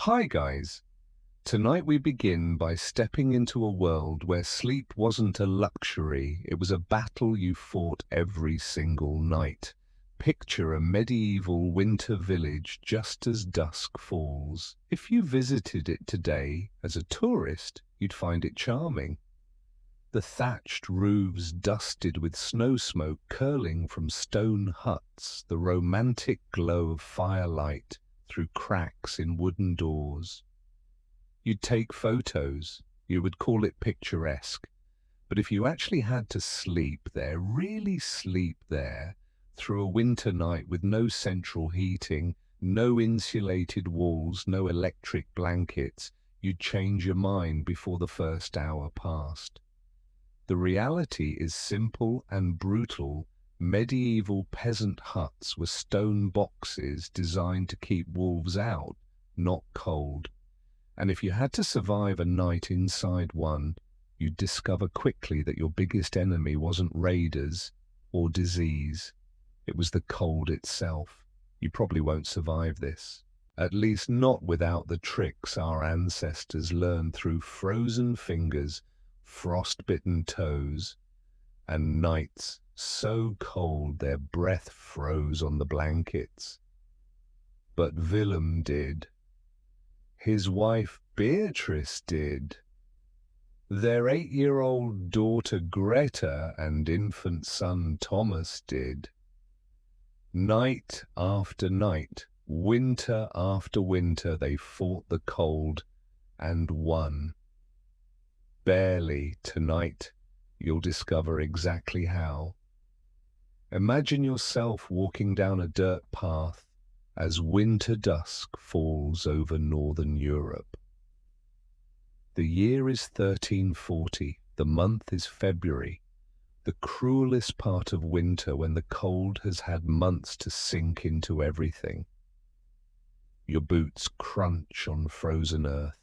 Hi guys! Tonight we begin by stepping into a world where sleep wasn't a luxury, it was a battle you fought every single night. Picture a medieval winter village just as dusk falls. If you visited it today as a tourist, you'd find it charming. The thatched roofs dusted with snow smoke curling from stone huts, the romantic glow of firelight through cracks in wooden doors. You'd take photos, you would call it picturesque, but if you actually had to sleep there, really sleep there, through a winter night with no central heating, no insulated walls, no electric blankets, you'd change your mind before the first hour passed. The reality is simple and brutal. Medieval peasant huts were stone boxes designed to keep wolves out, not cold. And if you had to survive a night inside one, you'd discover quickly that your biggest enemy wasn't raiders or disease. It was the cold itself. You probably won't survive this. At least not without the tricks our ancestors learned through frozen fingers, frost-bitten toes, and nights so cold their breath froze on the blankets. But Willem did. His wife Beatrice did. Their 8-year-old daughter Greta and infant son Thomas did. Night after night, winter after winter, they fought the cold and won. Barely. Tonight, you'll discover exactly how. Imagine yourself walking down a dirt path as winter dusk falls over northern Europe. The year is 1340, the month is February, the cruelest part of winter when the cold has had months to sink into everything. Your boots crunch on frozen earth.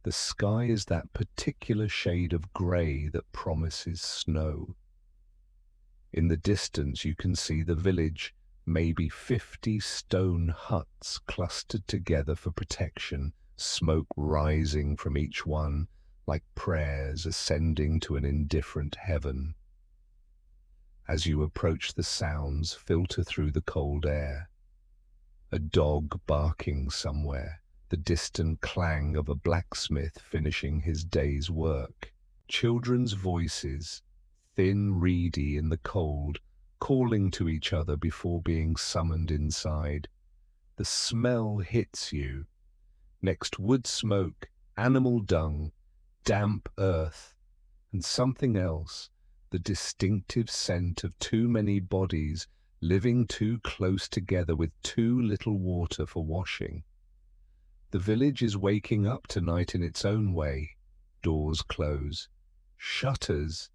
The sky is that particular shade of grey that promises snow. In the distance you can see the village, maybe 50 stone huts clustered together for protection, smoke rising from each one like prayers ascending to an indifferent heaven. As you approach, the sounds filter through the cold air. A dog barking somewhere, the distant clang of a blacksmith finishing his day's work. Children's voices, thin, reedy in the cold, calling to each other before being summoned inside. The smell hits you. Next, wood smoke, animal dung, damp earth, and something else, the distinctive scent of too many bodies living too close together with too little water for washing. The village is waking up tonight in its own way. Doors close. Shutters,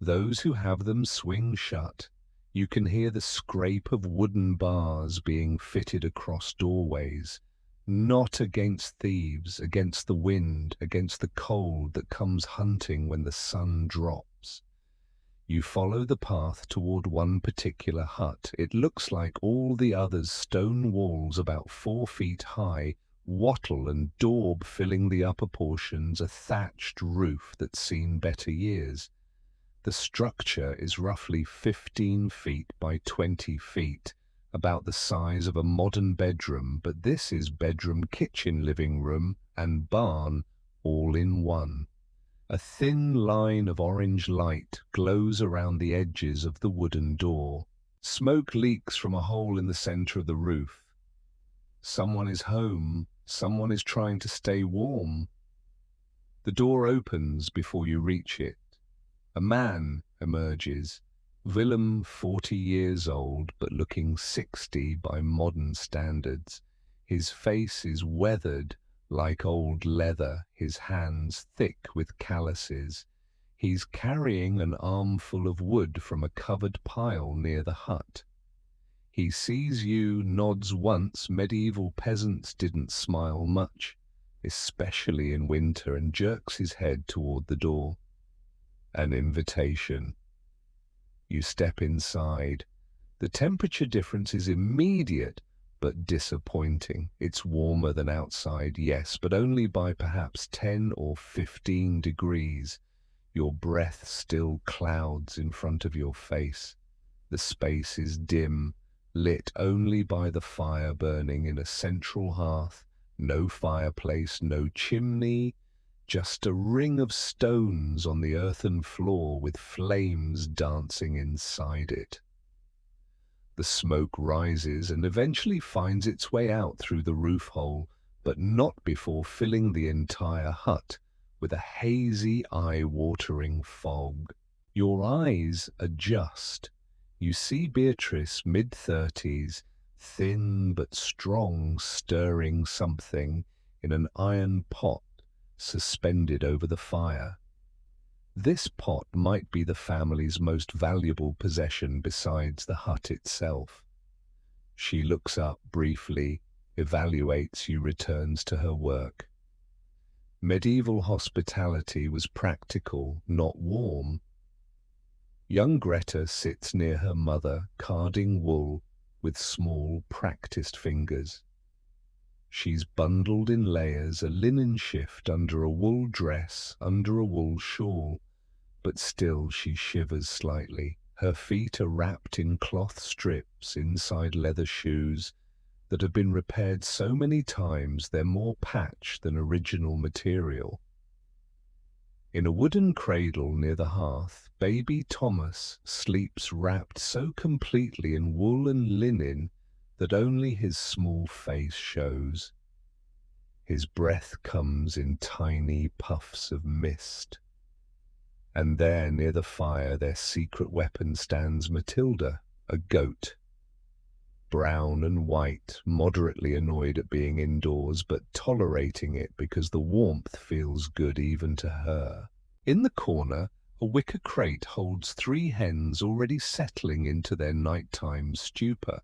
those who have them, swing shut. You can hear the scrape of wooden bars being fitted across doorways. Not against thieves, against the wind, against the cold that comes hunting when the sun drops. You follow the path toward one particular hut. It looks like all the others, stone walls about 4 feet high, wattle and daub filling the upper portions, a thatched roof that's seen better years. The structure is roughly 15 feet by 20 feet, about the size of a modern bedroom, but this is bedroom, kitchen, living room, and barn all in one. A thin line of orange light glows around the edges of the wooden door. Smoke leaks from a hole in the center of the roof. Someone is home. Someone is trying to stay warm. The door opens before you reach it. A man emerges. Willem, 40 years old, but looking 60 by modern standards. His face is weathered like old leather, his hands thick with calluses. He's carrying an armful of wood from a covered pile near the hut. He sees you, nods once. Medieval peasants didn't smile much, especially in winter, and jerks his head toward the door. An invitation. You step inside. The temperature difference is immediate. but disappointing. It's warmer than outside, yes, but only by perhaps 10 or 15 degrees. Your breath still clouds in front of your face. The space is dim, lit only by the fire burning in a central hearth. No fireplace, no chimney, just a ring of stones on the earthen floor with flames dancing inside it. The smoke rises and eventually finds its way out through the roof hole, but not before filling the entire hut with a hazy, eye-watering fog. Your eyes adjust. You see Beatrice, mid-30s, thin but strong, stirring something in an iron pot suspended over the fire. This pot might be the family's most valuable possession besides the hut itself. She looks up briefly, evaluates you, returns to her work. Medieval hospitality was practical, not warm. Young Greta sits near her mother, carding wool with small, practiced fingers. She's bundled in layers, a linen shift under a wool dress, under a wool shawl, but still she shivers slightly. Her feet are wrapped in cloth strips inside leather shoes that have been repaired so many times they're more patch than original material. In a wooden cradle near the hearth, baby Thomas sleeps wrapped so completely in wool and linen that only his small face shows. His breath comes in tiny puffs of mist. And there, near the fire, their secret weapon stands Matilda, a goat. Brown and white, moderately annoyed at being indoors, but tolerating it because the warmth feels good even to her. In the corner, a wicker crate holds 3 hens already settling into their nighttime stupor.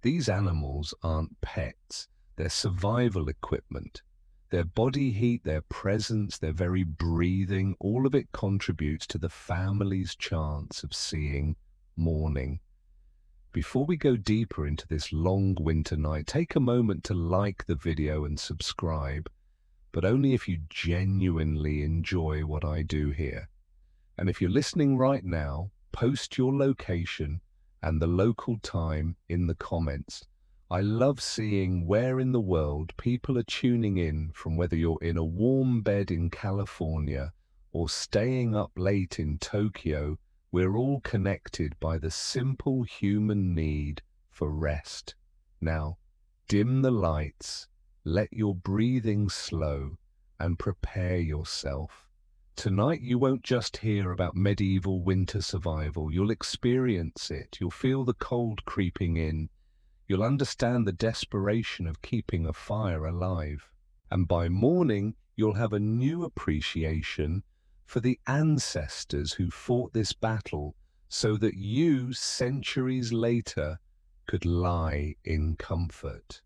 These animals aren't pets, they're survival equipment. Their body heat, their presence, their very breathing, all of it contributes to the family's chance of seeing morning. Before we go deeper into this long winter night, take a moment to like the video and subscribe, but only if you genuinely enjoy what I do here. And if you're listening right now, post your location and the local time in the comments. I love seeing where in the world people are tuning in from, whether you're in a warm bed in California or staying up late in Tokyo. We're all connected by the simple human need for rest. Now, dim the lights, let your breathing slow, and prepare yourself. Tonight you won't just hear about medieval winter survival, you'll experience it, you'll feel the cold creeping in, you'll understand the desperation of keeping a fire alive. And by morning, you'll have a new appreciation for the ancestors who fought this battle so that you, centuries later, could lie in comfort.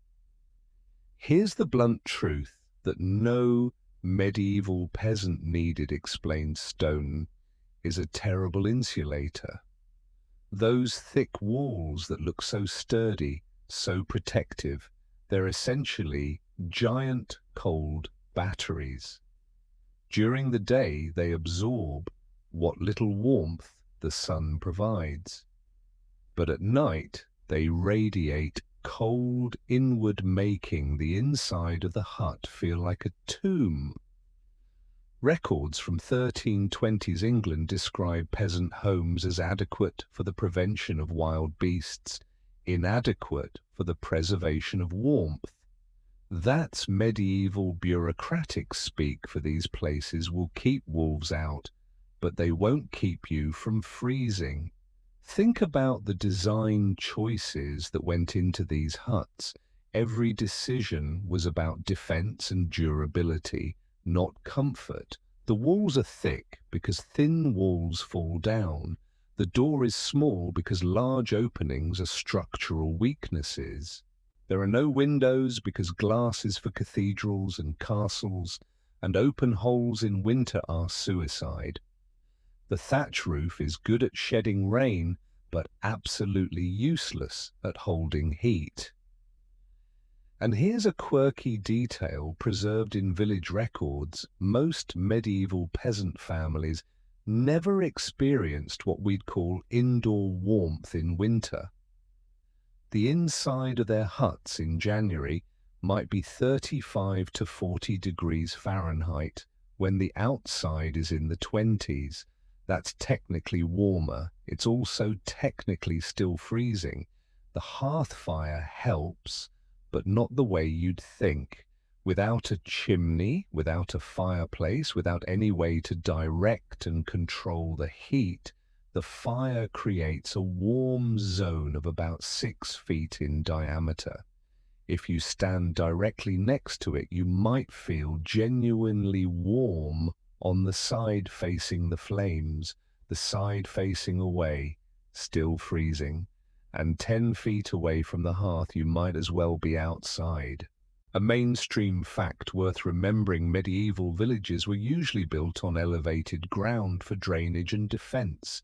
Here's the blunt truth that no medieval peasant needed, explained stone, is a terrible insulator. Those thick walls that look so sturdy, so protective, they're essentially giant cold batteries. During the day, they absorb what little warmth the sun provides. But at night, they radiate cold inward, making the inside of the hut feel like a tomb. Records from 1320s England describe peasant homes as adequate for the prevention of wild beasts, inadequate for the preservation of warmth. That's medieval bureaucratic speak for these places. Will keep wolves out, but they won't keep you from freezing. Think about the design choices that went into these huts. Every decision was about defense and durability, not comfort. The walls are thick because thin walls fall down. The door is small because large openings are structural weaknesses. There are no windows because glass is for cathedrals and castles, and open holes in winter are suicide. The thatch roof is good at shedding rain, but absolutely useless at holding heat. And here's a quirky detail preserved in village records. Most medieval peasant families never experienced what we'd call indoor warmth in winter. The inside of their huts in January might be 35 to 40 degrees Fahrenheit, when the outside is in the 20s. That's technically warmer. It's also technically still freezing. The hearth fire helps, but not the way you'd think. Without a chimney, without a fireplace, without any way to direct and control the heat, the fire creates a warm zone of about 6 feet in diameter. If you stand directly next to it, you might feel genuinely warm on the side facing the flames, the side facing away, still freezing. And 10 feet away from the hearth, you might as well be outside. A mainstream fact worth remembering: medieval villages were usually built on elevated ground for drainage and defense.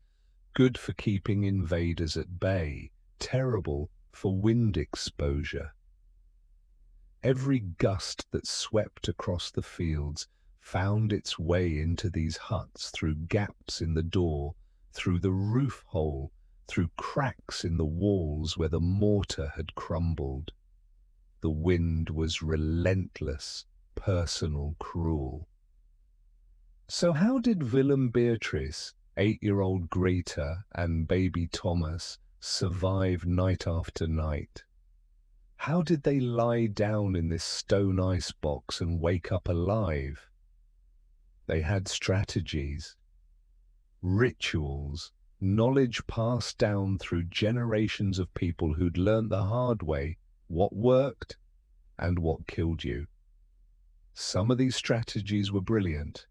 Good for keeping invaders at bay, terrible for wind exposure. Every gust that swept across the fields found its way into these huts through gaps in the door, through the roof hole, through cracks in the walls where the mortar had crumbled. The wind was relentless, personal, cruel. So how did Willem, Beatrice, 8-year-old Greta, and baby Thomas survive night after night? How did they lie down in this stone icebox and wake up alive? They had strategies, rituals, knowledge passed down through generations of people who'd learned the hard way what worked and what killed you. Some of these strategies were brilliant.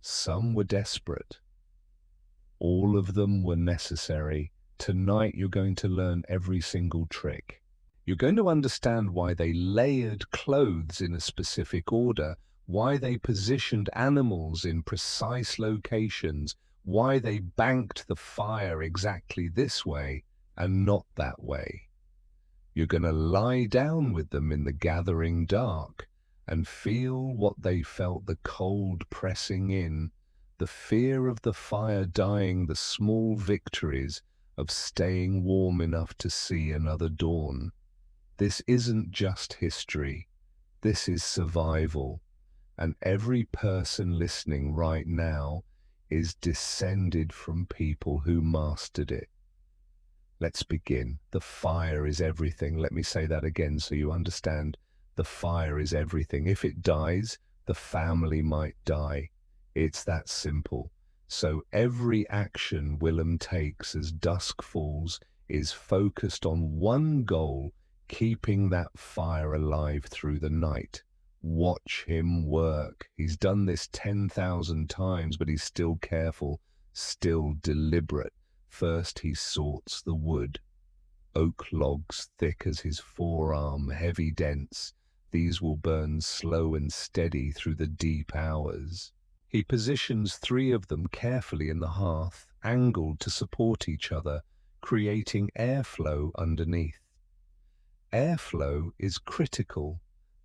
Some were desperate. All of them were necessary. Tonight you're going to learn every single trick. You're going to understand why they layered clothes in a specific order, why they positioned animals in precise locations, why they banked the fire exactly this way and not that way. You're going to lie down with them in the gathering dark and feel what they felt: the cold pressing in, the fear of the fire dying, the small victories of staying warm enough to see another dawn. This isn't just history. This is survival. And every person listening right now is descended from people who mastered it. Let's begin. The fire is everything. Let me say that again so you understand. The fire is everything. If it dies, the family might die. It's that simple. So every action Willem takes as dusk falls is focused on one goal: keeping that fire alive through the night. Watch him work. He's done this 10,000 times, but he's still careful, still deliberate. First he sorts the wood. Oak logs thick as his forearm, heavy, dense. These will burn slow and steady through the deep hours. He positions 3 of them carefully in the hearth, angled to support each other, creating airflow underneath. Airflow is critical.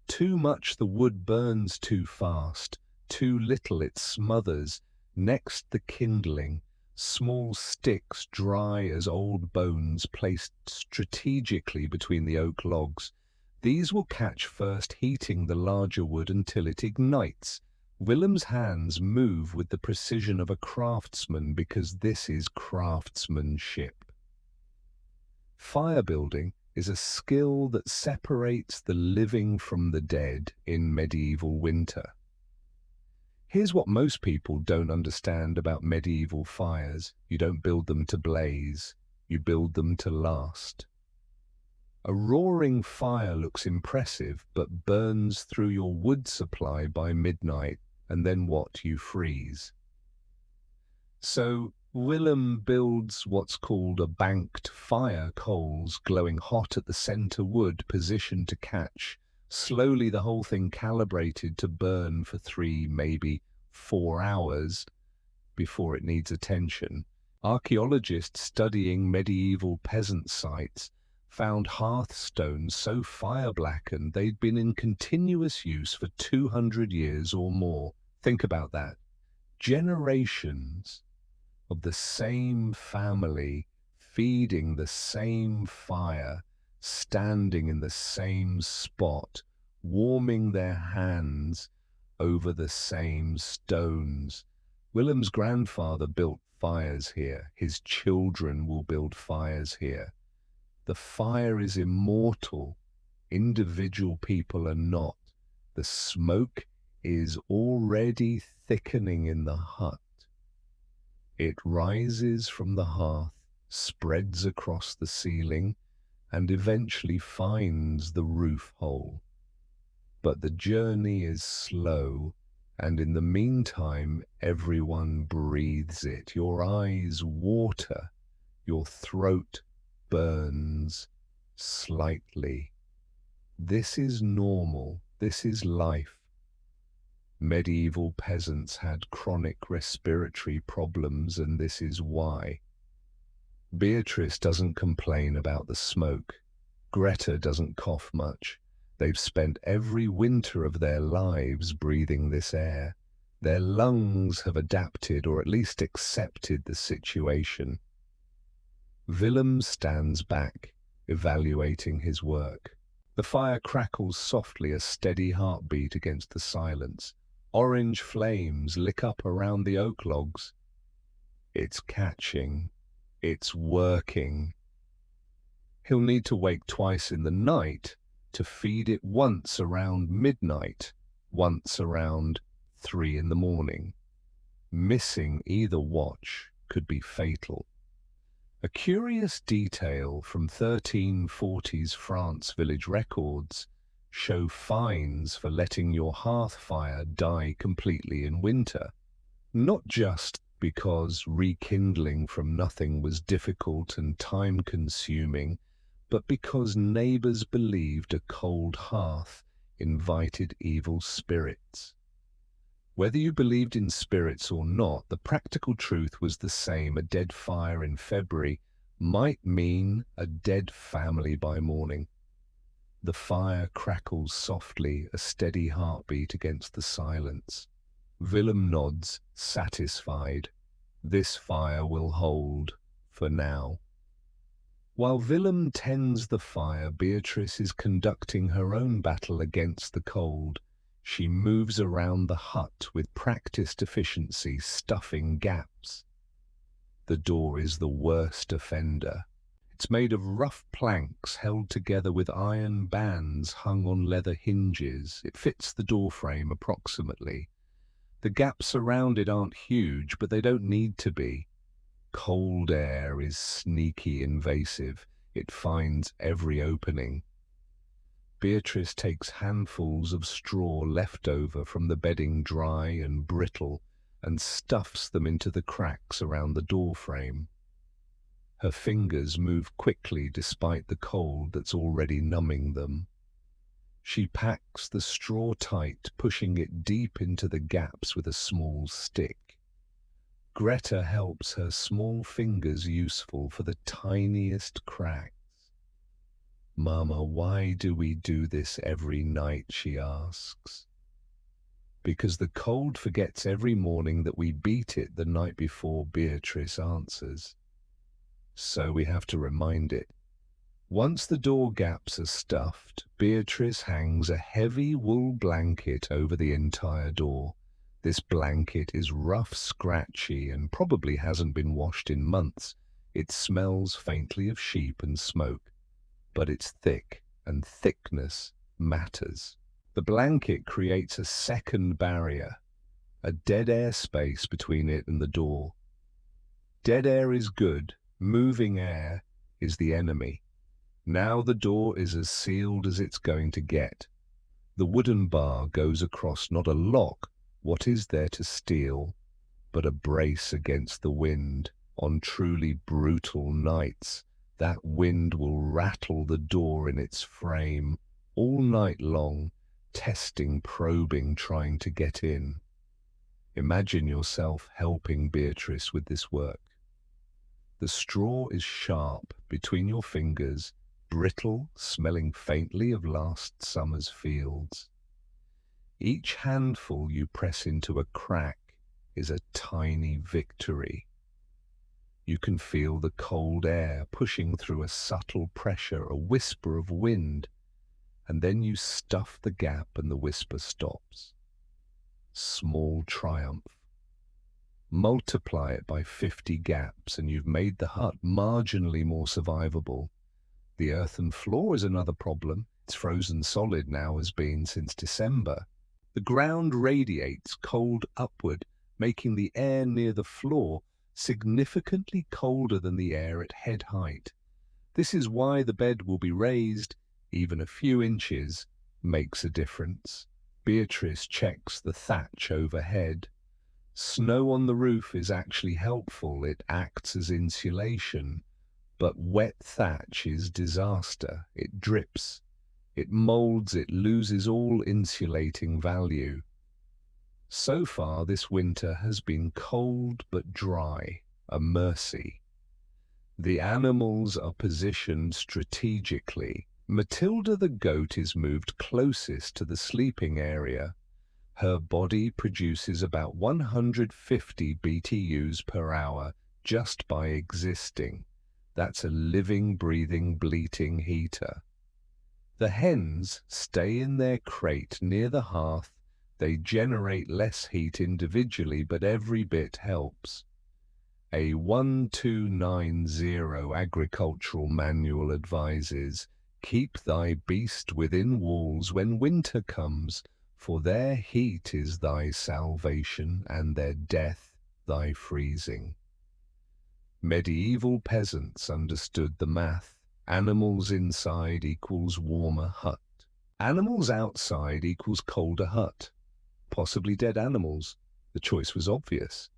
Too much, the wood burns too fast. Too little, it smothers. Next, the kindling. Small sticks, dry as old bones, placed strategically between the oak logs. These will catch first, heating the larger wood until it ignites. Willem's hands move with the precision of a craftsman because this is craftsmanship. Fire building is a skill that separates the living from the dead in medieval winter. Here's what most people don't understand about medieval fires. You don't build them to blaze, you build them to last. A roaring fire looks impressive, but burns through your wood supply by midnight, and then what? You freeze. So Willem builds what's called a banked fire, coals glowing hot at the center, wood positioned to catch. Slowly the whole thing calibrated to burn for 3, maybe 4 hours before it needs attention. Archaeologists studying medieval peasant sites found hearthstones so fire-blackened they'd been in continuous use for 200 years or more. Think about that. Generations of the same family, feeding the same fire, standing in the same spot, warming their hands over the same stones. Willem's grandfather built fires here. His children will build fires here. The fire is immortal. Individual people are not. The smoke is already thickening in the hut. It rises from the hearth, spreads across the ceiling, and eventually finds the roof hole. But the journey is slow, and in the meantime, everyone breathes it. Your eyes water, your throat burns slightly. This is normal. This is life. Medieval peasants had chronic respiratory problems, and this is why. Beatrice doesn't complain about the smoke. Greta doesn't cough much. They've spent every winter of their lives breathing this air. Their lungs have adapted, or at least accepted, the situation. Willem stands back, evaluating his work. The fire crackles softly, a steady heartbeat against the silence. Orange flames lick up around the oak logs. It's catching. It's working. He'll need to wake twice in the night to feed it, once around midnight, once around 3 in the morning. Missing either watch could be fatal. A curious detail from 1340s France village records show fines for letting your hearth fire die completely in winter, not just because rekindling from nothing was difficult and time-consuming, but because neighbors believed a cold hearth invited evil spirits. Whether you believed in spirits or not, the practical truth was the same. A dead fire in February might mean a dead family by morning. The fire crackles softly, a steady heartbeat against the silence. Willem nods, satisfied. This fire will hold, for now. While Willem tends the fire, Beatrice is conducting her own battle against the cold. She moves around the hut with practiced efficiency, stuffing gaps. The door is the worst offender. It's made of rough planks held together with iron bands hung on leather hinges. It fits the door frame approximately. The gaps around it aren't huge, but they don't need to be. Cold air is sneaky invasive. It finds every opening. Beatrice takes handfuls of straw left over from the bedding, dry and brittle, and stuffs them into the cracks around the door frame. Her fingers move quickly despite the cold that's already numbing them. She packs the straw tight, pushing it deep into the gaps with a small stick. Greta helps her small fingers useful for the tiniest cracks. "Mama, why do we do this every night?" she asks. "Because the cold forgets every morning that we beat it the night before," Beatrice answers. "So we have to remind it." Once the door gaps are stuffed, Beatrice hangs a heavy wool blanket over the entire door. This blanket is rough, scratchy, and probably hasn't been washed in months. It smells faintly of sheep and smoke, but it's thick, and thickness matters. The blanket creates a second barrier, a dead air space between it and the door. Dead air is good, moving air is the enemy. Now the door is as sealed as it's going to get. The wooden bar goes across not a lock, what is there to steal, but a brace against the wind. On truly brutal nights, that wind will rattle the door in its frame all night long, testing, probing, trying to get in. Imagine yourself helping Beatrice with this work. The straw is sharp between your fingers, brittle, smelling faintly of last summer's fields. Each handful you press into a crack is a tiny victory. You can feel the cold air pushing through a subtle pressure, a whisper of wind, and then you stuff the gap and the whisper stops. Small triumph. Multiply it by 50 gaps and you've made the hut marginally more survivable. The earthen floor is another problem. It's frozen solid now, has been since December. The ground radiates cold upward, making the air near the floor significantly colder than the air at head height. This is why the bed will be raised. Even a few inches makes a difference. Beatrice checks the thatch overhead. Snow on the roof is actually helpful. It acts as insulation. But wet thatch is disaster. It drips. It molds. It loses all insulating value. So far, this winter has been cold but dry, a mercy. The animals are positioned strategically. Matilda the goat is moved closest to the sleeping area. Her body produces about 150 BTUs per hour just by existing. That's a living, breathing, bleating heater. The hens stay in their crate near the hearth. They generate less heat individually, but every bit helps. A 1290 agricultural manual advises, "Keep thy beast within walls when winter comes, for their heat is thy salvation, and their death thy freezing." Medieval peasants understood the math. Animals inside equals warmer hut. Animals outside equals colder hut. Possibly dead animals. The choice was obvious.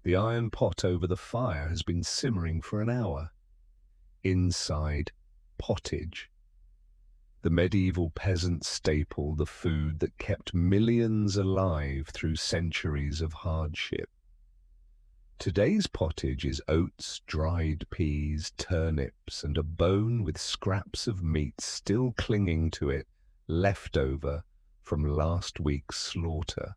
The iron pot over the fire has been simmering for an hour. Inside, pottage. The medieval peasant staple, the food that kept millions alive through centuries of hardship. Today's pottage is oats, dried peas, turnips, and a bone with scraps of meat still clinging to it, left over from last week's slaughter.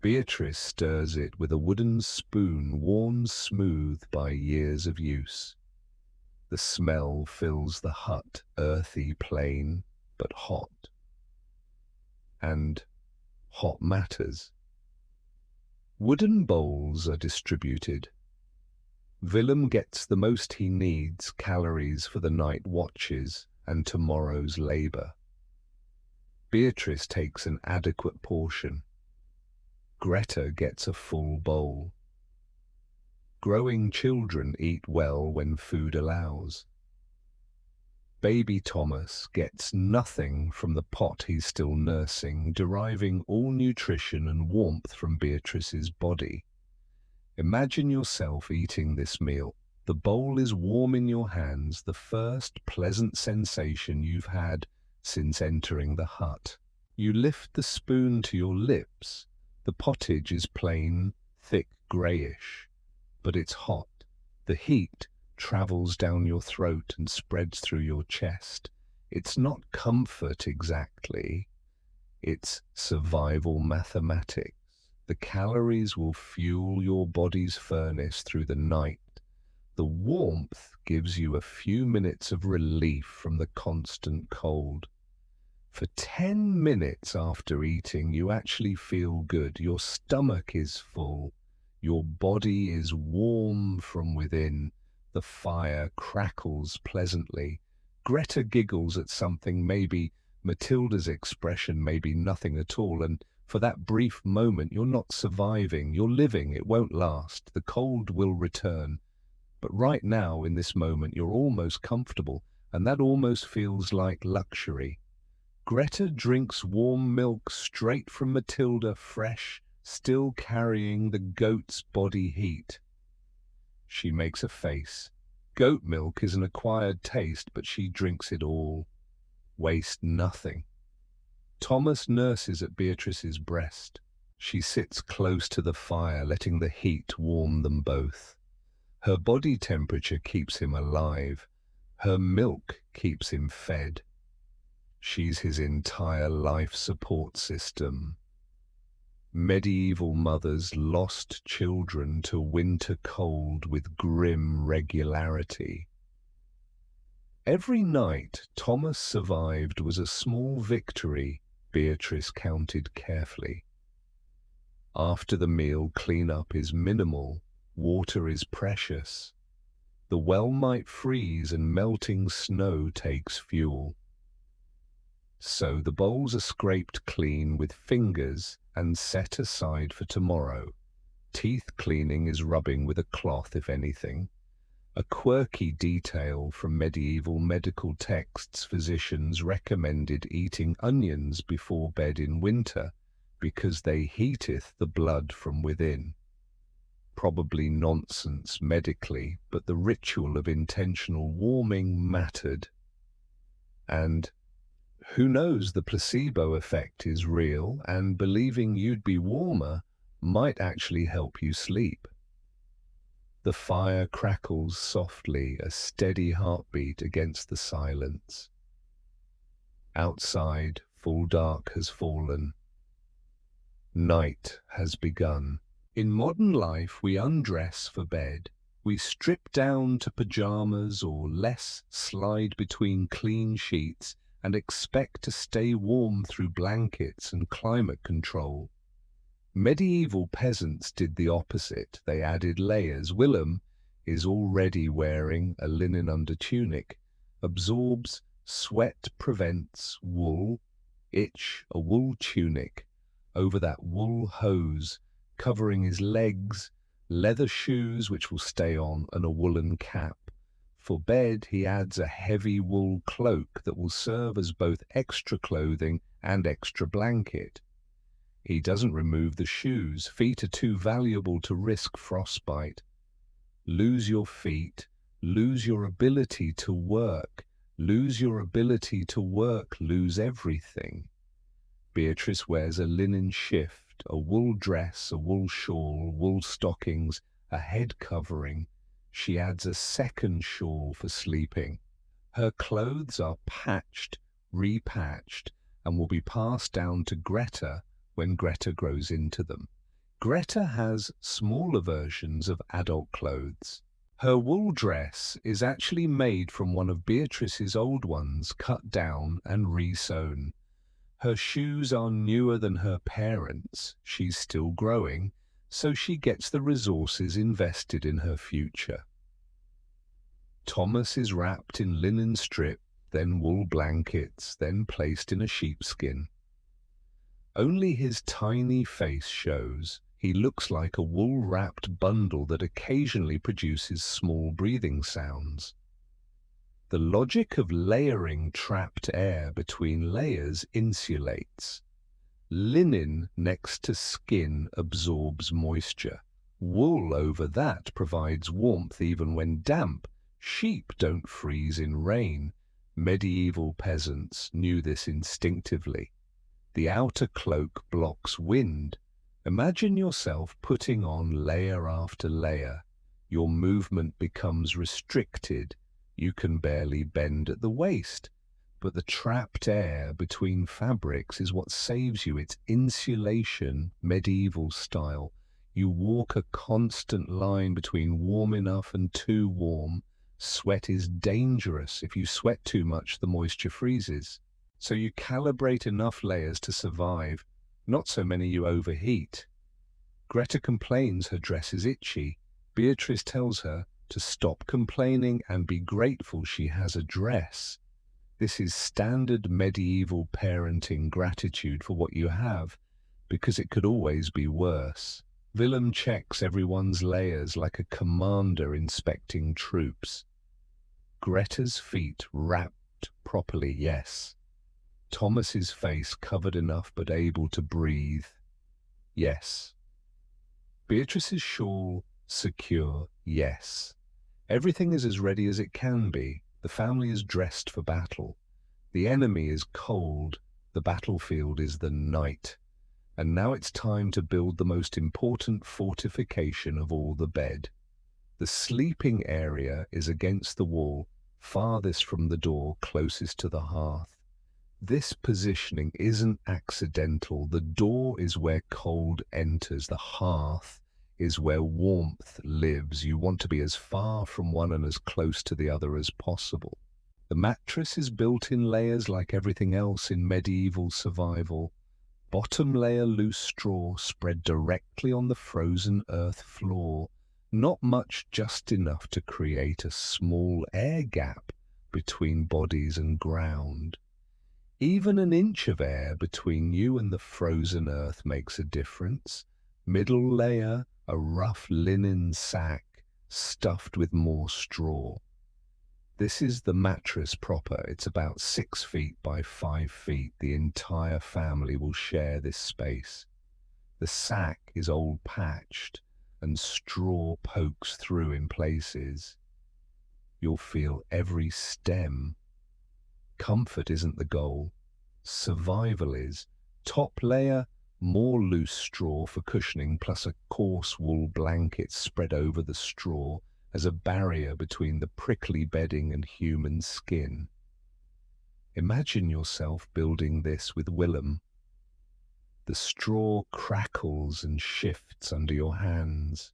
Beatrice stirs it with a wooden spoon worn smooth by years of use. The smell fills the hut, earthy, plain, but hot. And hot matters. Wooden bowls are distributed. Willem gets the most he needs, calories for the night watches and tomorrow's labor. Beatrice takes an adequate portion. Greta gets a full bowl. Growing children eat well when food allows. Baby Thomas gets nothing from the pot he's still nursing, deriving all nutrition and warmth from Beatrice's body. Imagine yourself eating this meal. The bowl is warm in your hands, the first pleasant sensation you've had since entering the hut. You lift the spoon to your lips. The pottage is plain, thick, greyish, but it's hot. The heat travels down your throat and spreads through your chest. It's not comfort exactly. It's survival mathematics. The calories will fuel your body's furnace through the night. The warmth gives you a few minutes of relief from the constant cold. For 10 minutes after eating, you actually feel good. Your stomach is full. Your body is warm from within. The fire crackles pleasantly. Greta giggles at something, maybe Matilda's expression, maybe nothing at all, and for that brief moment you're not surviving, you're living. It won't last. The cold will return. But right now, in this moment, you're almost comfortable, and that almost feels like luxury. Greta drinks warm milk straight from Matilda, fresh, still carrying the goat's body heat. She makes a face. Goat milk is an acquired taste, but she drinks it all. Waste nothing. Thomas nurses at Beatrice's breast. She sits close to the fire, letting the heat warm them both. Her body temperature keeps him alive. Her milk keeps him fed. She's his entire life support system. Medieval mothers lost children to winter cold with grim regularity. Every night Thomas survived was a small victory, Beatrice counted carefully. After the meal, cleanup is minimal, water is precious. The well might freeze and melting snow takes fuel. So the bowls are scraped clean with fingers and set aside for tomorrow. Teeth cleaning is rubbing with a cloth, if anything. A quirky detail from medieval medical texts: physicians recommended eating onions before bed in winter because they heateth the blood from within. Probably nonsense medically, but the ritual of intentional warming mattered. And who knows, the placebo effect is real, and believing you'd be warmer might actually help you sleep. The fire crackles softly, a steady heartbeat against the silence. Outside, full dark has fallen. Night has begun. In modern life, we undress for bed. We strip down to pajamas or less, slide between clean sheets, and expect to stay warm through blankets and climate control. Medieval peasants did the opposite. They added layers. Willem is already wearing a linen undertunic, absorbs sweat, prevents wool, itch, a wool tunic over that wool hose, covering his legs, leather shoes which will stay on, and a woolen cap. For bed, he adds a heavy wool cloak that will serve as both extra clothing and extra blanket. He doesn't remove the shoes. Feet are too valuable to risk frostbite. Lose your feet, lose your ability to work. Lose your ability to work, lose everything. Beatrice wears a linen shift, a wool dress, a wool shawl, wool stockings, a head covering. She adds a second shawl for sleeping. Her clothes are patched, repatched, and will be passed down to Greta when Greta grows into them. Greta has smaller versions of adult clothes. Her wool dress is actually made from one of Beatrice's old ones, cut down and re-sewn. Her shoes are newer than her parents'. She's still growing, so she gets the resources invested in her future. Thomas is wrapped in linen strip, then wool blankets, then placed in a sheepskin. Only his tiny face shows. He looks like a wool-wrapped bundle that occasionally produces small breathing sounds. The logic of layering trapped air between layers insulates. Linen next to skin absorbs moisture. Wool over that provides warmth even when damp. Sheep don't freeze in rain. Medieval peasants knew this instinctively. The outer cloak blocks wind. Imagine yourself putting on layer after layer. Your movement becomes restricted. You can barely bend at the waist. But the trapped air between fabrics is what saves you. It's insulation, medieval style. You walk a constant line between warm enough and too warm. Sweat is dangerous. If you sweat too much, the moisture freezes. So you calibrate enough layers to survive. Not so many you overheat. Greta complains her dress is itchy. Beatrice tells her to stop complaining and be grateful she has a dress. This is standard medieval parenting: gratitude for what you have, because it could always be worse. Willem checks everyone's layers like a commander inspecting troops. Greta's feet wrapped properly, yes. Thomas's face covered enough but able to breathe, yes. Beatrice's shawl secure, yes. Everything is as ready as it can be. The family is dressed for battle. The enemy is cold. The battlefield is the night. And now it's time to build the most important fortification of all, the bed. The sleeping area is against the wall, farthest from the door, closest to the hearth. This positioning isn't accidental. The door is where cold enters. The hearth is where warmth lives. You want to be as far from one and as close to the other as possible. The mattress is built in layers like everything else in medieval survival. Bottom layer loose straw spread directly on the frozen earth floor. Not much, just enough to create a small air gap between bodies and ground. Even an inch of air between you and the frozen earth makes a difference. Middle layer, a rough linen sack stuffed with more straw. This is the mattress proper. It's about 6 feet by 5 feet. The entire family will share this space. The sack is old patched and straw pokes through in places. You'll feel every stem. Comfort isn't the goal. Survival is. Top layer, more loose straw for cushioning, plus a coarse wool blanket spread over the straw as a barrier between the prickly bedding and human skin. Imagine yourself building this with Willem. The straw crackles and shifts under your hands.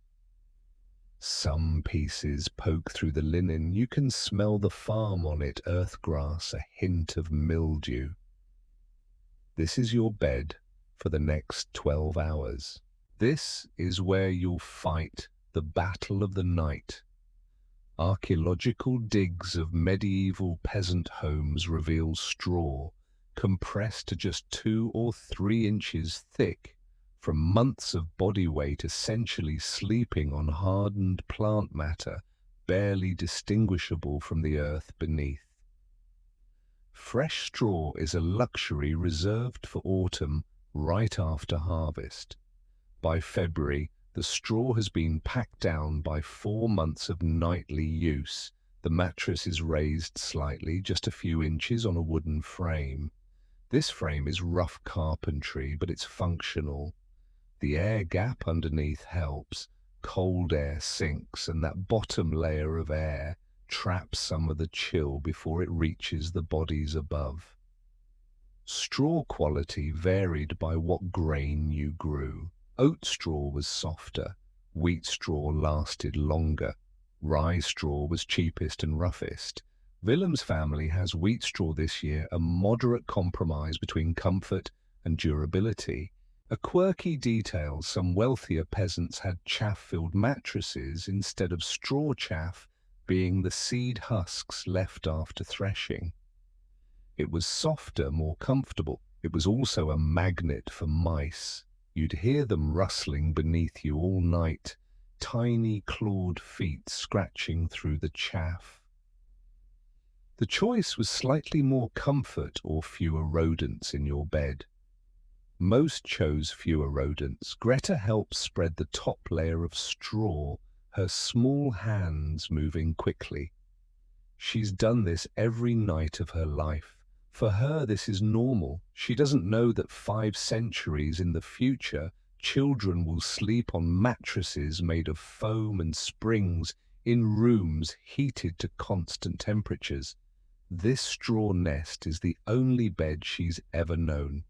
Some pieces poke through the linen. You can smell the farm on it, earthgrass, a hint of mildew. This is your bed for the next 12 hours. This is where you'll fight the battle of the night. Archaeological digs of medieval peasant homes reveal straw compressed to just 2 or 3 inches thick from months of body weight, essentially sleeping on hardened plant matter barely distinguishable from the earth beneath. Fresh straw is a luxury reserved for autumn, right after harvest. By February, the straw has been packed down by 4 months of nightly use. The mattress is raised slightly, just a few inches, on a wooden frame. This frame is rough carpentry, but it's functional. The air gap underneath helps. Cold air sinks, and that bottom layer of air traps some of the chill before it reaches the bodies above. Straw quality varied by what grain you grew. Oat straw was softer, wheat straw lasted longer, rye straw was cheapest and roughest. Willem's family has wheat straw this year, a moderate compromise between comfort and durability. A quirky detail: some wealthier peasants had chaff-filled mattresses instead of straw chaff being the seed husks left after threshing. It was softer, more comfortable. It was also a magnet for mice. You'd hear them rustling beneath you all night, tiny clawed feet scratching through the chaff. The choice was slightly more comfort or fewer rodents in your bed. Most chose fewer rodents. Greta helped spread the top layer of straw, her small hands moving quickly. She's done this every night of her life. For her, this is normal. She doesn't know that 5 centuries in the future, children will sleep on mattresses made of foam and springs in rooms heated to constant temperatures. This straw nest is the only bed she's ever known.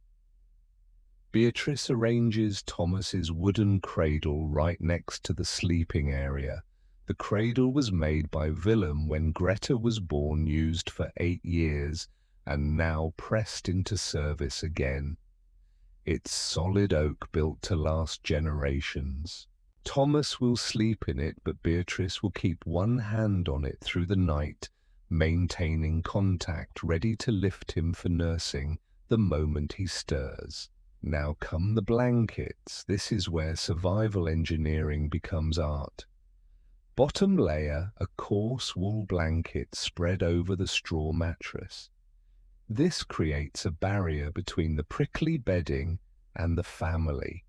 Beatrice arranges Thomas's wooden cradle right next to the sleeping area. The cradle was made by Willem when Greta was born, used for 8 years, and now pressed into service again. It's solid oak, built to last generations. Thomas will sleep in it, but Beatrice will keep one hand on it through the night, maintaining contact, ready to lift him for nursing the moment he stirs. Now come the blankets. This is where survival engineering becomes art. Bottom layer, a coarse wool blanket spread over the straw mattress. This creates a barrier between the prickly bedding and the family.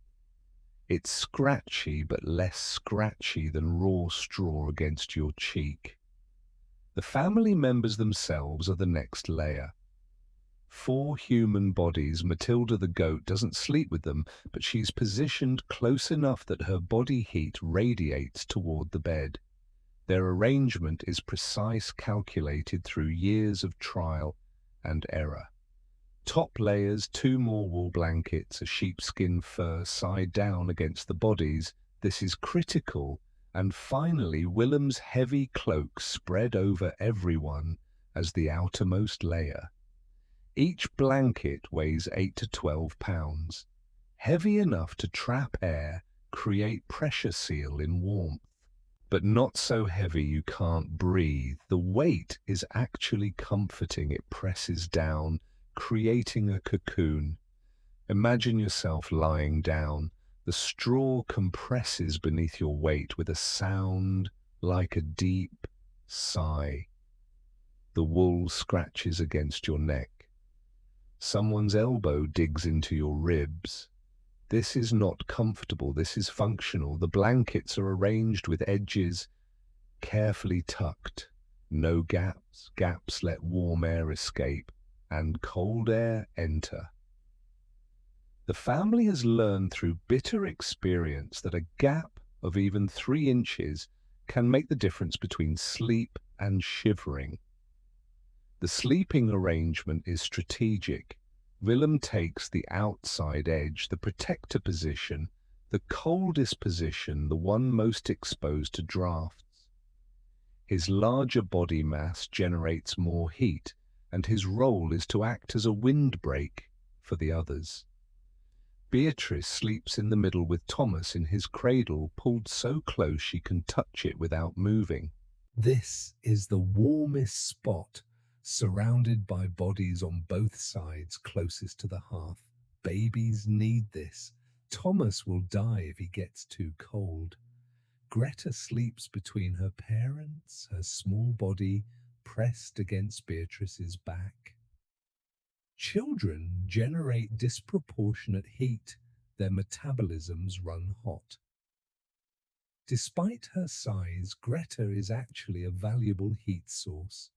It's scratchy, but less scratchy than raw straw against your cheek. The family members themselves are the next layer. 4 human bodies. Matilda the goat doesn't sleep with them, but she's positioned close enough that her body heat radiates toward the bed. Their arrangement is precise, calculated through years of trial and error. Top layers, 2 more wool blankets, a sheepskin fur side down against the bodies. This is critical. And finally, Willem's heavy cloak spread over everyone as the outermost layer. Each blanket weighs 8 to 12 pounds, heavy enough to trap air, create pressure seal in warmth, but not so heavy you can't breathe. The weight is actually comforting. It presses down, creating a cocoon. Imagine yourself lying down. The straw compresses beneath your weight with a sound like a deep sigh. The wool scratches against your neck. Someone's elbow digs into your ribs. This is not comfortable, this is functional. The blankets are arranged with edges carefully tucked. No gaps. Gaps let warm air escape and cold air enter. The family has learned through bitter experience that a gap of even 3 inches can make the difference between sleep and shivering. The sleeping arrangement is strategic. Willem takes the outside edge, the protector position, the coldest position, the one most exposed to drafts. His larger body mass generates more heat, and his role is to act as a windbreak for the others. Beatrice sleeps in the middle with Thomas in his cradle, pulled so close she can touch it without moving. This is the warmest spot, surrounded by bodies on both sides closest to the hearth. Babies need this. Thomas will die if he gets too cold. Greta sleeps between her parents, her small body pressed against Beatrice's back. Children generate disproportionate heat. Their metabolisms run hot. Despite her size, Greta is actually a valuable heat source.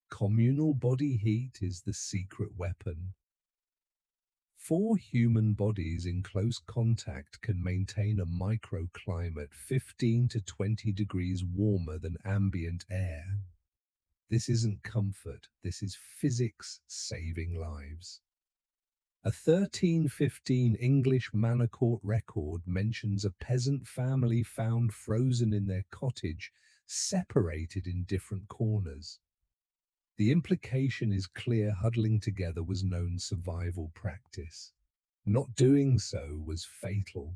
Communal body heat is the secret weapon. 4 human bodies in close contact can maintain a microclimate 15 to 20 degrees warmer than ambient air. This isn't comfort, this is physics saving lives. A 1315 English Manor Court record mentions a peasant family found frozen in their cottage, separated in different corners. The implication is clear: huddling together was known survival practice. Not doing so was fatal.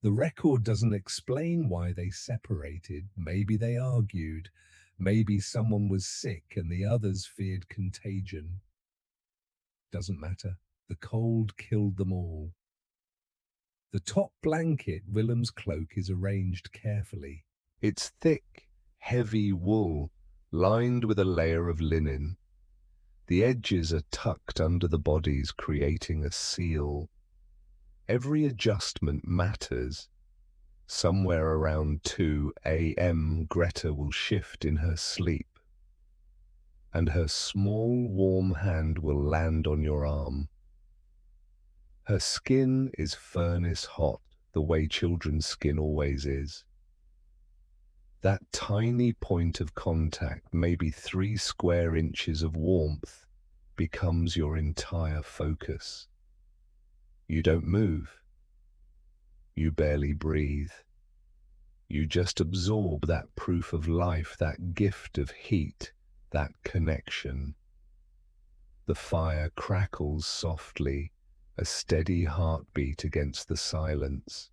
The record doesn't explain why they separated. Maybe they argued. Maybe someone was sick and the others feared contagion. Doesn't matter. The cold killed them all. The top blanket, Willem's cloak, is arranged carefully. It's thick, heavy wool, lined with a layer of linen. The edges are tucked under the bodies, creating a seal. Every adjustment matters. Somewhere around 2 a.m., Greta will shift in her sleep, and her small, warm hand will land on your arm. Her skin is furnace hot, the way children's skin always is. That tiny point of contact, maybe 3 square inches of warmth, becomes your entire focus. You don't move. You barely breathe. You just absorb that proof of life, that gift of heat, that connection. The fire crackles softly, a steady heartbeat against the silence.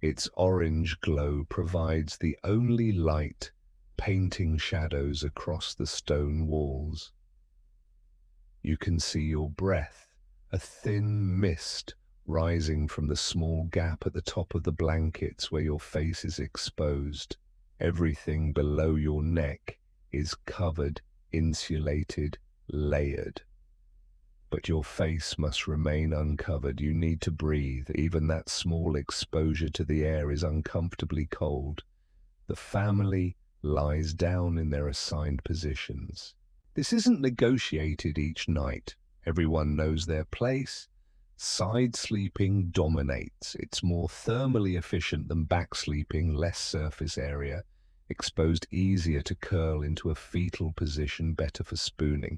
Its orange glow provides the only light, painting shadows across the stone walls. You can see your breath, a thin mist rising from the small gap at the top of the blankets where your face is exposed. Everything below your neck is covered, insulated, layered. But your face must remain uncovered. You need to breathe. Even that small exposure to the air is uncomfortably cold. The family lies down in their assigned positions. This isn't negotiated each night. Everyone knows their place. Side sleeping dominates. It's more thermally efficient than back sleeping, less surface area, exposed easier to curl into a fetal position, better for spooning.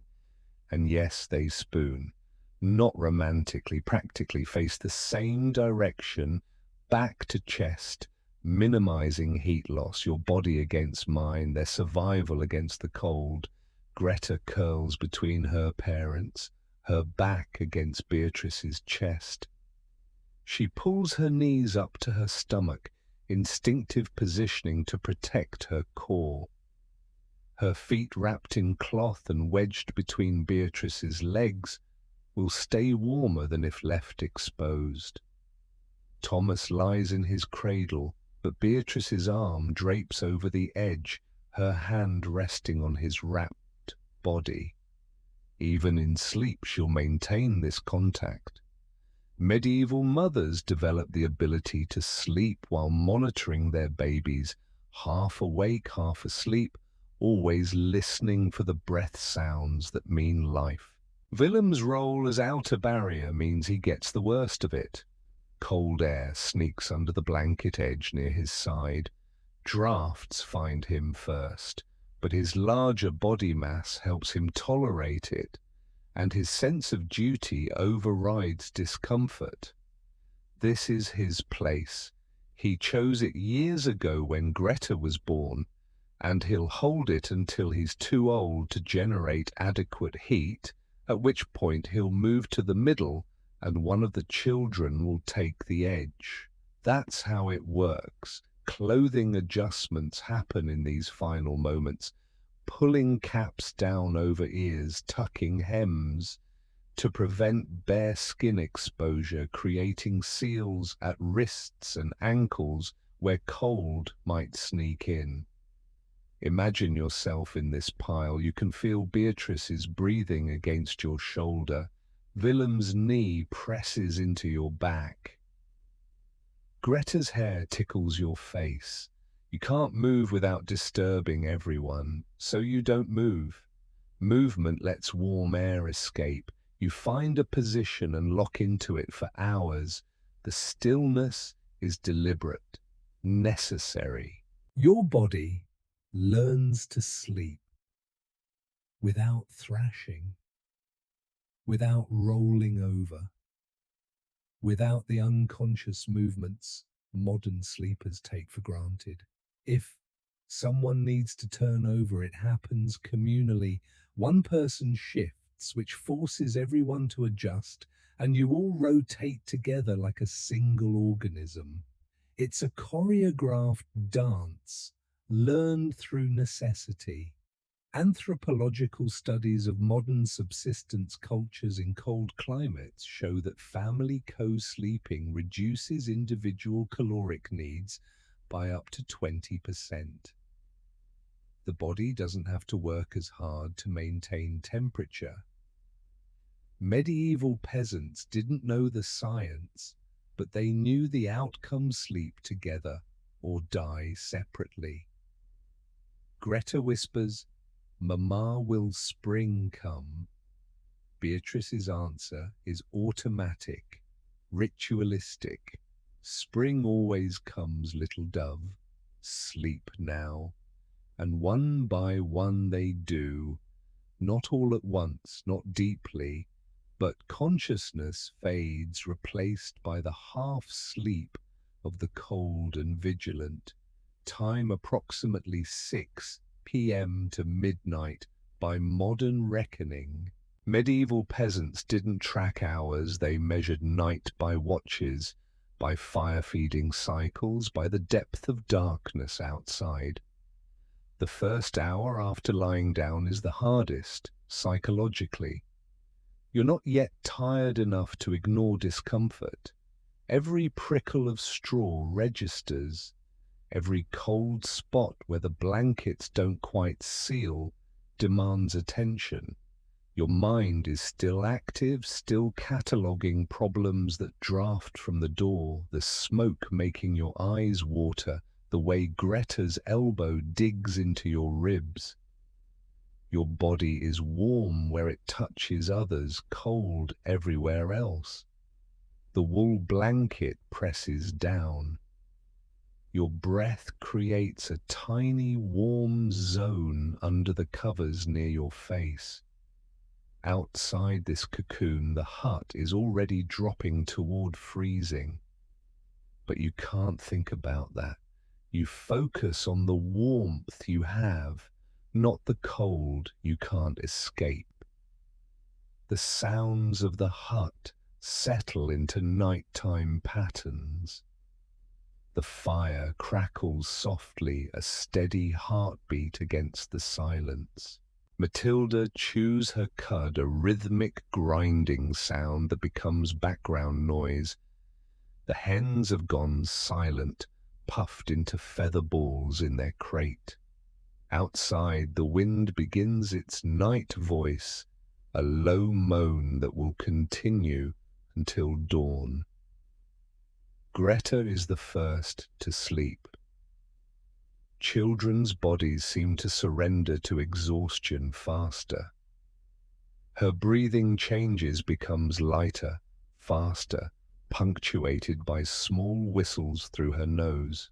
And yes, they spoon. Not romantically, practically face the same direction, back to chest, minimizing heat loss, your body against mine, their survival against the cold. Greta curls between her parents, her back against Beatrice's chest. She pulls her knees up to her stomach, instinctive positioning to protect her core. Her feet wrapped in cloth and wedged between Beatrice's legs will stay warmer than if left exposed. Thomas lies in his cradle, but Beatrice's arm drapes over the edge, her hand resting on his wrapped body. Even in sleep, she'll maintain this contact. Medieval mothers developed the ability to sleep while monitoring their babies, half awake, half asleep, always listening for the breath sounds that mean life. Willem's role as outer barrier means he gets the worst of it. Cold air sneaks under the blanket edge near his side. Drafts find him first, but his larger body mass helps him tolerate it, and his sense of duty overrides discomfort. This is his place. He chose it years ago when Greta was born, and he'll hold it until he's too old to generate adequate heat, at which point he'll move to the middle and one of the children will take the edge. That's how it works. Clothing adjustments happen in these final moments, pulling caps down over ears, tucking hems to prevent bare skin exposure, creating seals at wrists and ankles where cold might sneak in. Imagine yourself in this pile. You can feel Beatrice's breathing against your shoulder. Willem's knee presses into your back. Greta's hair tickles your face. You can't move without disturbing everyone, so you don't move. Movement lets warm air escape. You find a position and lock into it for hours. The stillness is deliberate, necessary. Your body learns to sleep without thrashing, without rolling over, without the unconscious movements modern sleepers take for granted. If someone needs to turn over, it happens communally. One person shifts, which forces everyone to adjust, and you all rotate together like a single organism. It's a choreographed dance, learned through necessity. Anthropological studies of modern subsistence cultures in cold climates show that family co-sleeping reduces individual caloric needs by up to 20%. The body doesn't have to work as hard to maintain temperature. Medieval peasants didn't know the science, but they knew the outcomes: sleep together or die separately. Greta whispers, "Mama, will spring come?" Beatrice's answer is automatic, ritualistic. "Spring always comes, little dove. Sleep now." And one by one they do, not all at once, not deeply, but consciousness fades, replaced by the half-sleep of the cold and vigilant. Time approximately 6 p.m. to midnight by modern reckoning. Medieval peasants didn't track hours, they measured night by watches, by fire-feeding cycles, by the depth of darkness outside. The first hour after lying down is the hardest, psychologically. You're not yet tired enough to ignore discomfort. Every prickle of straw registers. Every cold spot where the blankets don't quite seal demands attention. Your mind is still active, still cataloguing problems that draft from the door, the smoke making your eyes water, the way Greta's elbow digs into your ribs. Your body is warm where it touches others, cold everywhere else. The wool blanket presses down. Your breath creates a tiny warm zone under the covers near your face. Outside this cocoon, the hut is already dropping toward freezing. But you can't think about that. You focus on the warmth you have, not the cold you can't escape. The sounds of the hut settle into nighttime patterns. The fire crackles softly, a steady heartbeat against the silence. Matilda chews her cud, a rhythmic grinding sound that becomes background noise. The hens have gone silent, puffed into feather balls in their crate. Outside, the wind begins its night voice, a low moan that will continue until dawn. Greta is the first to sleep. Children's bodies seem to surrender to exhaustion faster. Her breathing changes, becomes lighter, faster, punctuated by small whistles through her nose.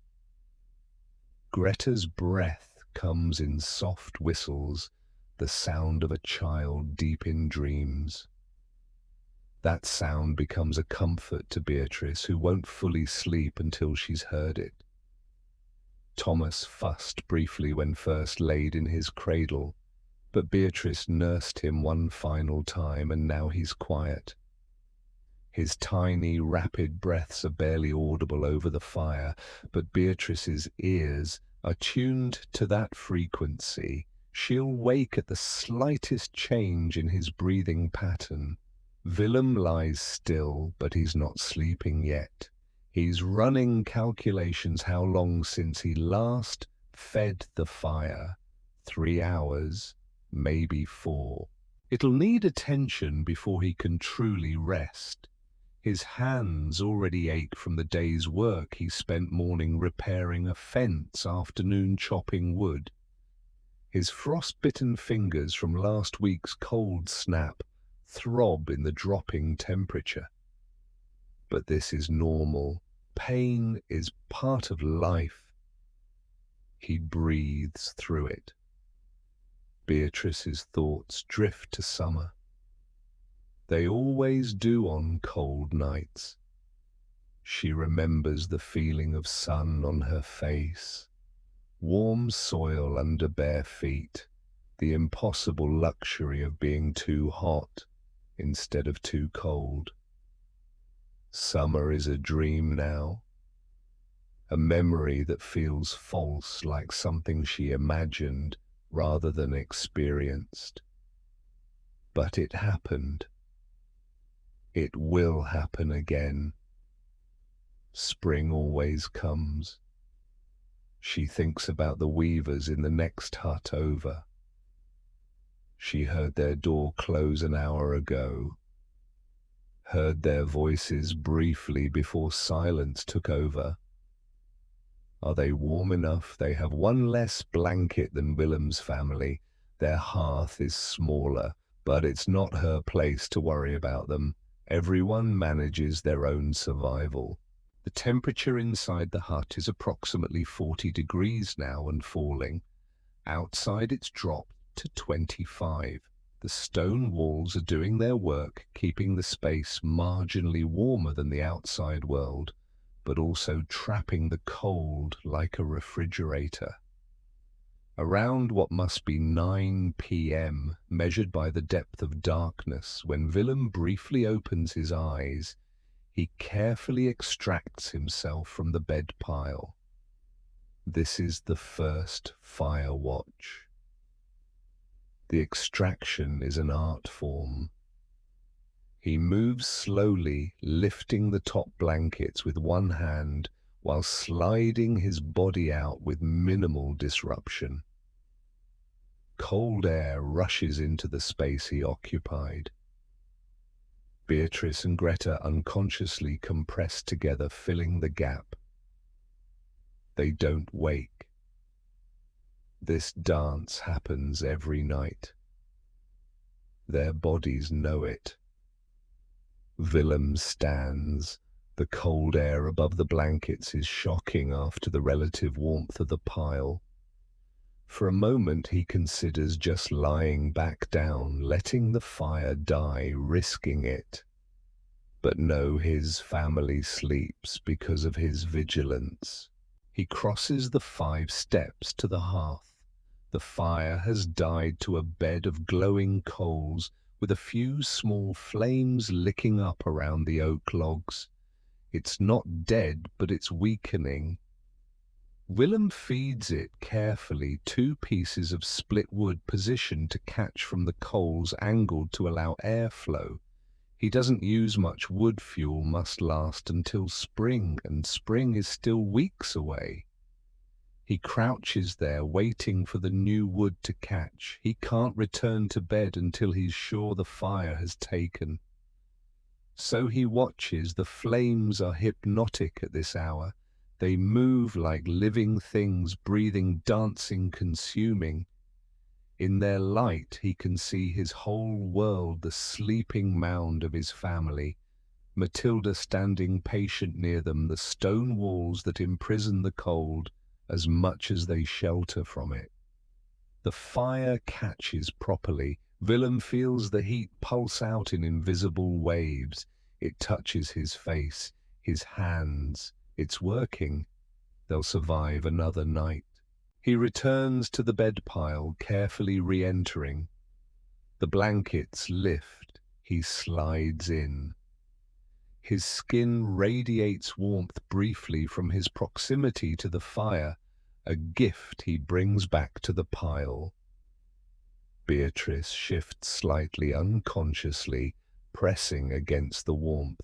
Greta's breath comes in soft whistles, the sound of a child deep in dreams. That sound becomes a comfort to Beatrice, who won't fully sleep until she's heard it. Thomas fussed briefly when first laid in his cradle, but Beatrice nursed him one final time, and now he's quiet. His tiny, rapid breaths are barely audible over the fire, but Beatrice's ears are tuned to that frequency. She'll wake at the slightest change in his breathing pattern. Willem lies still, but he's not sleeping yet. He's running calculations how long since he last fed the fire. 3 hours, maybe 4. It'll need attention before he can truly rest. His hands already ache from the day's work. He spent morning repairing a fence, afternoon chopping wood. His frostbitten fingers from last week's cold snap throb in the dropping temperature. But this is normal. Pain is part of life. He breathes through it. Beatrice's thoughts drift to summer. They always do on cold nights. She remembers the feeling of sun on her face, warm soil under bare feet, the impossible luxury of being too hot instead of too cold. Summer is a dream now, a memory that feels false, like something she imagined rather than experienced. But it happened. It will happen again. Spring always comes. She thinks about the weavers in the next hut over. She heard their door close an hour ago, heard their voices briefly before silence took over. Are they warm enough? They have one less blanket than Willem's family. Their hearth is smaller, but it's not her place to worry about them. Everyone manages their own survival. The temperature inside the hut is approximately 40 degrees now and falling. Outside it's dropped to 25. The stone walls are doing their work, keeping the space marginally warmer than the outside world, but also trapping the cold like a refrigerator. Around what must be 9 p.m., measured by the depth of darkness, when Willem briefly opens his eyes, he carefully extracts himself from the bed pile. This is the first fire watch. The extraction is an art form. He moves slowly, lifting the top blankets with one hand while sliding his body out with minimal disruption. Cold air rushes into the space he occupied. Beatrice and Greta unconsciously compress together, filling the gap. They don't wake. This dance happens every night. Their bodies know it. Willem stands. The cold air above the blankets is shocking after the relative warmth of the pile. For a moment he considers just lying back down, letting the fire die, risking it. But no, his family sleeps because of his vigilance. He crosses the 5 steps to the hearth. The fire has died to a bed of glowing coals, with a few small flames licking up around the oak logs. It's not dead, but it's weakening. Willem feeds it carefully 2 pieces of split wood positioned to catch from the coals, angled to allow airflow. He doesn't use much wood. Fuel must last until spring, and spring is still weeks away. He crouches there, waiting for the new wood to catch. He can't return to bed until he's sure the fire has taken. So he watches. The flames are hypnotic at this hour. They move like living things, breathing, dancing, consuming. In their light he can see his whole world, the sleeping mound of his family. Matilda standing patient near them, the stone walls that imprison the cold as much as they shelter from it. The fire catches properly. Willem feels the heat pulse out in invisible waves. It touches his face, his hands. It's working. They'll survive another night. He returns to the bed pile, carefully re-entering. The blankets lift. He slides in. His skin radiates warmth briefly from his proximity to the fire, a gift he brings back to the pile. Beatrice shifts slightly unconsciously, pressing against the warmth.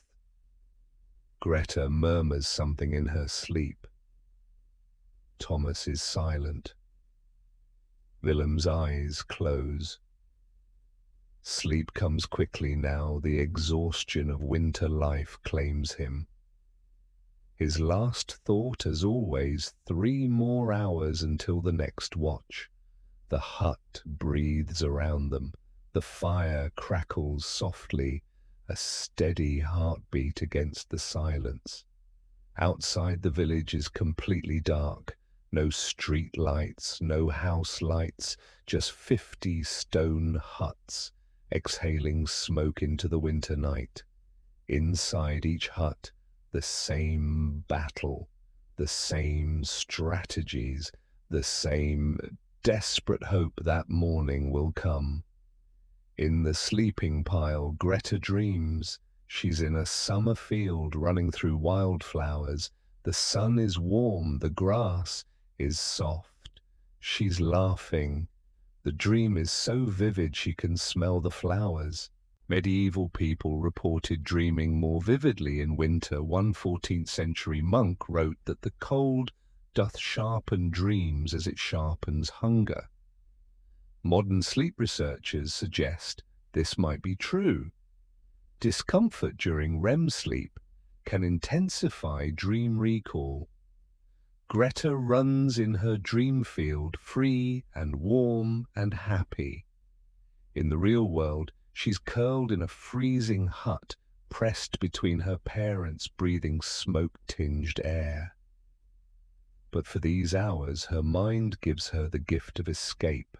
Greta murmurs something in her sleep. Thomas is silent. Willem's eyes close. Sleep comes quickly now. The exhaustion of winter life claims him. His last thought, as always, 3 more hours until the next watch. The hut breathes around them. The fire crackles softly, a steady heartbeat against the silence. Outside, the village is completely dark. No street lights, no house lights, just 50 stone huts, exhaling smoke into the winter night. Inside each hut, the same battle, the same strategies, the same desperate hope that morning will come. In the sleeping pile, Greta dreams. She's in a summer field running through wildflowers. The sun is warm, the grass is soft. She's laughing. The dream is so vivid she can smell the flowers. Medieval people reported dreaming more vividly in winter. One 14th century monk wrote that the cold doth sharpen dreams as it sharpens hunger. Modern sleep researchers suggest this might be true. Discomfort during REM sleep can intensify dream recall. Greta runs in her dream field, free and warm and happy. In the real world, she's curled in a freezing hut, pressed between her parents, breathing smoke-tinged air. But for these hours, her mind gives her the gift of escape.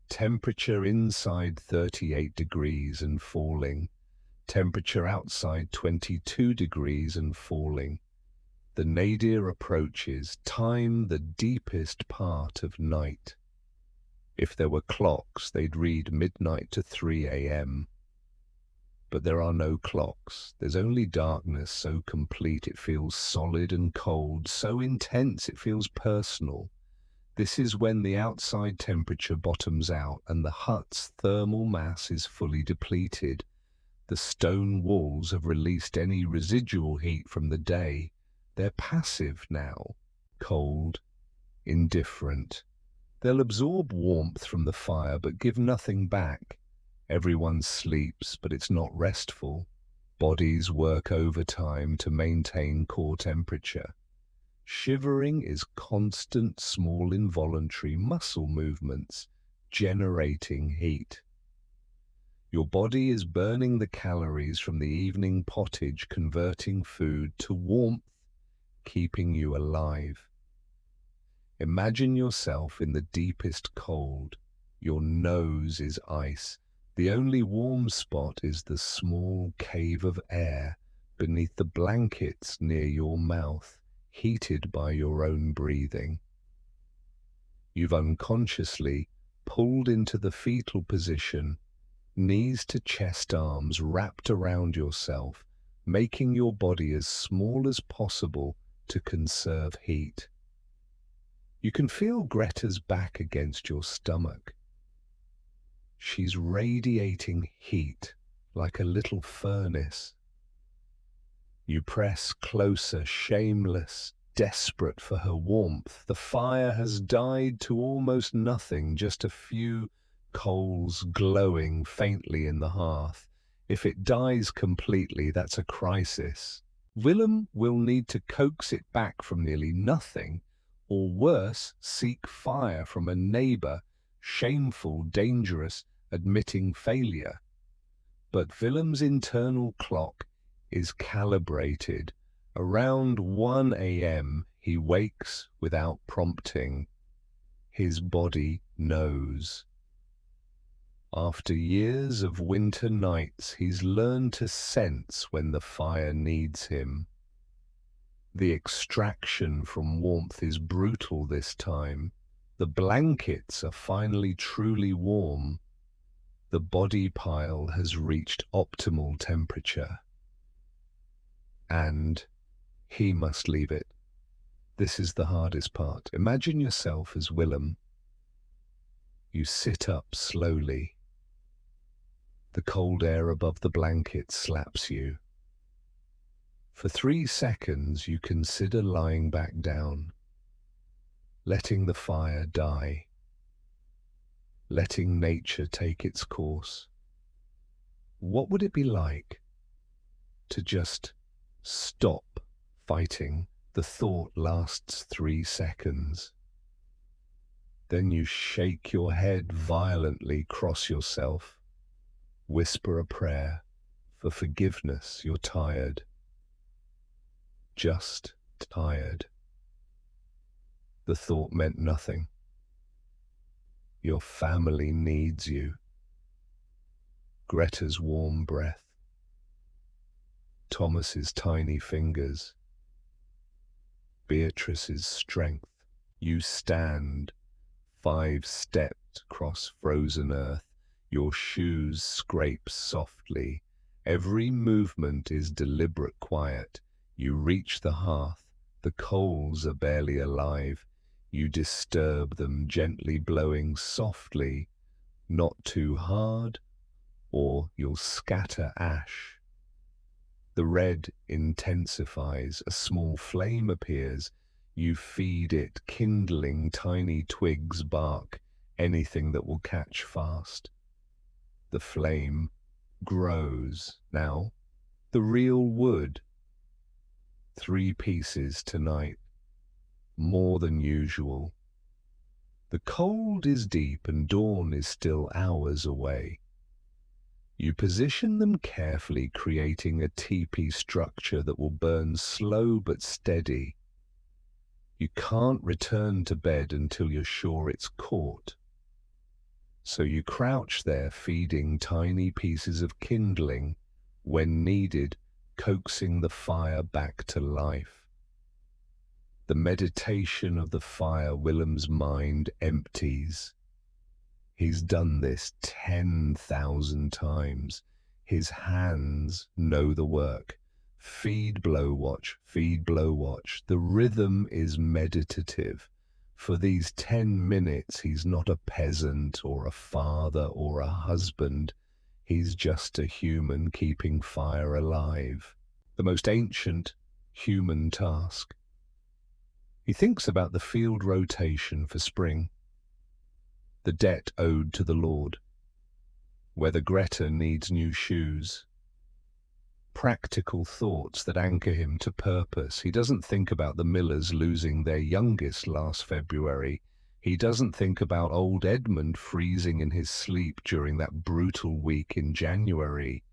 Temperature inside 38 degrees and falling. Temperature outside 22 degrees and falling. The nadir approaches, time the deepest part of night. If there were clocks, they'd read midnight to 3 a.m. But there are no clocks. There's only darkness so complete it feels solid and cold, so intense it feels personal. This is when the outside temperature bottoms out and the hut's thermal mass is fully depleted. The stone walls have released any residual heat from the day. They're passive now, cold, indifferent. They'll absorb warmth from the fire but give nothing back. Everyone sleeps, but it's not restful. Bodies work overtime to maintain core temperature. Shivering is constant, small, involuntary muscle movements, generating heat. Your body is burning the calories from the evening pottage, converting food to warmth, keeping you alive. Imagine yourself in the deepest cold. Your nose is ice. The only warm spot is the small cave of air beneath the blankets near your mouth, heated by your own breathing. You've unconsciously pulled into the fetal position, knees to chest, arms wrapped around yourself, making your body as small as possible to conserve heat. You can feel Greta's back against your stomach. She's radiating heat like a little furnace. You press closer, shameless, desperate for her warmth. The fire has died to almost nothing, just a few coals glowing faintly in the hearth. If it dies completely, that's a crisis. Willem will need to coax it back from nearly nothing, or worse, seek fire from a neighbor, shameful, dangerous, admitting failure. But Willem's internal clock is calibrated. Around 1 a.m. he wakes without prompting. His body knows. After years of winter nights, he's learned to sense when the fire needs him. The extraction from warmth is brutal this time. The blankets are finally truly warm. The body pile has reached optimal temperature. And he must leave it. This is the hardest part. Imagine yourself as Willem. You sit up slowly. The cold air above the blanket slaps you. For 3 seconds you consider lying back down, letting the fire die, letting nature take its course. What would it be like to just stop fighting? The thought lasts 3 seconds. Then you shake your head violently, cross yourself, whisper a prayer for forgiveness. You're tired. Just tired. The thought meant nothing. Your family needs you. Greta's warm breath. Thomas's tiny fingers. Beatrice's strength. You stand 5 steps across frozen earth. Your shoes scrape softly. Every movement is deliberate quiet. You reach the hearth. The coals are barely alive. You disturb them, gently blowing softly, not too hard, or you'll scatter ash. The red intensifies. A small flame appears. You feed it, kindling tiny twigs, bark, anything that will catch fast. The flame grows. Now, the real wood. 3 pieces tonight, more than usual. The cold is deep and dawn is still hours away. You position them carefully, creating a teepee structure that will burn slow but steady. You can't return to bed until you're sure it's caught. So you crouch there, feeding tiny pieces of kindling, when needed, coaxing the fire back to life. The meditation of the fire. Willem's mind empties. He's done this 10,000 times. His hands know the work. Feed, blow, watch, feed, blow, watch. The rhythm is meditative. For these 10 minutes, he's not a peasant or a father or a husband. He's just a human keeping fire alive. The most ancient human task. He thinks about the field rotation for spring, the debt owed to the Lord, whether Greta needs new shoes. Practical thoughts that anchor him to purpose. He doesn't think about the Millers losing their youngest last February. He doesn't think about old Edmund freezing in his sleep during that brutal week in January.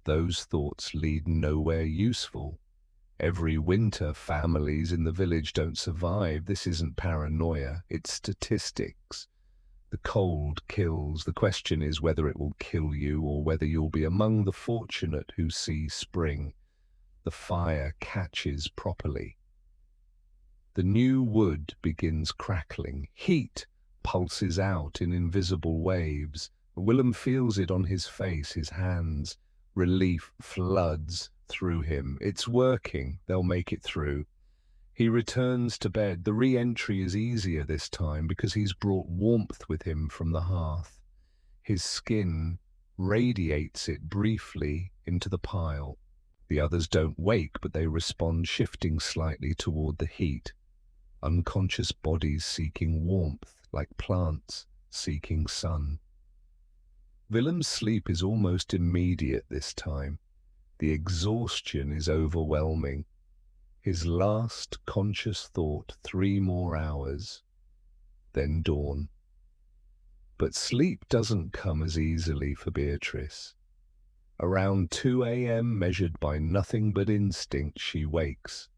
Those thoughts lead nowhere useful. Every winter, families in the village don't survive. This isn't paranoia, it's statistics. The cold kills. The question is whether it will kill you or whether you'll be among the fortunate who see spring. The fire catches properly. The new wood begins crackling. Heat pulses out in invisible waves. Willem feels it on his face, his hands. Relief floods through him. It's working. They'll make it through. He returns to bed. The re-entry is easier this time because he's brought warmth with him from the hearth. His skin radiates it briefly into the pile. The others don't wake, but they respond, shifting slightly toward the heat. Unconscious bodies seeking warmth, like plants seeking sun. Willem's sleep is almost immediate this time. The exhaustion is overwhelming. His last conscious thought, 3 more hours, then dawn. But sleep doesn't come as easily for Beatrice. Around 2 a.m., measured by nothing but instinct, she wakes.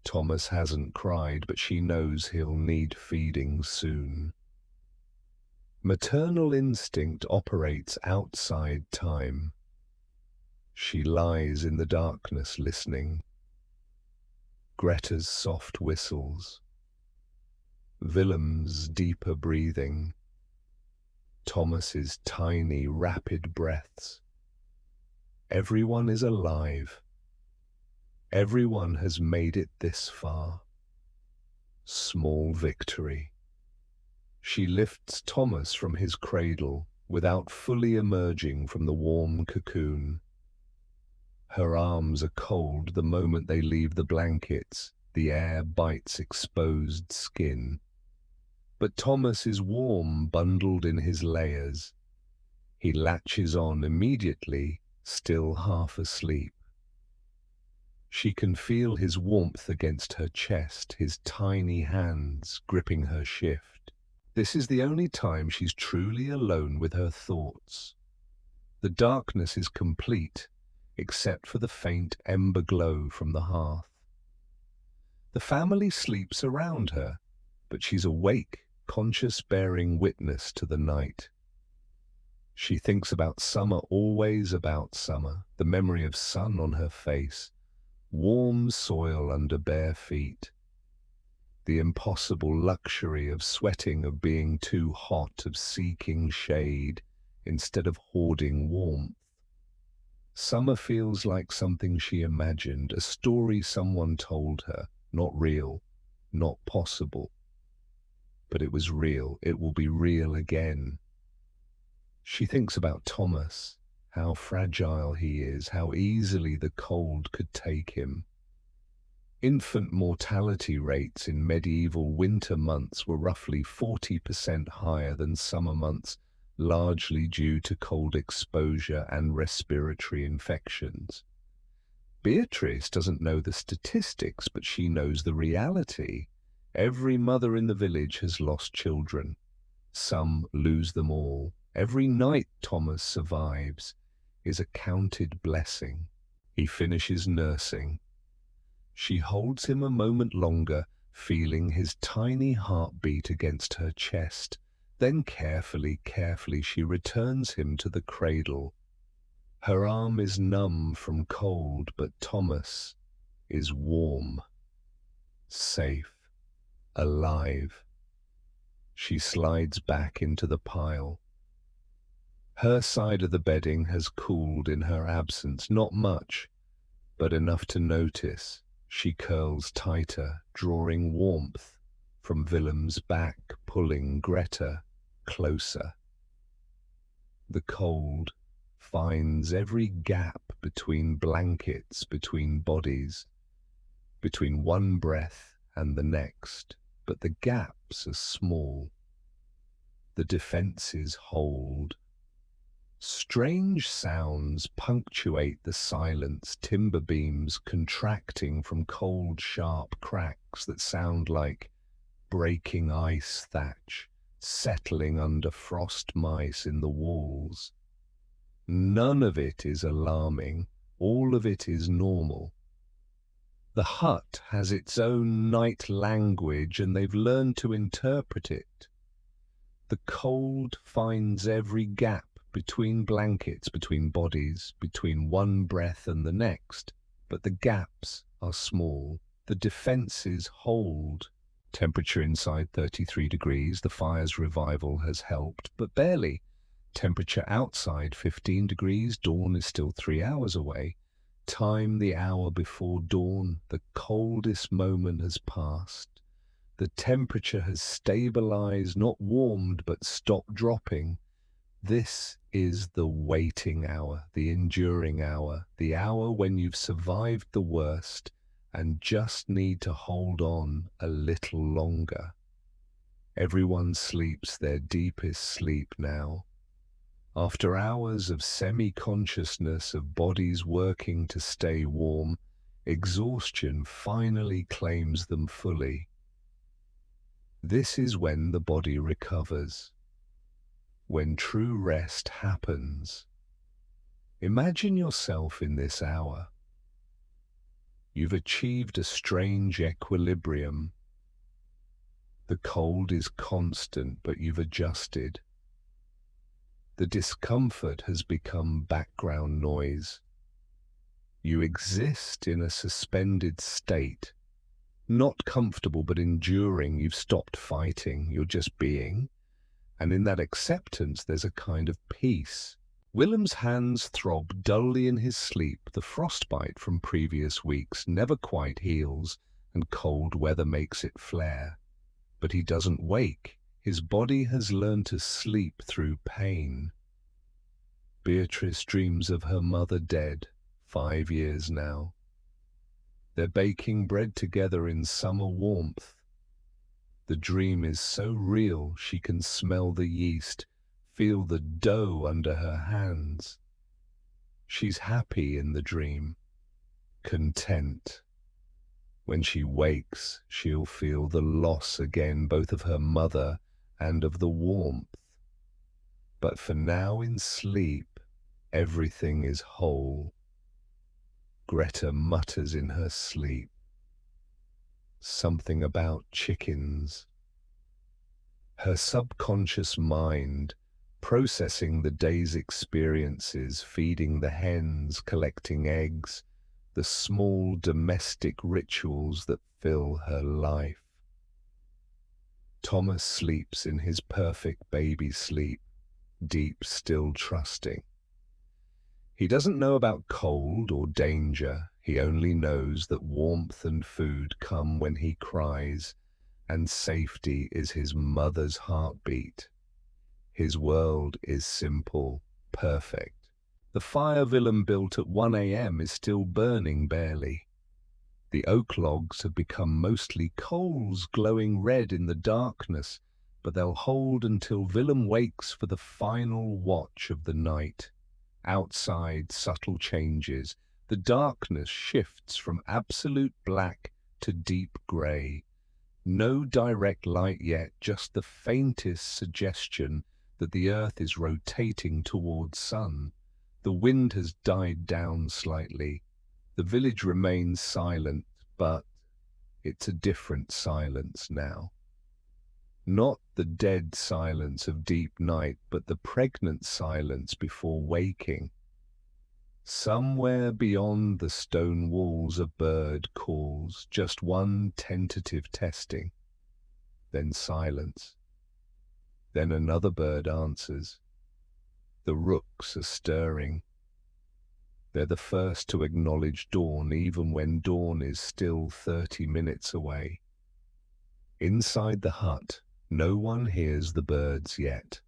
Thomas hasn't cried, but she knows he'll need feeding soon. Maternal instinct operates outside time. She lies in the darkness listening. Greta's soft whistles. Willem's deeper breathing. Thomas's tiny, rapid breaths. Everyone is alive. Everyone has made it this far. Small victory. She lifts Thomas from his cradle without fully emerging from the warm cocoon. Her arms are cold the moment they leave the blankets. The air bites exposed skin. But Thomas is warm, bundled in his layers. He latches on immediately, still half asleep. She can feel his warmth against her chest, his tiny hands gripping her shift. This is the only time she's truly alone with her thoughts. The darkness is complete, except for the faint ember glow from the hearth. The family sleeps around her, but she's awake, conscious, bearing witness to the night. She thinks about summer, always about summer, the memory of sun on her face, warm soil under bare feet, the impossible luxury of sweating, of being too hot, of seeking shade instead of hoarding warmth. Summer feels like something she imagined, a story someone told her, not real, not possible. But it was real. It will be real again. She thinks about Thomas, how fragile he is, how easily the cold could take him. Infant mortality rates in medieval winter months were roughly 40% higher than summer months, largely due to cold exposure and respiratory infections. Beatrice doesn't know the statistics, but she knows the reality. Every mother in the village has lost children. Some lose them all. Every night Thomas survives is a counted blessing. He finishes nursing. She holds him a moment longer, feeling his tiny heartbeat against her chest. Then carefully she returns him to the cradle. Her arm is numb from cold, but Thomas is warm, safe, alive. She slides back into the pile. Her side of the bedding has cooled in her absence, not much, but enough to notice. She curls tighter, drawing warmth from Willem's back, pulling Greta closer. The cold finds every gap between blankets, between bodies, between one breath and the next, but the gaps are small. The defenses hold. Strange sounds punctuate the silence, timber beams contracting from cold, sharp cracks that sound like breaking ice thatch, settling under frost mice in the walls. None of it is alarming, all of it is normal. The hut has its own night language and they've learned to interpret it. The cold finds every gap between blankets, between bodies, between one breath and the next. But the gaps are small. The defenses hold. Temperature inside 33 degrees. The fire's revival has helped, but barely. Temperature outside 15 degrees. Dawn is still 3 hours away. Time the hour before dawn. The coldest moment has passed. The temperature has stabilized, not warmed, but stopped dropping. This is the waiting hour, the enduring hour, the hour when you've survived the worst and just need to hold on a little longer. Everyone sleeps their deepest sleep now. After hours of semi-consciousness of bodies working to stay warm, exhaustion finally claims them fully. This is when the body recovers, when true rest happens. Imagine yourself in this hour. You've achieved a strange equilibrium. The cold is constant, but you've adjusted. The discomfort has become background noise. You exist in a suspended state. Not comfortable, but enduring. You've stopped fighting. You're just being. And in that acceptance, there's a kind of peace. Willem's hands throb dully in his sleep. The frostbite from previous weeks never quite heals, and cold weather makes it flare. But he doesn't wake. His body has learned to sleep through pain. Beatrice dreams of her mother dead, 5 years now. They're baking bread together in summer warmth. The dream is so real she can smell the yeast, feel the dough under her hands. She's happy in the dream, content. When she wakes, she'll feel the loss again, both of her mother and of the warmth. But for now, in sleep, everything is whole. Greta mutters in her sleep. Something about chickens. Her subconscious mind, processing the day's experiences, feeding the hens, collecting eggs, the small domestic rituals that fill her life. Thomas sleeps in his perfect baby sleep, deep, still trusting. He doesn't know about cold or danger. He only knows that warmth and food come when he cries, and safety is his mother's heartbeat. His world is simple, perfect. The fire Willem built at 1 a.m. is still burning barely. The oak logs have become mostly coals glowing red in the darkness, but they'll hold until Willem wakes for the final watch of the night. Outside, subtle changes. The darkness shifts from absolute black to deep grey. No direct light yet, just the faintest suggestion that the earth is rotating towards sun. The wind has died down slightly. The village remains silent, but it's a different silence now. Not the dead silence of deep night, but the pregnant silence before waking. Somewhere beyond the stone walls a bird calls, just one tentative testing. Then silence. Then another bird answers. The rooks are stirring. They're the first to acknowledge dawn, even when dawn is still 30 minutes away. Inside the hut, no one hears the birds yet.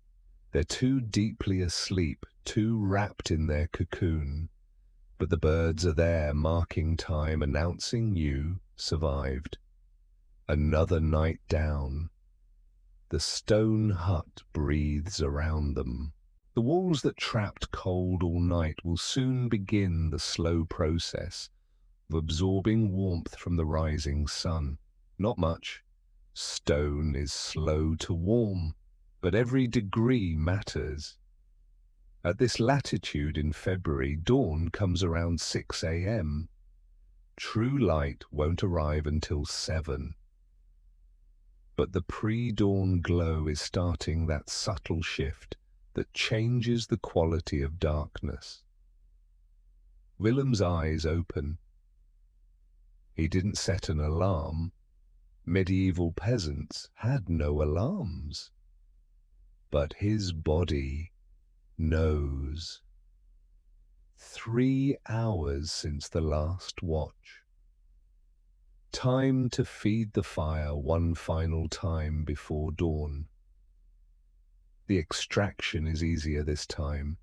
They're too deeply asleep, too wrapped in their cocoon. But the birds are there, marking time, announcing you survived. Another night down. The stone hut breathes around them. The walls that trapped cold all night will soon begin the slow process of absorbing warmth from the rising sun. Not much, Stone is slow to warm, but every degree matters. At this latitude in February, dawn comes around 6 a.m. True light won't arrive until 7. But the pre-dawn glow is starting that subtle shift that changes the quality of darkness. Willem's eyes open. He didn't set an alarm. Medieval peasants had no alarms. But his body knows. 3 hours since the last watch. Time to feed the fire one final time before dawn. The extraction is easier this time.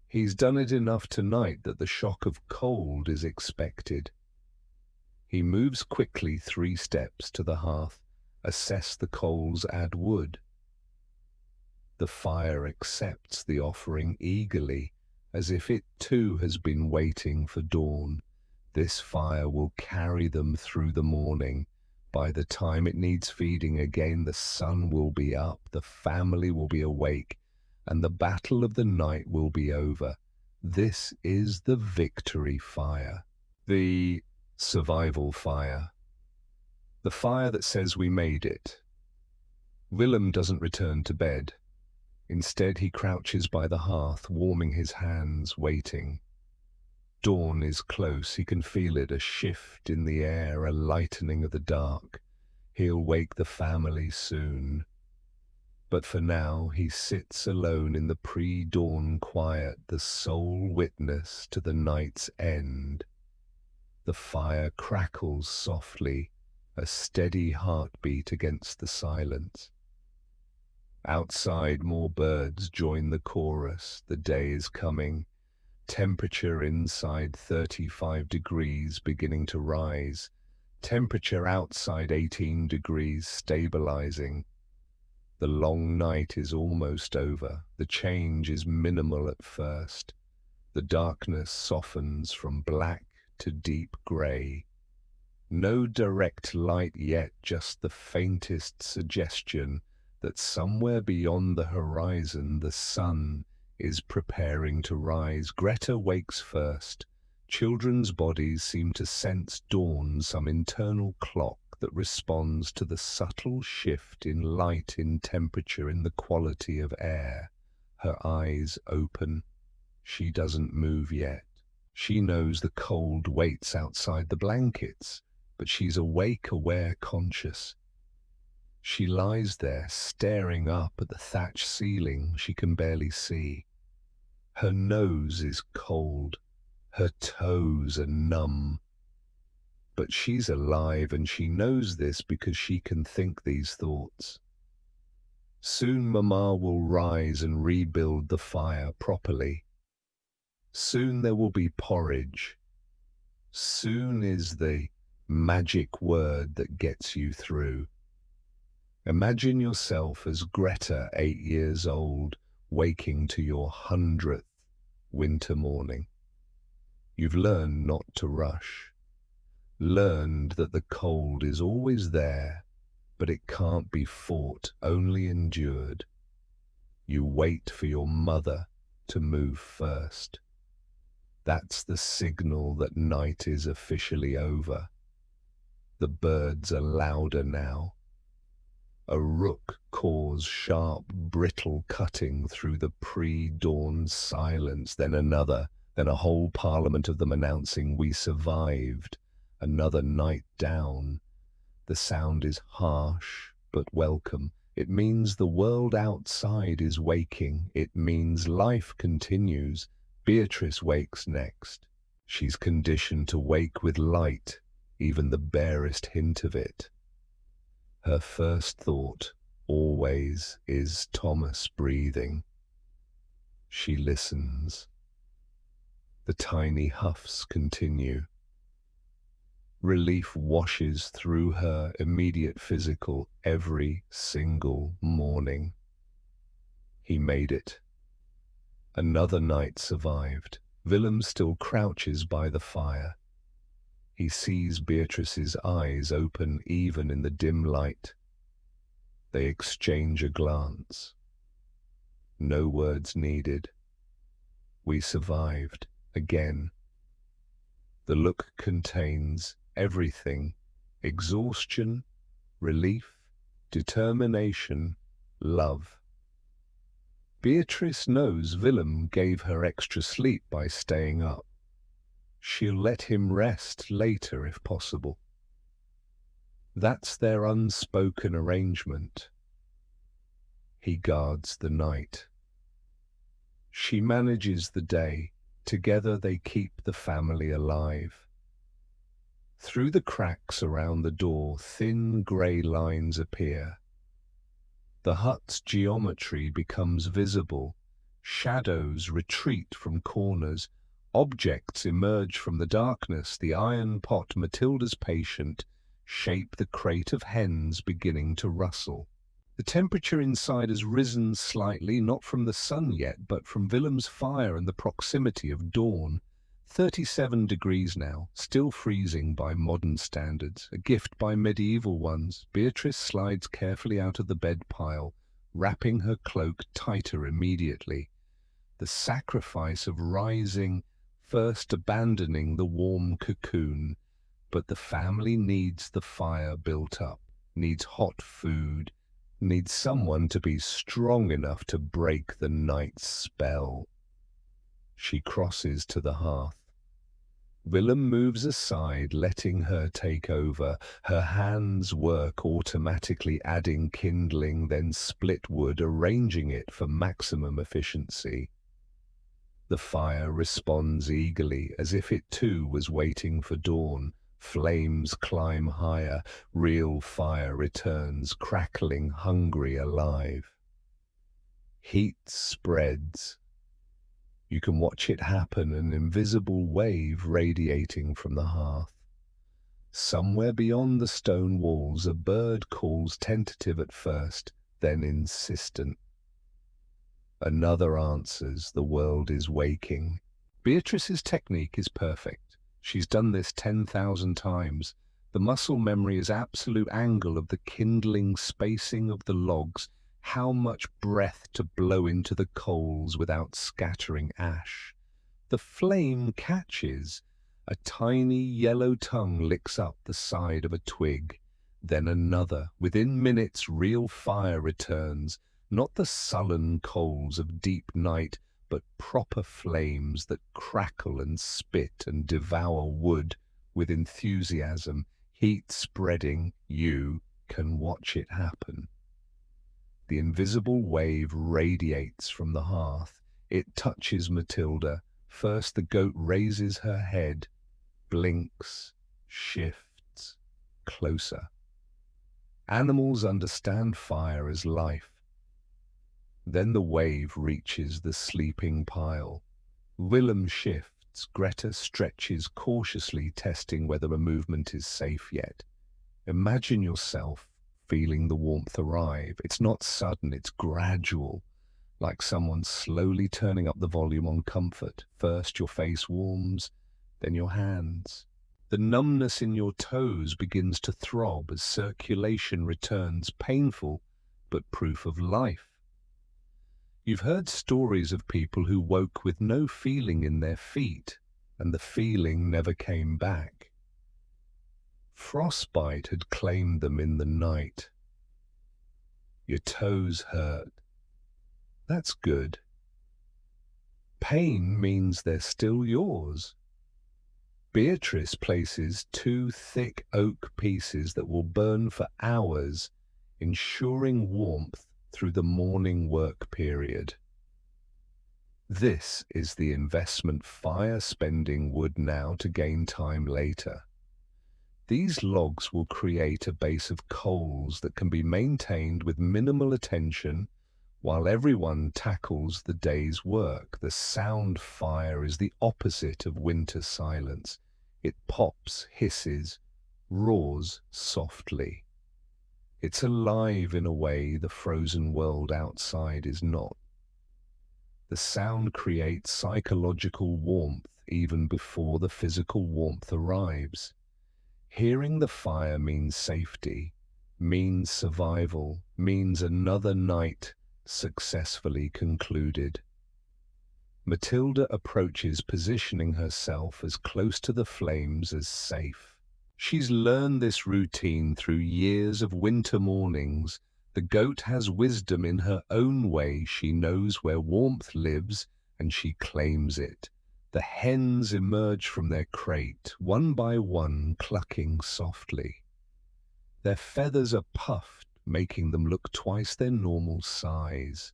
He's done it enough tonight that the shock of cold is expected. He moves quickly 3 steps to the hearth, assess the coals, add wood. The fire accepts the offering eagerly, as if it too has been waiting for dawn. This fire will carry them through the morning. By the time it needs feeding again, the sun will be up, the family will be awake, and the battle of the night will be over. This is the victory fire. The survival fire. The fire that says we made it. Willem doesn't return to bed. Instead, he crouches by the hearth, warming his hands, waiting. Dawn is close. He can feel it, a shift in the air, a lightening of the dark. He'll wake the family soon. But for now, he sits alone in the pre-dawn quiet, the sole witness to the night's end. The fire crackles softly, a steady heartbeat against the silence. Outside, more birds join the chorus. The day is coming. Temperature inside 35 degrees, beginning to rise. Temperature outside 18 degrees, stabilizing. The long night is almost over. The change is minimal at first. The darkness softens from black to deep gray. No direct light yet, just the faintest suggestion that somewhere beyond the horizon the sun is preparing to rise. Greta wakes first. Children's bodies seem to sense dawn, some internal clock that responds to the subtle shift in light, in temperature, in the quality of air. Her eyes open. She doesn't move yet. She knows the cold waits outside the blankets, but she's awake, aware, conscious. She lies there, staring up at the thatched ceiling she can barely see. Her nose is cold. Her toes are numb. But she's alive, and she knows this because she can think these thoughts. Soon Mama will rise and rebuild the fire properly. Soon there will be porridge. Soon is the magic word that gets you through. Imagine yourself as Greta, 8 years old, waking to your 100th winter morning. You've learned not to rush. Learned that the cold is always there, but it can't be fought, only endured. You wait for your mother to move first. That's the signal that night is officially over. The birds are louder now. A rook caws sharp, brittle cutting through the pre-dawn silence, then another, then a whole parliament of them announcing we survived. Another night down. The sound is harsh, but welcome. It means the world outside is waking. It means life continues. Beatrice wakes next. She's conditioned to wake with light, even the barest hint of it. Her first thought, always, is Thomas breathing. She listens. The tiny huffs continue. Relief washes through her immediate physical every single morning. He made it. Another night survived. Willem still crouches by the fire. He sees Beatrice's eyes open even in the dim light. They exchange a glance. No words needed. We survived again. The look contains everything: exhaustion, relief, determination, love. Beatrice knows Willem gave her extra sleep by staying up. She'll let him rest later if possible. That's their unspoken arrangement. He guards the night. She manages the day. Together they keep the family alive. Through the cracks around the door, thin grey lines appear. The hut's geometry becomes visible. Shadows retreat from corners. Objects emerge from the darkness. The iron pot, Matilda's patient, shape the crate of hens beginning to rustle. The temperature inside has risen slightly, not from the sun yet, but from Willem's fire and the proximity of dawn. 37 degrees now, still freezing by modern standards, a gift by medieval ones. Beatrice slides carefully out of the bed pile, wrapping her cloak tighter immediately. The sacrifice of rising, first abandoning the warm cocoon. But the family needs the fire built up, needs hot food, needs someone to be strong enough to break the night's spell. She crosses to the hearth. Willem moves aside, letting her take over. Her hands work automatically, adding kindling, then split wood, arranging it for maximum efficiency. The fire responds eagerly, as if it too was waiting for dawn. Flames climb higher. Real fire returns, crackling, hungry, alive. Heat spreads. You can watch it happen, an invisible wave radiating from the hearth. Somewhere beyond the stone walls, a bird calls, tentative at first, then insistent. Another answers. The world is waking. Beatrice's technique is perfect. She's done this 10,000 times. The muscle memory is absolute angle of the kindling, spacing of the logs, how much breath to blow into the coals without scattering ash. The flame catches. A tiny yellow tongue licks up the side of a twig. Then another. Within minutes, real fire returns. Not the sullen coals of deep night, but proper flames that crackle and spit and devour wood with enthusiasm, heat spreading. You can watch it happen. The invisible wave radiates from the hearth. It touches Matilda. First the goat raises her head, blinks, shifts, closer. Animals understand fire as life. Then the wave reaches the sleeping pile. Willem shifts. Greta stretches cautiously, testing whether a movement is safe yet. Imagine yourself feeling the warmth arrive. It's not sudden, it's gradual, like someone slowly turning up the volume on comfort. First your face warms, then your hands. The numbness in your toes begins to throb as circulation returns, painful, but proof of life. You've heard stories of people who woke with no feeling in their feet, and the feeling never came back. Frostbite had claimed them in the night. Your toes hurt. That's good. Pain means they're still yours. Beatrice places 2 thick oak pieces that will burn for hours, ensuring warmth through the morning work period. This is the investment: fire spending wood now to gain time later. These logs will create a base of coals that can be maintained with minimal attention while everyone tackles the day's work. The sound fire is the opposite of winter silence. It pops, hisses, roars softly. It's alive in a way the frozen world outside is not. The sound creates psychological warmth even before the physical warmth arrives. Hearing the fire means safety, means survival, means another night successfully concluded. Matilda approaches, positioning herself as close to the flames as safe. She's learned this routine through years of winter mornings. The goat has wisdom in her own way. She knows where warmth lives, and she claims it. The hens emerge from their crate, one by one, clucking softly. Their feathers are puffed, making them look twice their normal size.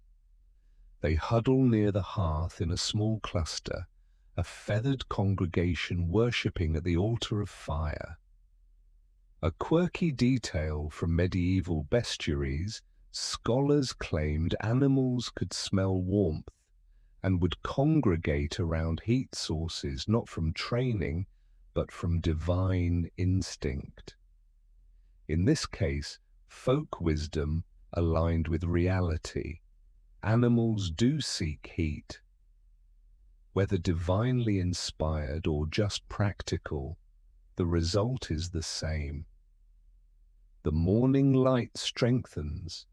They huddle near the hearth in a small cluster, a feathered congregation worshipping at the altar of fire. A quirky detail from medieval bestiaries, scholars claimed animals could smell warmth and would congregate around heat sources, not from training, but from divine instinct. In this case, folk wisdom aligned with reality. Animals do seek heat. Whether divinely inspired or just practical, the result is the same. The morning light strengthens.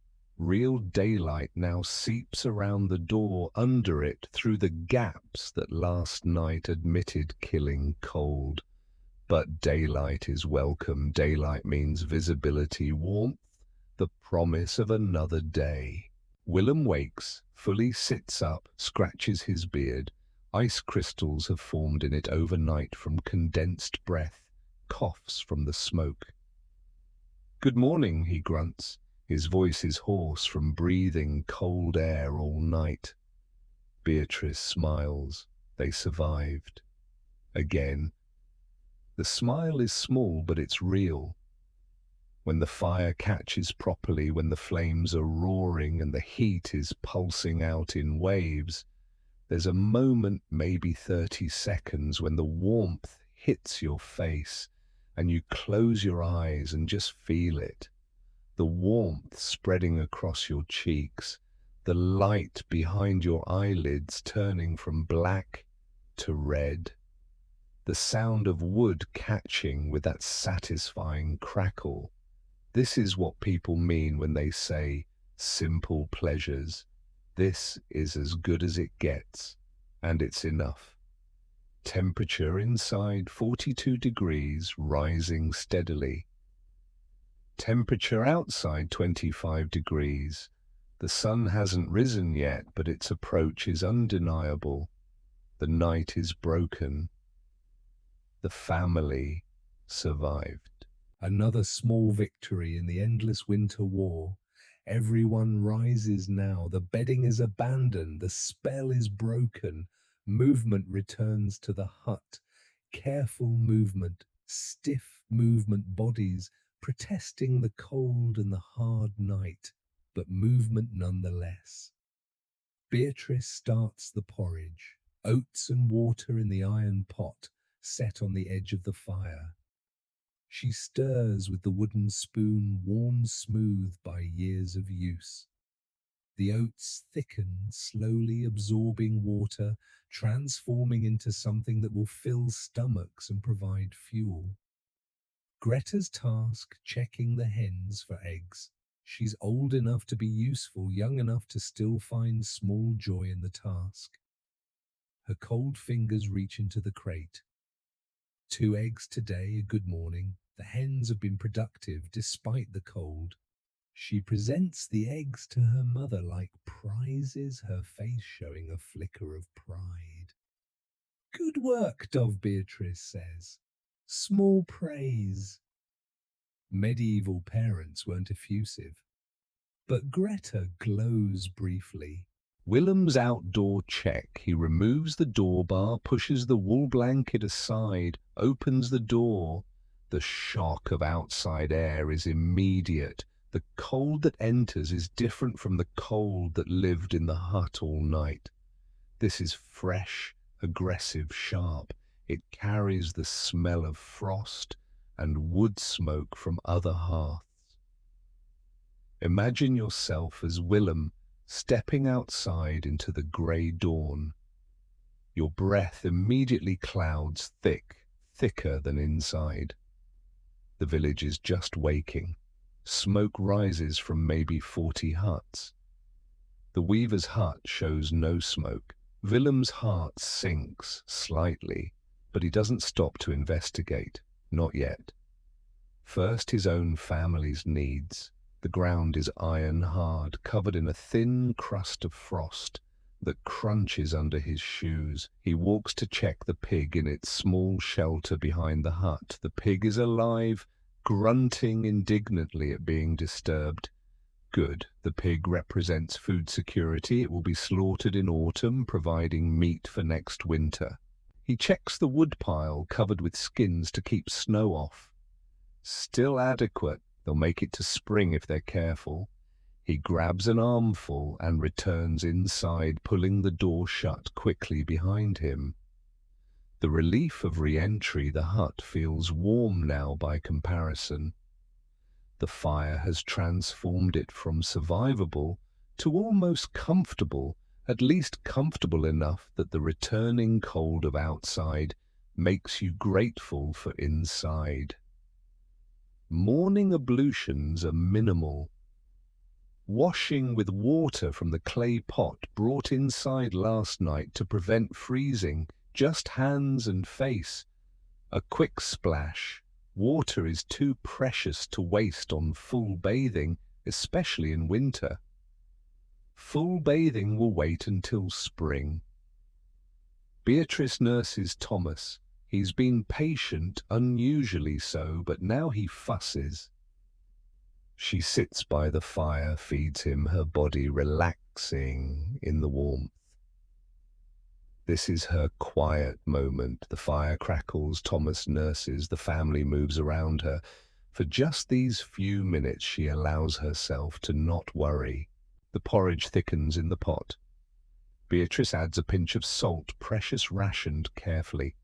Real daylight now seeps around the door, under it, through the gaps that last night admitted killing cold. But daylight is welcome. Daylight means visibility, warmth, the promise of another day. Willem wakes, fully sits up, scratches his beard. Ice crystals have formed in it overnight from condensed breath, coughs from the smoke. "Good morning," he grunts. His voice is hoarse from breathing cold air all night. Beatrice smiles. They survived. Again. The smile is small, but it's real. When the fire catches properly, when the flames are roaring and the heat is pulsing out in waves, there's a moment, maybe 30 seconds, when the warmth hits your face and you close your eyes and just feel it. The warmth spreading across your cheeks, the light behind your eyelids turning from black to red, the sound of wood catching with that satisfying crackle. This is what people mean when they say simple pleasures. This is as good as it gets, and it's enough. Temperature inside 42 degrees, rising steadily. Temperature outside 25 degrees. The sun hasn't risen yet, but its approach is undeniable. The night is broken. The family survived. Another small victory in the endless winter war. Everyone rises now. The bedding is abandoned. The spell is broken. Movement returns to the hut. Careful movement, stiff movement, bodies protesting the cold and the hard night, but movement nonetheless. Beatrice starts the porridge, oats and water in the iron pot set on the edge of the fire. She stirs with the wooden spoon worn smooth by years of use. The oats thicken, slowly absorbing water, transforming into something that will fill stomachs and provide fuel. Greta's task, checking the hens for eggs. She's old enough to be useful, young enough to still find small joy in the task. Her cold fingers reach into the crate. 2 eggs today, a good morning. The hens have been productive despite the cold. She presents the eggs to her mother like prizes, her face showing a flicker of pride. "Good work, Dove," Beatrice says. "Small praise." Medieval parents weren't effusive, but Greta glows briefly. Willem's outdoor check. He removes the door bar, pushes the wool blanket aside, opens the door. The shock of outside air is immediate. The cold that enters is different from the cold that lived in the hut all night. This is fresh, aggressive, sharp. It carries the smell of frost and wood smoke from other hearths. Imagine yourself as Willem, stepping outside into the grey dawn. Your breath immediately clouds thick, thicker than inside. The village is just waking. Smoke rises from maybe 40 huts. The weaver's hut shows no smoke. Willem's heart sinks slightly, but he doesn't stop to investigate. Not yet. First, his own family's needs. The ground is iron hard, covered in a thin crust of frost that crunches under his shoes. He walks to check the pig in its small shelter behind the hut. The pig is alive, grunting indignantly at being disturbed. Good. The pig represents food security. It will be slaughtered in autumn, providing meat for next winter. He checks the woodpile covered with skins to keep snow off. Still adequate. They'll make it to spring if they're careful. He grabs an armful and returns inside, pulling the door shut quickly behind him. The relief of re-entry, the hut feels warm now by comparison. The fire has transformed it from survivable to almost comfortable, at least comfortable enough that the returning cold of outside makes you grateful for inside. Morning ablutions are minimal. Washing with water from the clay pot brought inside last night to prevent freezing, just hands and face. A quick splash. Water is too precious to waste on full bathing, especially in winter. Full bathing will wait until spring. Beatrice nurses Thomas. He's been patient, unusually so, but now he fusses. She sits by the fire, feeds him, her body relaxing in the warmth. This is her quiet moment. The fire crackles, Thomas nurses, the family moves around her. For just these few minutes she allows herself to not worry. The porridge thickens in the pot. Beatrice adds a pinch of salt, precious rationed carefully.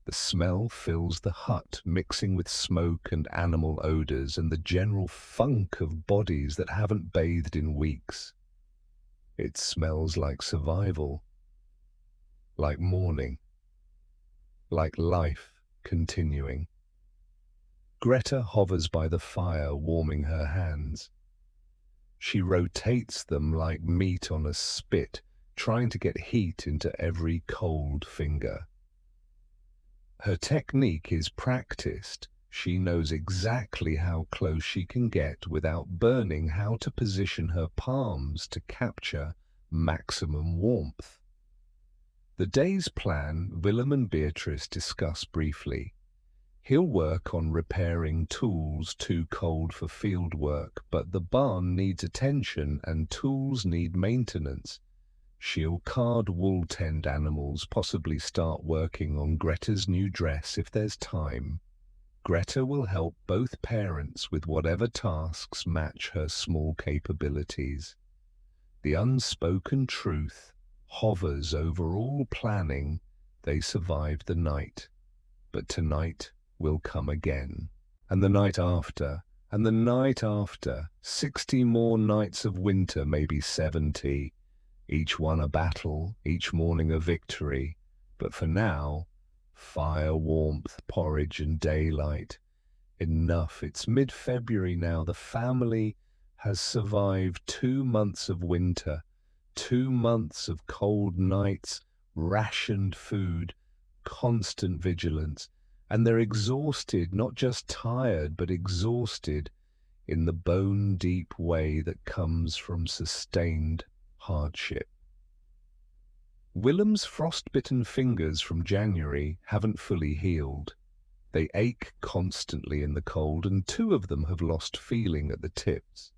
The smell fills the hut, mixing with smoke and animal odors and the general funk of bodies that haven't bathed in weeks. It smells like survival. Like morning, like life continuing. Greta hovers by the fire, warming her hands. She rotates them like meat on a spit, trying to get heat into every cold finger. Her technique is practiced. She knows exactly how close she can get without burning, how to position her palms to capture maximum warmth. The day's plan, Willem and Beatrice discuss briefly. He'll work on repairing tools too cold for field work, but the barn needs attention and tools need maintenance. She'll card wool-tend animals, possibly start working on Greta's new dress if there's time. Greta will help both parents with whatever tasks match her small capabilities. The unspoken truth hovers over all planning. They survived the night, but tonight will come again, and the night after, and the night after. 60 more nights of winter, maybe 70, each one a battle, each morning a victory. But for now, fire, warmth, porridge and daylight. Enough. It's mid-February now. The family has survived 2 months of winter. 2 months of cold nights, rationed food, constant vigilance, and they're exhausted, not just tired, but exhausted in the bone-deep way that comes from sustained hardship. Willem's frostbitten fingers from January haven't fully healed. They ache constantly in the cold, and 2 of them have lost feeling at the tips.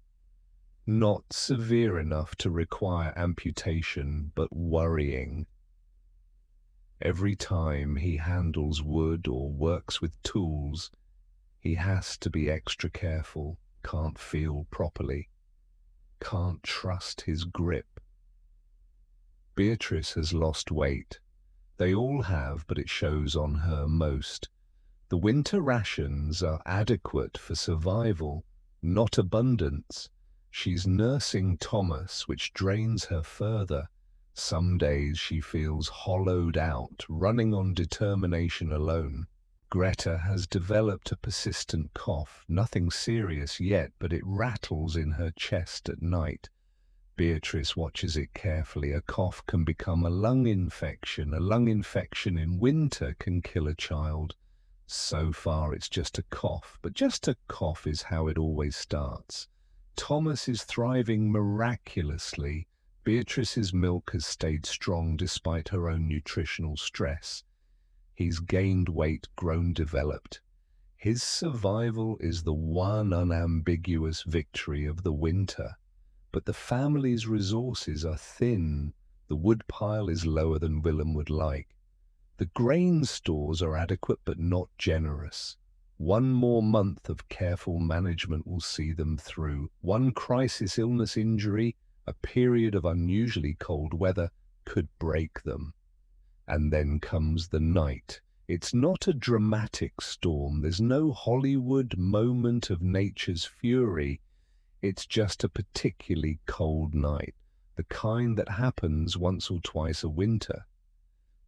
Not severe enough to require amputation, but worrying. Every time he handles wood or works with tools, he has to be extra careful, can't feel properly, can't trust his grip. Beatrice has lost weight. They all have, but it shows on her most. The winter rations are adequate for survival, not abundance. She's nursing Thomas, which drains her further. Some days she feels hollowed out, running on determination alone. Greta has developed a persistent cough, nothing serious yet, but it rattles in her chest at night. Beatrice watches it carefully. A cough can become a lung infection. A lung infection in winter can kill a child. So far it's just a cough, but just a cough is how it always starts. Thomas is thriving miraculously. Beatrice's milk has stayed strong despite her own nutritional stress. He's gained weight, grown developed. His survival is the one unambiguous victory of the winter. But the family's resources are thin. The woodpile is lower than Willem would like. The grain stores are adequate but not generous. One more month of careful management will see them through. One crisis illness injury, a period of unusually cold weather, could break them. And then comes the night. It's not a dramatic storm. There's no Hollywood moment of nature's fury. It's just a particularly cold night, the kind that happens once or twice a winter.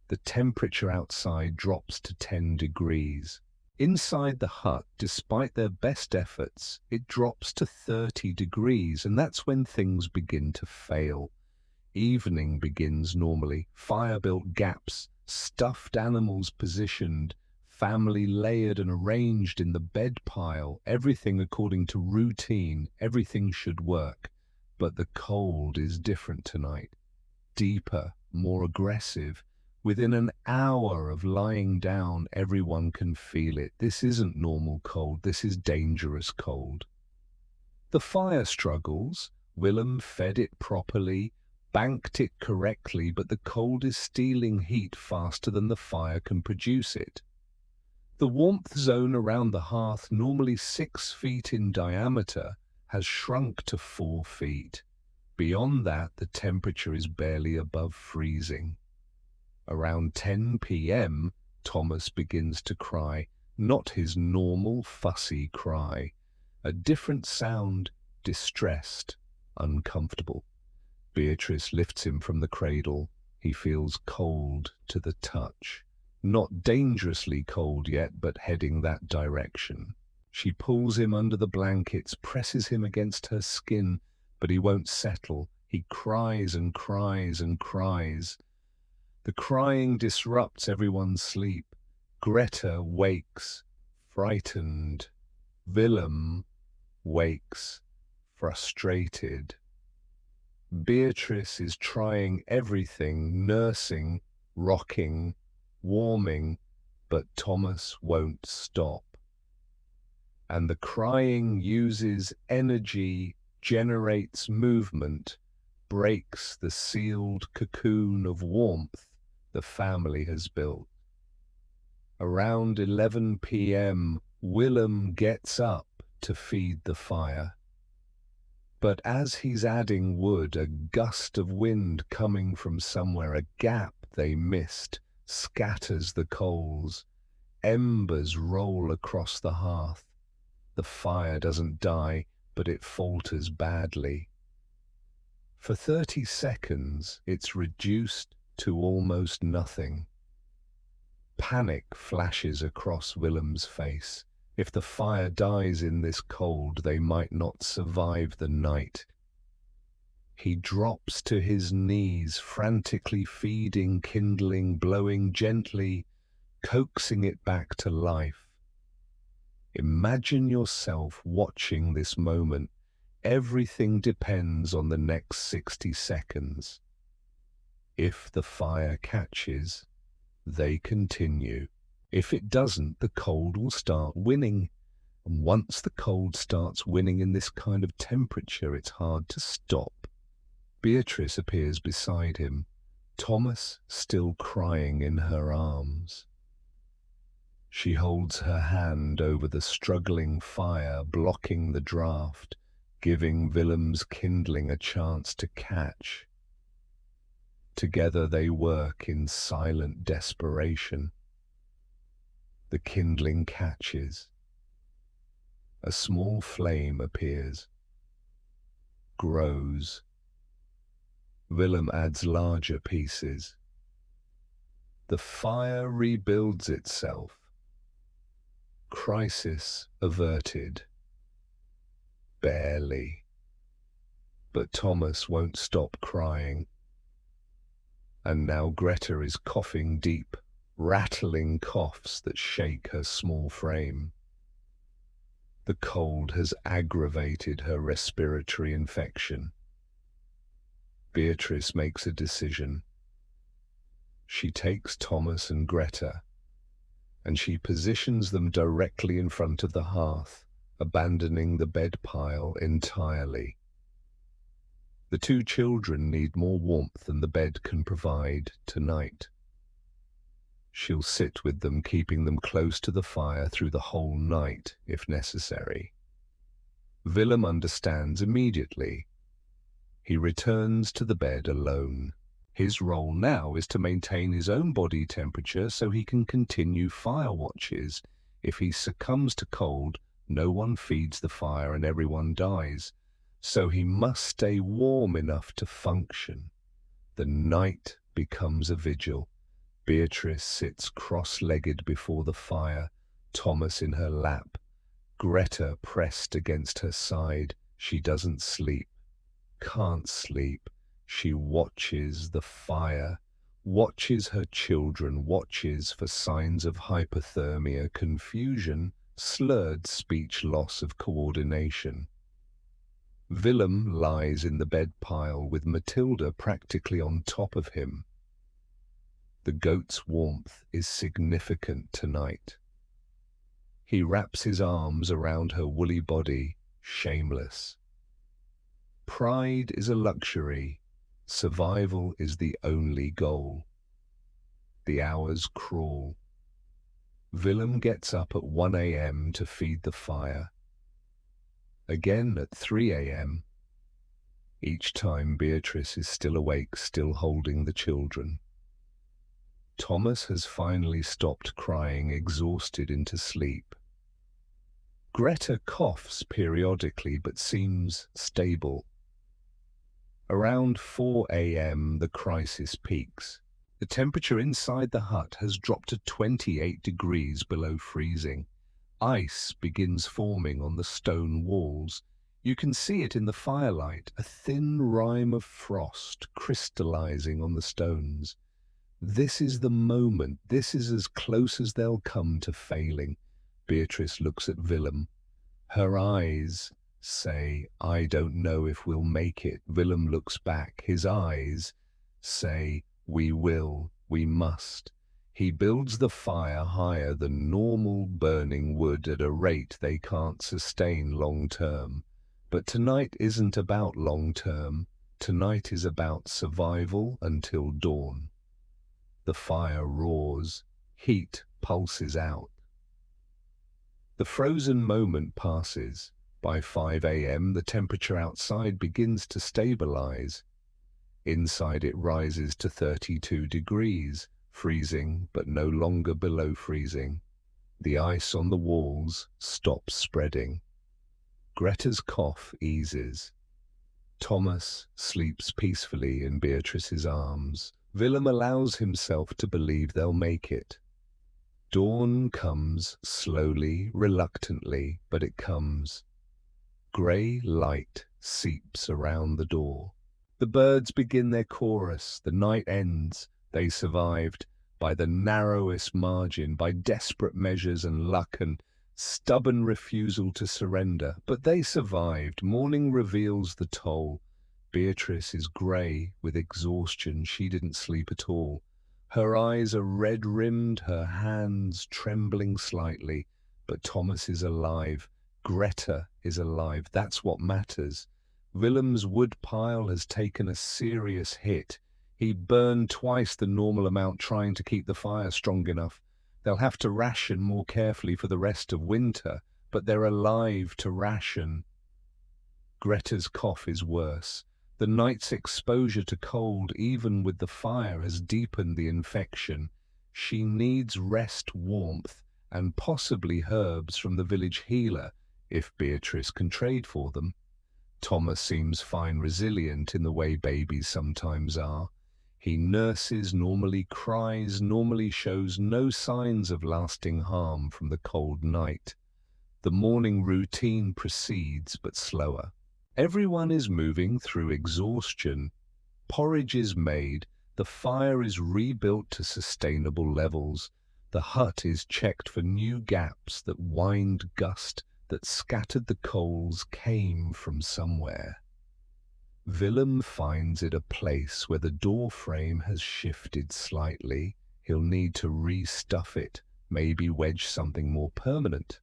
The temperature outside drops to 10 degrees. Inside the hut, despite their best efforts, it drops to 30 degrees, and that's when things begin to fail. Evening begins normally, fire-built gaps, stuffed animals positioned, family layered and arranged in the bed pile, everything according to routine, everything should work. But the cold is different tonight. Deeper, more aggressive. Within an hour of lying down, everyone can feel it. This isn't normal cold, this is dangerous cold. The fire struggles. Willem fed it properly, banked it correctly, but the cold is stealing heat faster than the fire can produce it. The warmth zone around the hearth, normally 6 feet in diameter, has shrunk to 4 feet. Beyond that, the temperature is barely above freezing. Around 10 p.m., Thomas begins to cry, not his normal fussy cry. A different sound, distressed, uncomfortable. Beatrice lifts him from the cradle. He feels cold to the touch. Not dangerously cold yet, but heading that direction. She pulls him under the blankets, presses him against her skin, but he won't settle. He cries and cries and cries. The crying disrupts everyone's sleep. Greta wakes, frightened. Willem wakes, frustrated. Beatrice is trying everything, nursing, rocking, warming, but Thomas won't stop. And the crying uses energy, generates movement, breaks the sealed cocoon of warmth the family has built. Around 11 p.m., Willem gets up to feed the fire. But as he's adding wood, a gust of wind coming from somewhere, a gap they missed, scatters the coals. Embers roll across the hearth. The fire doesn't die, but it falters badly. For 30 seconds, it's reduced to almost nothing. Panic flashes across Willem's face. If the fire dies in this cold, they might not survive the night. He drops to his knees, frantically feeding, kindling, blowing gently, coaxing it back to life. Imagine yourself watching this moment. Everything depends on the next 60 seconds. If the fire catches, they continue. If it doesn't, the cold will start winning. And once the cold starts winning in this kind of temperature, it's hard to stop. Beatrice appears beside him, Thomas still crying in her arms. She holds her hand over the struggling fire, blocking the draft, giving Willem's kindling a chance to catch. Together they work in silent desperation. The kindling catches. A small flame appears, grows. Willem adds larger pieces. The fire rebuilds itself. Crisis averted. Barely. But Thomas won't stop crying. And now Greta is coughing deep, rattling coughs that shake her small frame. The cold has aggravated her respiratory infection. Beatrice makes a decision. She takes Thomas and Greta, and she positions them directly in front of the hearth, abandoning the bed pile entirely. The two children need more warmth than the bed can provide tonight. She'll sit with them, keeping them close to the fire through the whole night, if necessary. Willem understands immediately. He returns to the bed alone. His role now is to maintain his own body temperature so he can continue fire watches. If he succumbs to cold, no one feeds the fire and everyone dies. So he must stay warm enough to function. The night becomes a vigil. Beatrice sits cross-legged before the fire, Thomas in her lap, Greta pressed against her side. She doesn't sleep, can't sleep. She watches the fire, watches her children, watches for signs of hypothermia, confusion, slurred speech, loss of coordination. Willem lies in the bed pile with Matilda practically on top of him. The goat's warmth is significant tonight. He wraps his arms around her woolly body, shameless. Pride is a luxury. Survival is the only goal. The hours crawl. Willem gets up at 1 a.m. to feed the fire. Again at 3 a.m. Each time Beatrice is still awake, still holding the children. Thomas has finally stopped crying, exhausted into sleep. Greta coughs periodically but seems stable. Around 4 a.m. the crisis peaks. The temperature inside the hut has dropped to 28 degrees below freezing. Ice begins forming on the stone walls. You can see it in the firelight, a thin rime of frost crystallizing on the stones. This is the moment. This is as close as they'll come to failing. Beatrice looks at Willem. Her eyes say, "I don't know if we'll make it." Willem looks back. His eyes say, "We will, we must." He builds the fire higher than normal, burning wood at a rate they can't sustain long term. But tonight isn't about long term. Tonight is about survival until dawn. The fire roars. Heat pulses out. The frozen moment passes. By 5 a.m. the temperature outside begins to stabilize. Inside it rises to 32 degrees, freezing but no longer below freezing. The ice on the walls stops spreading. Greta's cough eases. Thomas sleeps peacefully in Beatrice's arms. Willem allows himself to believe they'll make it. Dawn comes slowly, reluctantly, but it comes. Grey light seeps around the door. The birds begin their chorus. The night ends. They survived by the narrowest margin, by desperate measures and luck and stubborn refusal to surrender. But they survived. Morning reveals the toll. Beatrice is grey with exhaustion. She didn't sleep at all. Her eyes are red-rimmed, her hands trembling slightly. But Thomas is alive. Greta is alive. That's what matters. Willem's wood pile has taken a serious hit. He burned twice the normal amount trying to keep the fire strong enough. They'll have to ration more carefully for the rest of winter, but they're alive to ration. Greta's cough is worse. The night's exposure to cold, even with the fire, has deepened the infection. She needs rest, warmth, and possibly herbs from the village healer, if Beatrice can trade for them. Thomas seems fine, resilient in the way babies sometimes are. He nurses, normally cries, normally shows no signs of lasting harm from the cold night. The morning routine proceeds, but slower. Everyone is moving through exhaustion. Porridge is made, the fire is rebuilt to sustainable levels. The hut is checked for new gaps. That wind gust that scattered the coals came from somewhere. Willem finds it a place where the door frame has shifted slightly. He'll need to restuff it, maybe wedge something more permanent.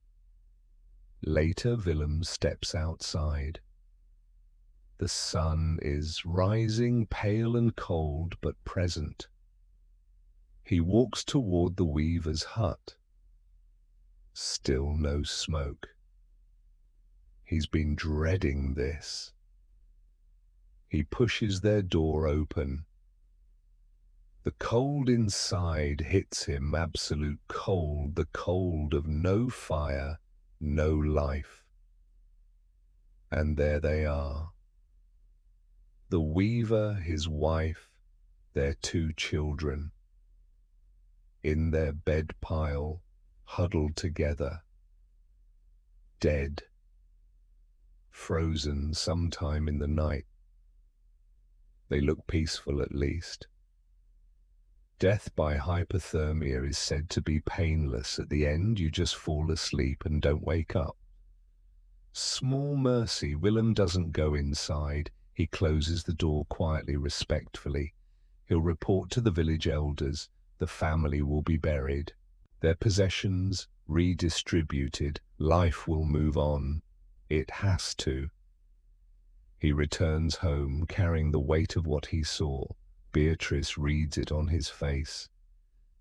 Later, Willem steps outside. The sun is rising, pale and cold, but present. He walks toward the weaver's hut. Still no smoke. He's been dreading this. He pushes their door open. The cold inside hits him, absolute cold, the cold of no fire, no life. And there they are. The weaver, his wife, their 2 children. In their bed pile, huddled together. Dead. Frozen sometime in the night. They look peaceful at least. Death by hypothermia is said to be painless. At the end, you just fall asleep and don't wake up. Small mercy, Willem doesn't go inside. He closes the door quietly, respectfully. He'll report to the village elders. The family will be buried. Their possessions redistributed. Life will move on. It has to. He returns home, carrying the weight of what he saw. Beatrice reads it on his face.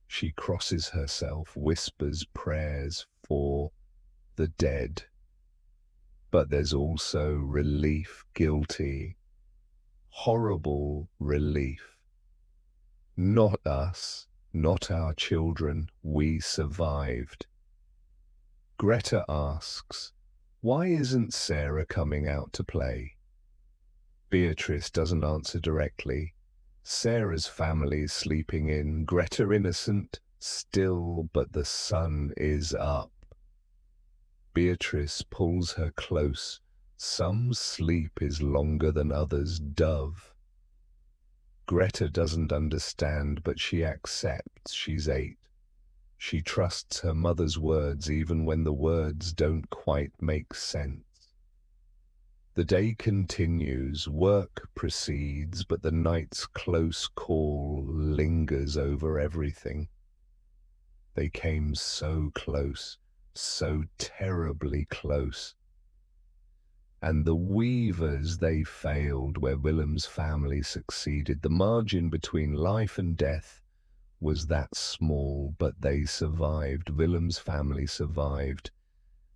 She crosses herself, whispers prayers for the dead. But there's also relief, guilty, horrible relief. Not us, not our children, we survived. Greta asks, why isn't Sarah coming out to play? Beatrice doesn't answer directly. Sarah's family's sleeping in. Greta innocent, still, but the sun is up. Beatrice pulls her close. Some sleep is longer than others. Dove. Greta doesn't understand, but she accepts. She's 8. She trusts her mother's words even when the words don't quite make sense. The day continues, work proceeds, but the night's close call lingers over everything. They came so close, so terribly close. And the weavers, they failed where Willem's family succeeded. The margin between life and death was that small, but they survived. Willem's family survived.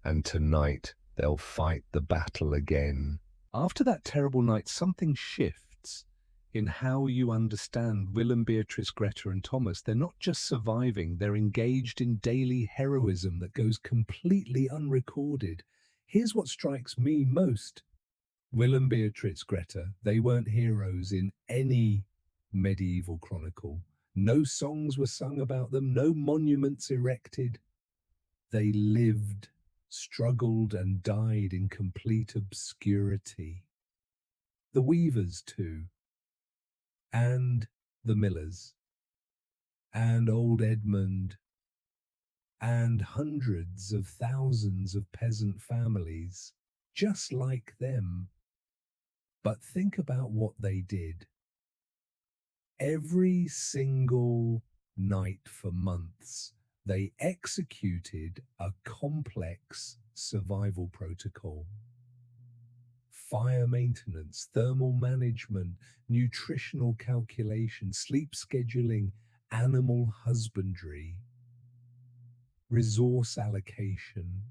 And tonight they'll fight the battle again. After that terrible night, something shifts in how you understand Willem, Beatrice, Greta and Thomas. They're not just surviving, they're engaged in daily heroism that goes completely unrecorded. Here's what strikes me most. Willem, Beatrice, Greta, they weren't heroes in any medieval chronicle. No songs were sung about them, no monuments erected. They lived, struggled and died in complete obscurity. The weavers too, and the millers, and old Edmund, and hundreds of thousands of peasant families just like them. But think about what they did. Every single night for months, they executed a complex survival protocol. Fire maintenance, thermal management, nutritional calculation, sleep scheduling, animal husbandry, resource allocation.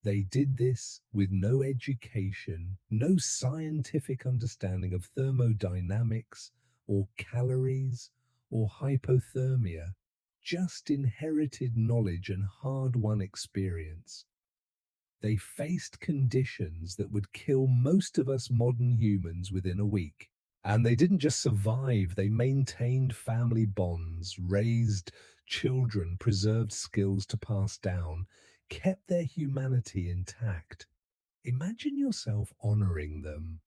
They did this with no education, no scientific understanding of thermodynamics or calories or hypothermia, just inherited knowledge and hard-won experience. They faced conditions that would kill most of us modern humans within a week. And they didn't just survive, they maintained family bonds, raised children, preserved skills to pass down, kept their humanity intact. Imagine yourself honoring them.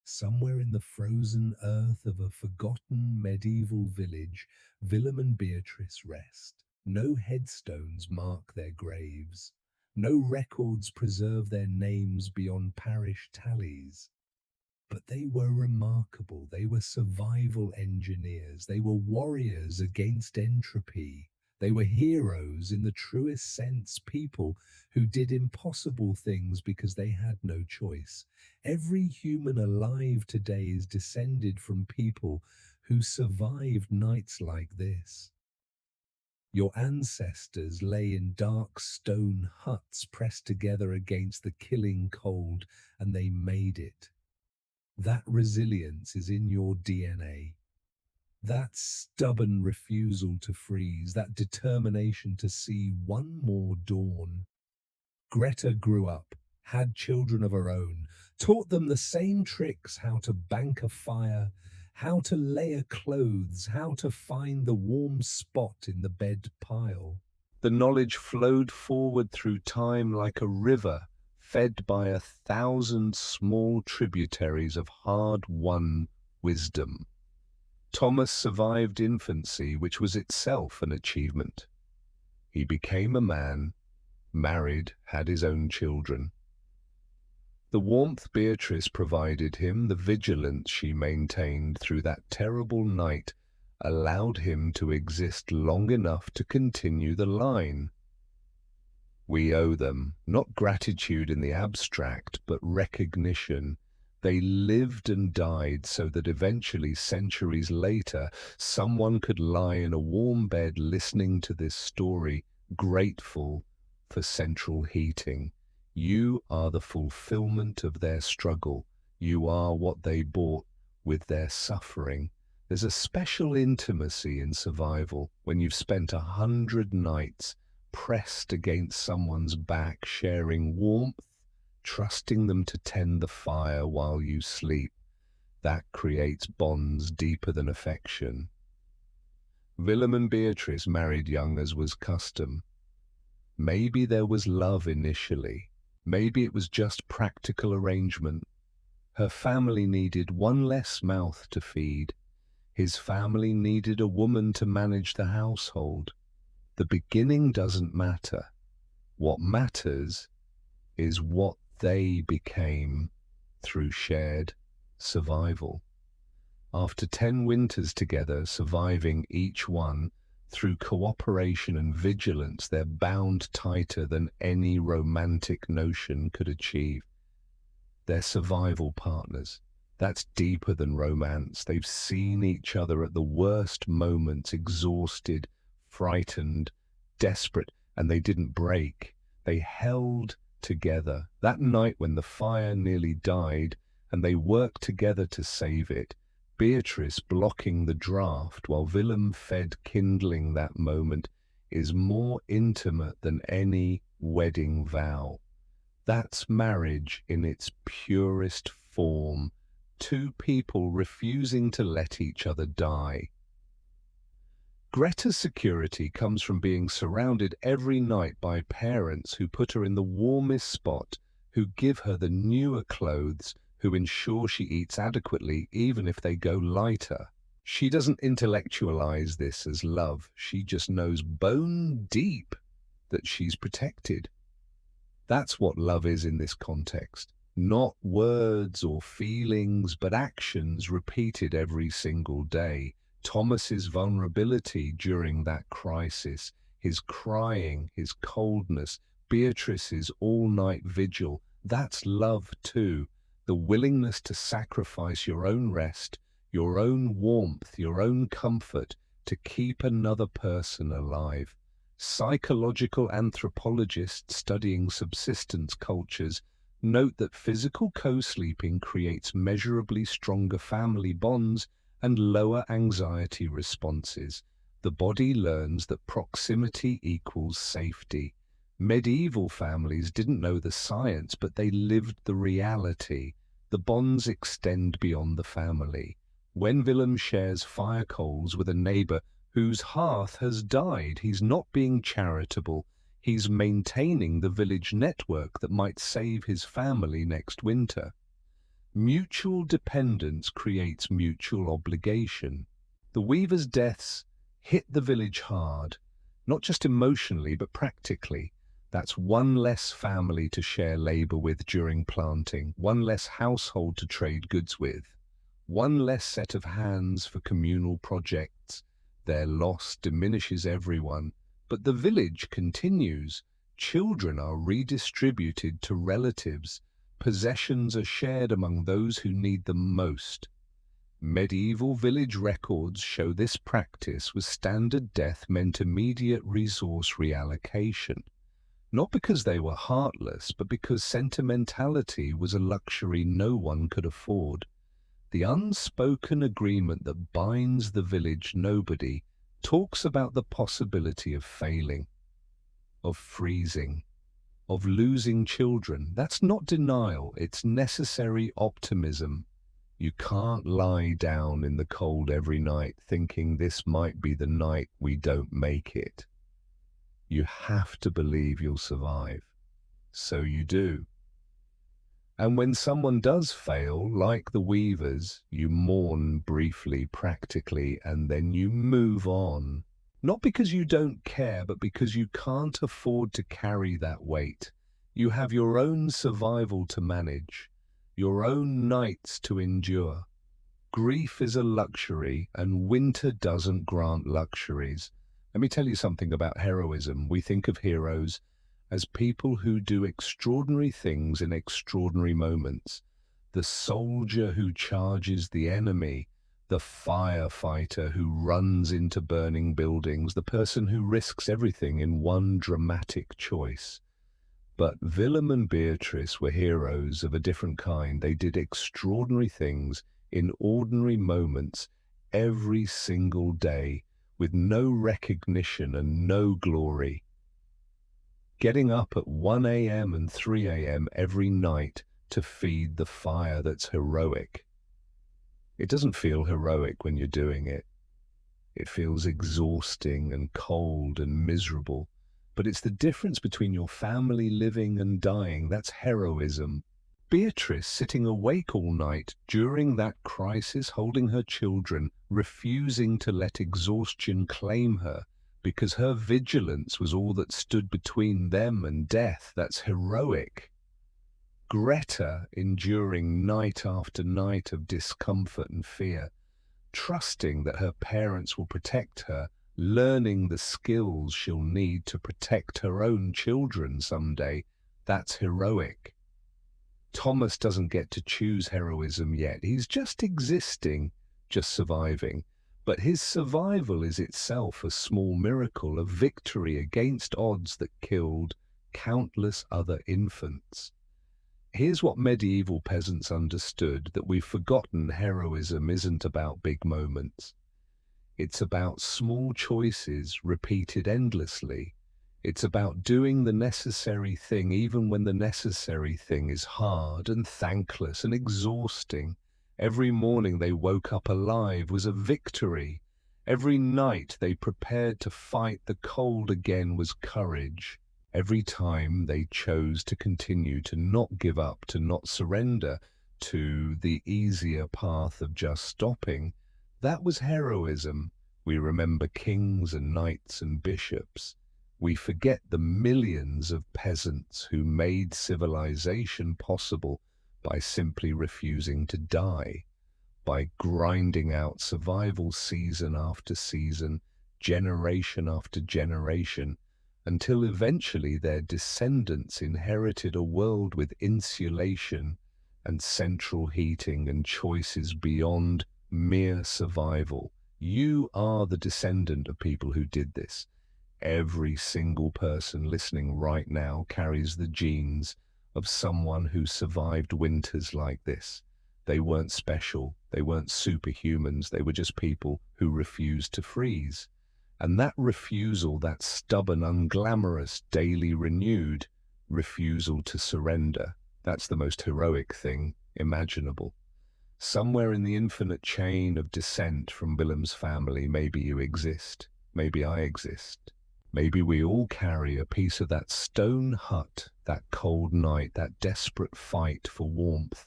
Somewhere in the frozen earth of a forgotten medieval village, Willem and Beatrice rest. No headstones mark their graves. No records preserve their names beyond parish tallies. But they were remarkable. They were survival engineers. They were warriors against entropy. They were heroes in the truest sense, people who did impossible things because they had no choice. Every human alive today is descended from people who survived nights like this. Your ancestors lay in dark stone huts pressed together against the killing cold, and they made it. That resilience is in your DNA. That stubborn refusal to freeze, that determination to see one more dawn. Greta grew up, had children of her own, taught them the same tricks: how to bank a fire, how to layer clothes, how to find the warm spot in the bed pile. The knowledge flowed forward through time like a river, fed by 1,000 small tributaries of hard-won wisdom. Thomas survived infancy, which was itself an achievement. He became a man, married, had his own children. The warmth Beatrice provided him, the vigilance she maintained through that terrible night, allowed him to exist long enough to continue the line. We owe them, not gratitude in the abstract, but recognition. They lived and died so that eventually, centuries later, someone could lie in a warm bed listening to this story, grateful for central heating. You are the fulfillment of their struggle. You are what they bought with their suffering. There's a special intimacy in survival when you've spent 100 nights pressed against someone's back, sharing warmth, trusting them to tend the fire while you sleep. That creates bonds deeper than affection. Willem and Beatrice married young as was custom. Maybe there was love initially. Maybe it was just practical arrangement. Her family needed one less mouth to feed. His family needed a woman to manage the household. The beginning doesn't matter. What matters is what they became through shared survival. After 10 winters together, surviving each one, through cooperation and vigilance, they're bound tighter than any romantic notion could achieve. They're survival partners. That's deeper than romance. They've seen each other at the worst moments, exhausted, frightened, desperate, and they didn't break. They held together. That night when the fire nearly died, and they worked together to save it, Beatrice blocking the draft while Willem fed kindling that moment, is more intimate than any wedding vow. That's marriage in its purest form. Two people refusing to let each other die. Greta's security comes from being surrounded every night by parents who put her in the warmest spot, who give her the newer clothes, who ensure she eats adequately even if they go lighter. She doesn't intellectualize this as love. She just knows bone deep that she's protected. That's what love is in this context. Not words or feelings, but actions repeated every single day. Thomas's vulnerability during that crisis, his crying, his coldness, Beatrice's all-night vigil, that's love too. The willingness to sacrifice your own rest, your own warmth, your own comfort to keep another person alive. Psychological anthropologists studying subsistence cultures note that physical co-sleeping creates measurably stronger family bonds and lower anxiety responses. The body learns that proximity equals safety. Medieval families didn't know the science, but they lived the reality. The bonds extend beyond the family. When Willem shares fire coals with a neighbor whose hearth has died, he's not being charitable. He's maintaining the village network that might save his family next winter. Mutual dependence creates mutual obligation. The weavers' deaths hit the village hard, not just emotionally, but practically. That's one less family to share labor with during planting, one less household to trade goods with, one less set of hands for communal projects. Their loss diminishes everyone, but the village continues. Children are redistributed to relatives. Possessions are shared among those who need them most. Medieval village records show this practice was standard. Death meant immediate resource reallocation. Not because they were heartless, but because sentimentality was a luxury no one could afford. The unspoken agreement that binds the village nobody talks about the possibility of failing, of freezing, of losing children. That's not denial, it's necessary optimism. You can't lie down in the cold every night thinking this might be the night we don't make it. You have to believe you'll survive. So you do. And when someone does fail, like the weavers, you mourn briefly, practically, and then you move on. Not because you don't care, but because you can't afford to carry that weight. You have your own survival to manage, your own nights to endure. Grief is a luxury, and winter doesn't grant luxuries. Let me tell you something about heroism. We think of heroes as people who do extraordinary things in extraordinary moments. The soldier who charges the enemy, the firefighter who runs into burning buildings, the person who risks everything in one dramatic choice. But Willem and Beatrice were heroes of a different kind. They did extraordinary things in ordinary moments every single day, with no recognition and no glory. Getting up at 1 a.m. and 3 a.m. every night to feed the fire, that's heroic. It doesn't feel heroic when you're doing it. It feels exhausting and cold and miserable. But it's the difference between your family living and dying. That's heroism. Beatrice sitting awake all night during that crisis, holding her children, refusing to let exhaustion claim her, because her vigilance was all that stood between them and death. That's heroic. Greta enduring night after night of discomfort and fear, trusting that her parents will protect her, learning the skills she'll need to protect her own children someday. That's heroic. Thomas doesn't get to choose heroism yet. He's just existing, just surviving. But his survival is itself a small miracle, a victory against odds that killed countless other infants. Here's what medieval peasants understood: that we've forgotten heroism isn't about big moments. It's about small choices repeated endlessly. It's about doing the necessary thing even when the necessary thing is hard and thankless and exhausting. Every morning they woke up alive was a victory. Every night they prepared to fight the cold again was courage. Every time they chose to continue, to not give up, to not surrender to the easier path of just stopping, that was heroism. We remember kings and knights and bishops. We forget the millions of peasants who made civilization possible by simply refusing to die, by grinding out survival season after season, generation after generation, until eventually their descendants inherited a world with insulation and central heating and choices beyond mere survival. You are the descendant of people who did this. Every single person listening right now carries the genes of someone who survived winters like this. They weren't special, they weren't superhumans, they were just people who refused to freeze. And that refusal, that stubborn, unglamorous, daily renewed refusal to surrender, that's the most heroic thing imaginable. Somewhere in the infinite chain of descent from Willem's family, maybe you exist, maybe I exist. Maybe we all carry a piece of that stone hut, that cold night, that desperate fight for warmth.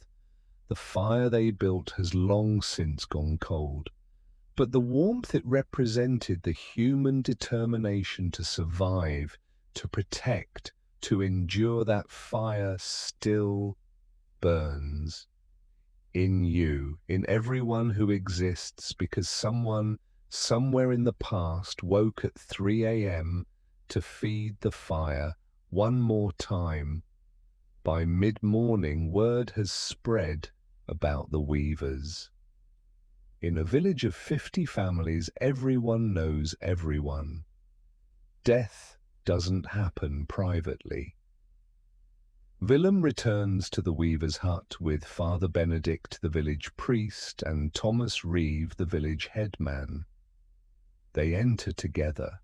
The fire they built has long since gone cold, but the warmth it represented, the human determination to survive, to protect, to endure, that fire still burns. In you, in everyone who exists, because someone, somewhere in the past, woke at 3 a.m. to feed the fire one more time. By mid-morning, word has spread about the weavers. In a village of 50 families, everyone knows everyone. Death doesn't happen privately. Willem returns to the weaver's hut with Father Benedict, the village priest, and Thomas Reeve, the village headman. They enter together.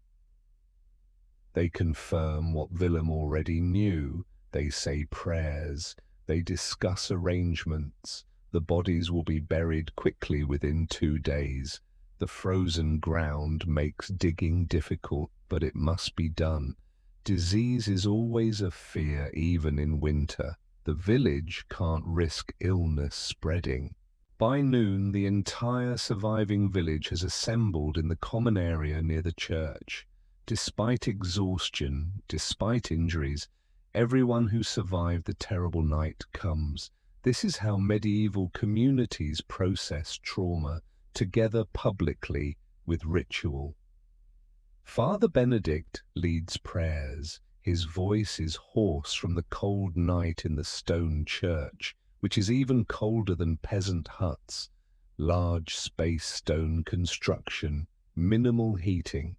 They confirm what Willem already knew. They say prayers. They discuss arrangements. The bodies will be buried quickly within 2 days. The frozen ground makes digging difficult, but it must be done. Disease is always a fear, even in winter. The village can't risk illness spreading. By noon, the entire surviving village has assembled in the common area near the church. Despite exhaustion, despite injuries, everyone who survived the terrible night comes. This is how medieval communities process trauma, together publicly with ritual. Father Benedict leads prayers. His voice is hoarse from the cold night in the stone church, which is even colder than peasant huts. Large space stone construction, minimal heating.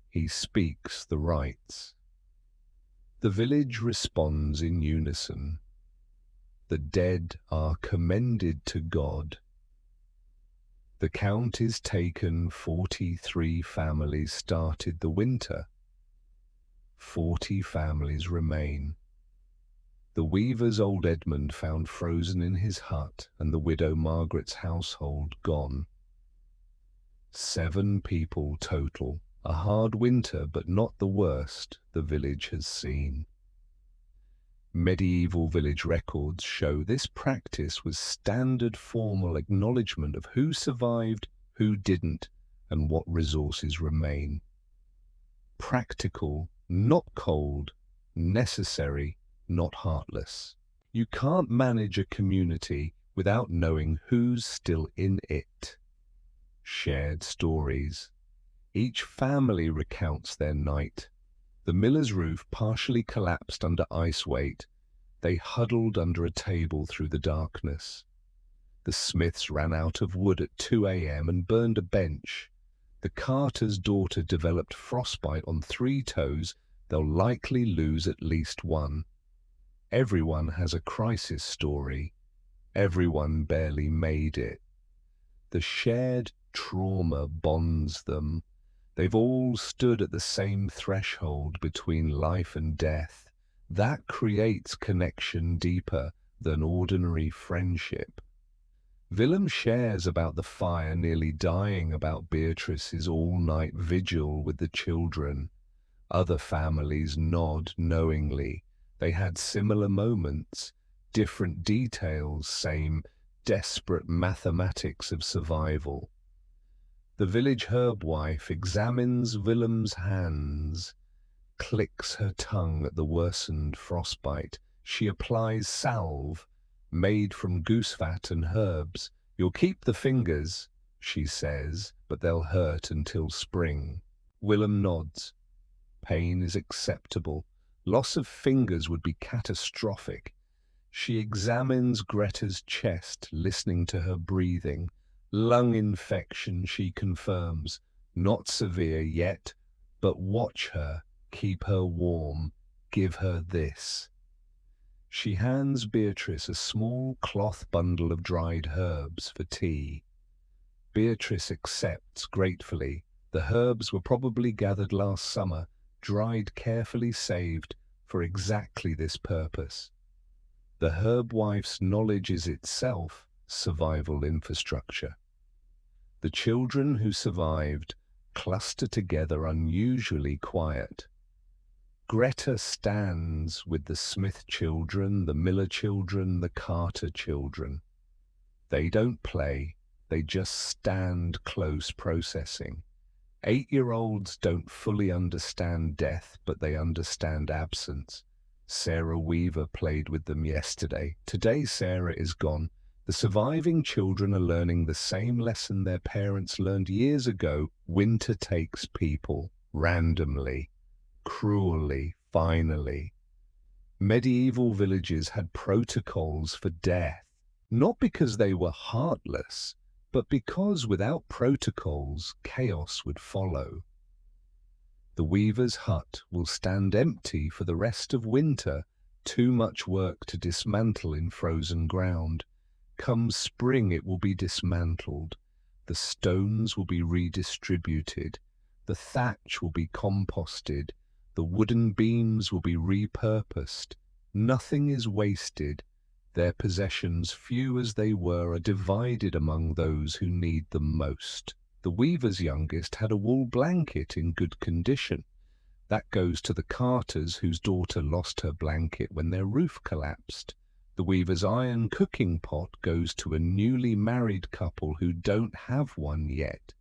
He speaks the rites. The village responds in unison. The dead are commended to God. The count is taken. 43 families started the winter. 40 families remain. The weaver's old Edmund found frozen in his hut, and the widow Margaret's household gone. 7 people total. A hard winter, but not the worst the village has seen. Medieval village records show this practice was standard formal acknowledgement of who survived, who didn't, and what resources remain. Practical, not cold. Necessary, not heartless. You can't manage a community without knowing who's still in it. Shared stories. Each family recounts their night. The miller's roof partially collapsed under ice weight. They huddled under a table through the darkness. The smiths ran out of wood at 2 a.m. and burned a bench. The carter's daughter developed frostbite on 3 toes. They'll likely lose at least one. Everyone has a crisis story. Everyone barely made it. The shared trauma bonds them. They've all stood at the same threshold between life and death. That creates connection deeper than ordinary friendship. Willem shares about the fire nearly dying, about Beatrice's all-night vigil with the children. Other families nod knowingly. They had similar moments, different details, same desperate mathematics of survival. The village herb wife examines Willem's hands, clicks her tongue at the worsened frostbite. She applies salve, made from goose fat and herbs. You'll keep the fingers, she says, but they'll hurt until spring. Willem nods. Pain is acceptable. Loss of fingers would be catastrophic. She examines Greta's chest, listening to her breathing. Lung infection, she confirms. Not severe yet, but watch her, keep her warm, give her this. She hands Beatrice a small cloth bundle of dried herbs for tea. Beatrice accepts gratefully. The herbs were probably gathered last summer, dried, carefully saved for exactly this purpose. The herb wife's knowledge is itself survival infrastructure. The children who survived cluster together unusually quiet. Greta stands with the Smith children, the Miller children, the Carter children. They don't play, they just stand close processing. 8-year-olds don't fully understand death, but they understand absence. Sarah Weaver played with them yesterday. Today Sarah is gone. The surviving children are learning the same lesson their parents learned years ago. Winter takes people, randomly, cruelly, finally. Medieval villages had protocols for death, not because they were heartless, but because without protocols, chaos would follow. The weaver's hut will stand empty for the rest of winter, too much work to dismantle in frozen ground. Come spring it will be dismantled. The stones will be redistributed. The thatch will be composted. The wooden beams will be repurposed. Nothing is wasted. Their possessions, few as they were, are divided among those who need them most. The weaver's youngest had a wool blanket in good condition. That goes to the Carters, whose daughter lost her blanket when their roof collapsed. The weaver's iron cooking pot goes to a newly married couple who don't have one yet.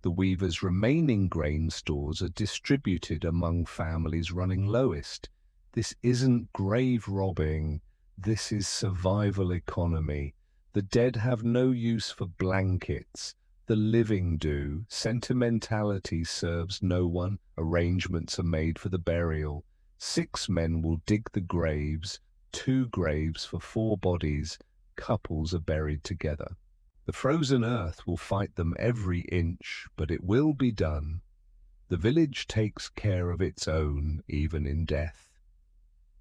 The weaver's remaining grain stores are distributed among families running lowest. This isn't grave robbing. This is survival economy. The dead have no use for blankets. The living do. Sentimentality serves no one. Arrangements are made for the burial. 6 men will dig the graves. 2 graves for 4 bodies. Couples are buried together. The frozen earth will fight them every inch, but it will be done. The village takes care of its own, even in death.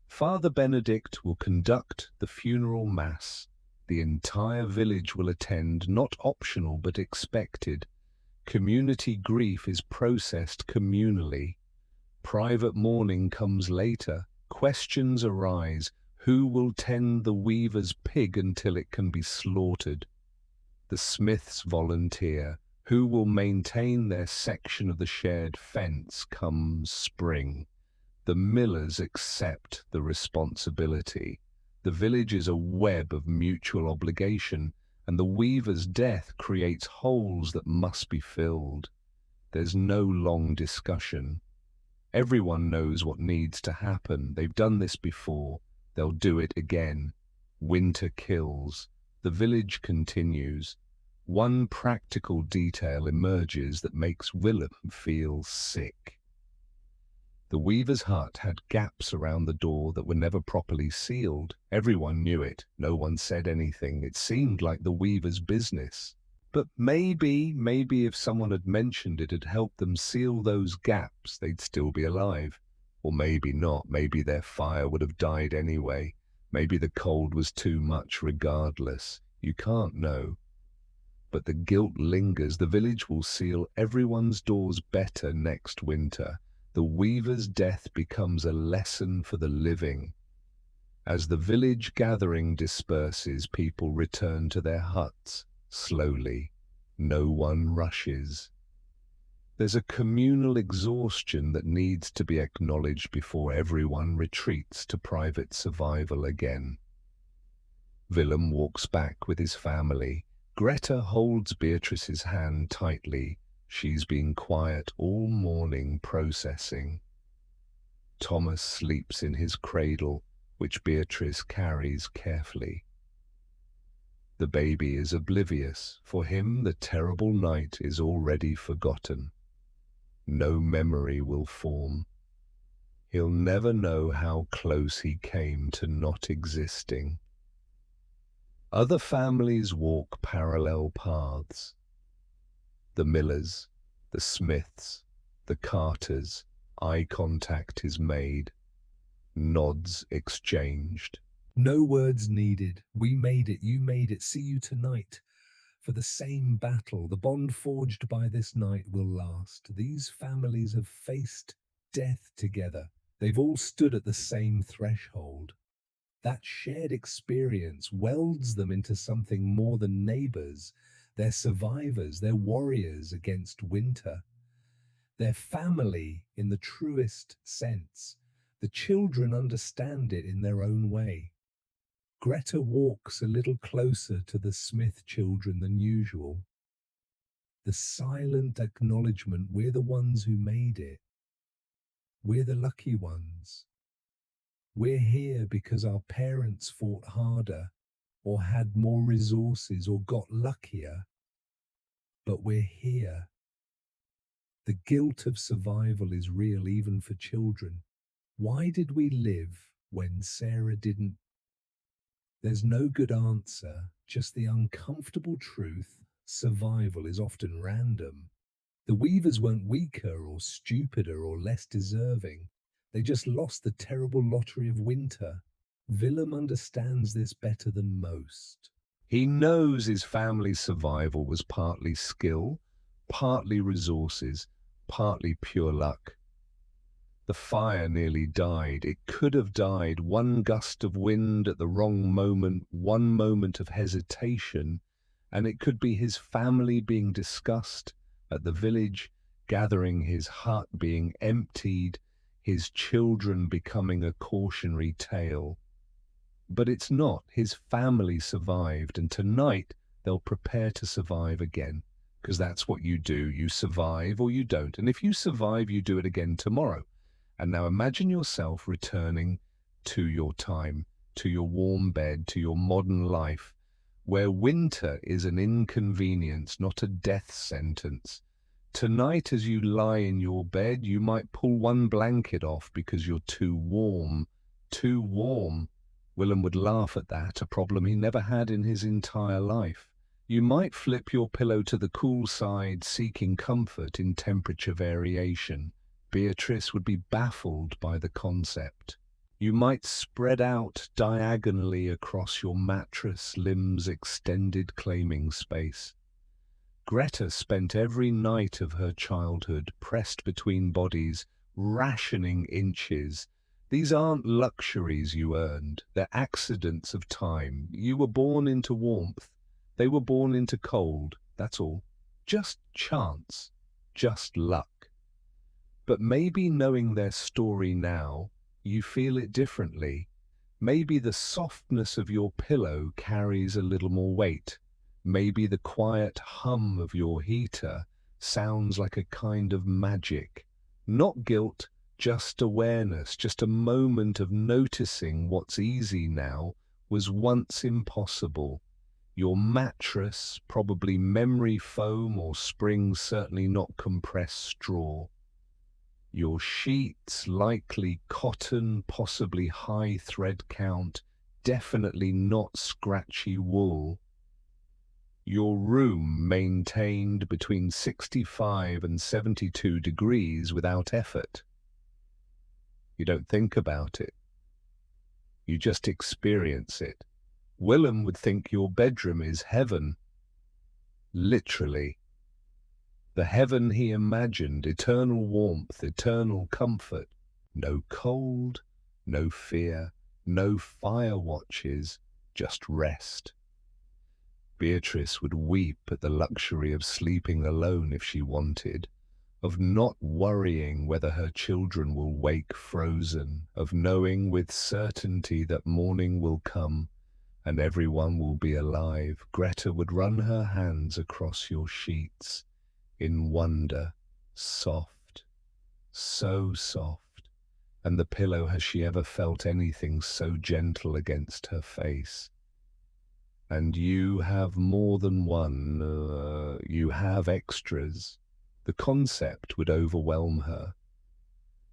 Father Benedict will conduct the funeral mass. The entire village will attend, not optional but expected. Community grief is processed communally. Private mourning comes later. Questions arise. Who will tend the weaver's pig until it can be slaughtered? The Smiths volunteer. Who will maintain their section of the shared fence come spring? The Millers accept the responsibility. The village is a web of mutual obligation, and the weaver's death creates holes that must be filled. There's no long discussion. Everyone knows what needs to happen. They've done this before. They'll do it again. Winter kills. The village continues. One practical detail emerges that makes Willem feel sick. The weaver's hut had gaps around the door that were never properly sealed. Everyone knew it. No one said anything. It seemed like the weaver's business. But maybe if someone had mentioned it had helped them seal those gaps, they'd still be alive. Or maybe not. Maybe their fire would have died anyway. Maybe the cold was too much regardless. You can't know. But the guilt lingers. The village will seal everyone's doors better next winter. The weaver's death becomes a lesson for the living. As the village gathering disperses, people return to their huts, slowly. No one rushes. There's a communal exhaustion that needs to be acknowledged before everyone retreats to private survival again. Willem walks back with his family. Greta holds Beatrice's hand tightly. She's been quiet all morning, processing. Thomas sleeps in his cradle, which Beatrice carries carefully. The baby is oblivious. For him, the terrible night is already forgotten. No memory will form. He'll never know how close he came to not existing. Other families walk parallel paths. The Millers, the Smiths, the Carters. Eye contact is made. Nods exchanged. No words needed. We made it. You made it. See you tonight. For the same battle, the bond forged by this night will last. These families have faced death together. They've all stood at the same threshold. That shared experience welds them into something more than neighbors. They're survivors, they're warriors against winter. They're family in the truest sense. The children understand it in their own way. Greta walks a little closer to the Smith children than usual. The silent acknowledgement we're the ones who made it. We're the lucky ones. We're here because our parents fought harder, or had more resources, or got luckier. But we're here. The guilt of survival is real even for children. Why did we live when Sarah didn't? There's no good answer, just the uncomfortable truth. Survival is often random. The weavers weren't weaker or stupider or less deserving. They just lost the terrible lottery of winter. Willem understands this better than most. He knows his family's survival was partly skill, partly resources, partly pure luck. The fire nearly died. It could have died. One gust of wind at the wrong moment, one moment of hesitation, and it could be his family being discussed at the village, gathering, his hut being emptied, his children becoming a cautionary tale. But it's not. His family survived, and tonight they'll prepare to survive again, because that's what you do. You survive or you don't, and if you survive, you do it again tomorrow. And now imagine yourself returning to your time, to your warm bed, to your modern life, where winter is an inconvenience, not a death sentence. Tonight, as you lie in your bed, you might pull one blanket off because you're too warm. Too warm. Willem would laugh at that, a problem he never had in his entire life. You might flip your pillow to the cool side, seeking comfort in temperature variation. Beatrice would be baffled by the concept. You might spread out diagonally across your mattress, limbs extended, claiming space. Greta spent every night of her childhood pressed between bodies, rationing inches. These aren't luxuries you earned, they're accidents of time. You were born into warmth, they were born into cold, that's all. Just chance, just luck. But maybe knowing their story now, you feel it differently. Maybe the softness of your pillow carries a little more weight. Maybe the quiet hum of your heater sounds like a kind of magic. Not guilt, just awareness, just a moment of noticing what's easy now was once impossible. Your mattress, probably memory foam or springs, certainly not compressed straw. Your sheets, likely cotton, possibly high thread count, definitely not scratchy wool. Your room maintained between 65 and 72 degrees without effort. You don't think about it. You just experience it. Willem would think your bedroom is heaven. Literally. The heaven he imagined, eternal warmth, eternal comfort. No cold, no fear, no fire watches, just rest. Beatrice would weep at the luxury of sleeping alone if she wanted, of not worrying whether her children will wake frozen, of knowing with certainty that morning will come and everyone will be alive. Greta would run her hands across your sheets in wonder, soft, so soft, and the pillow, has she ever felt anything so gentle against her face? And you have more than one, you have extras. The concept would overwhelm her.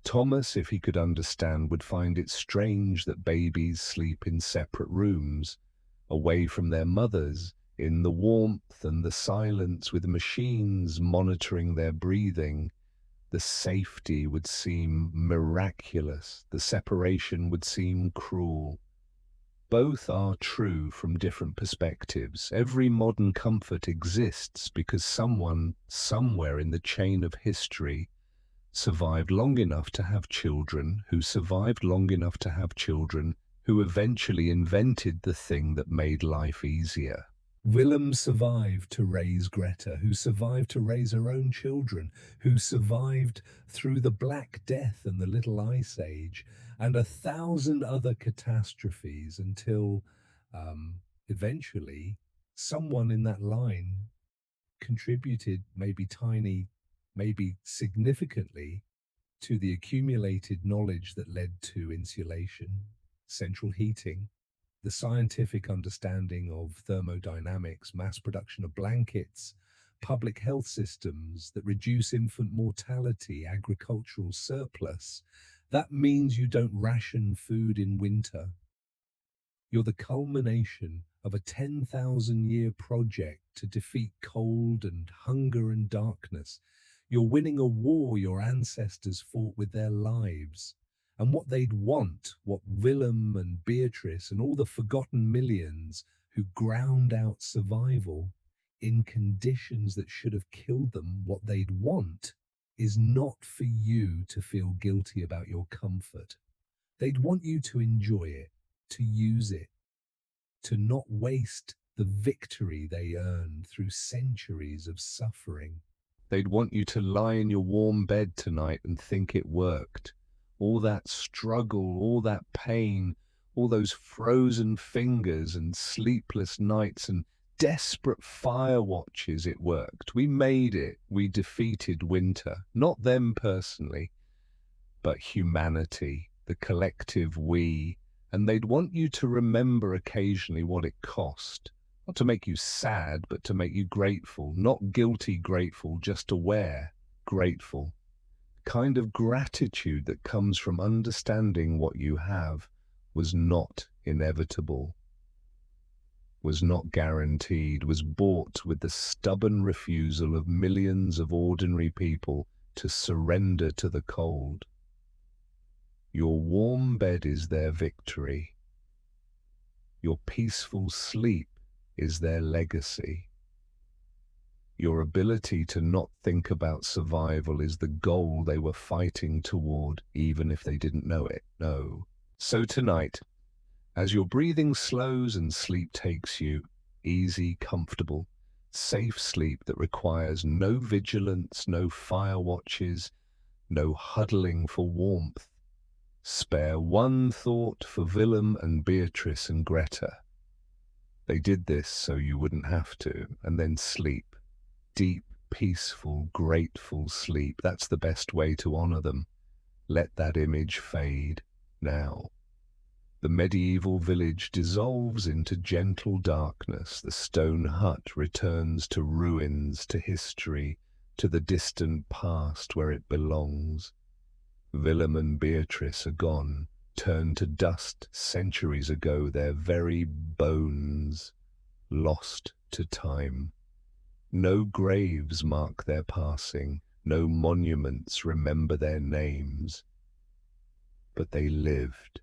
Thomas, if he could understand, would find it strange that babies sleep in separate rooms, away from their mothers, in the warmth and the silence, with machines monitoring their breathing. The safety would seem miraculous. The separation would seem cruel. Both are true from different perspectives. Every modern comfort exists because someone, somewhere in the chain of history, survived long enough to have children, who survived long enough to have children, who eventually invented the thing that made life easier. Willem survived to raise Greta, who survived to raise her own children, who survived through the Black Death and the Little Ice Age, and 1,000 other catastrophes until eventually someone in that line contributed, maybe tiny, maybe significantly, to the accumulated knowledge that led to insulation, central heating, the scientific understanding of thermodynamics, mass production of blankets, public health systems that reduce infant mortality, agricultural surplus. That means you don't ration food in winter. You're the culmination of a 10,000-year project to defeat cold and hunger and darkness. You're winning a war your ancestors fought with their lives. And what they'd want, what Willem and Beatrice and all the forgotten millions who ground out survival in conditions that should have killed them, what they'd want is not for you to feel guilty about your comfort. They'd want you to enjoy it, to use it, to not waste the victory they earned through centuries of suffering. They'd want you to lie in your warm bed tonight and think it worked. All that struggle, all that pain, all those frozen fingers and sleepless nights and desperate fire watches, it worked. We made it. We defeated winter. Not them personally, but humanity, the collective we. And they'd want you to remember occasionally what it cost. Not to make you sad, but to make you grateful. Not guilty grateful, just aware, grateful. Kind of gratitude that comes from understanding what you have was not inevitable, was not guaranteed, was bought with the stubborn refusal of millions of ordinary people to surrender to the cold. Your warm bed is their victory. Your peaceful sleep is their legacy. Your ability to not think about survival is the goal they were fighting toward, even if they didn't know it. No. So tonight, as your breathing slows and sleep takes you, easy, comfortable, safe sleep that requires no vigilance, no fire watches, no huddling for warmth, spare one thought for Willem and Beatrice and Greta. They did this so you wouldn't have to, and then sleep. Deep, peaceful, grateful sleep. That's the best way to honor them. Let that image fade now. The medieval village dissolves into gentle darkness. The stone hut returns to ruins, to history, to the distant past where it belongs. Willem and Beatrice are gone, turned to dust centuries ago, their very bones lost to time. No graves mark their passing, no monuments remember their names. But they lived.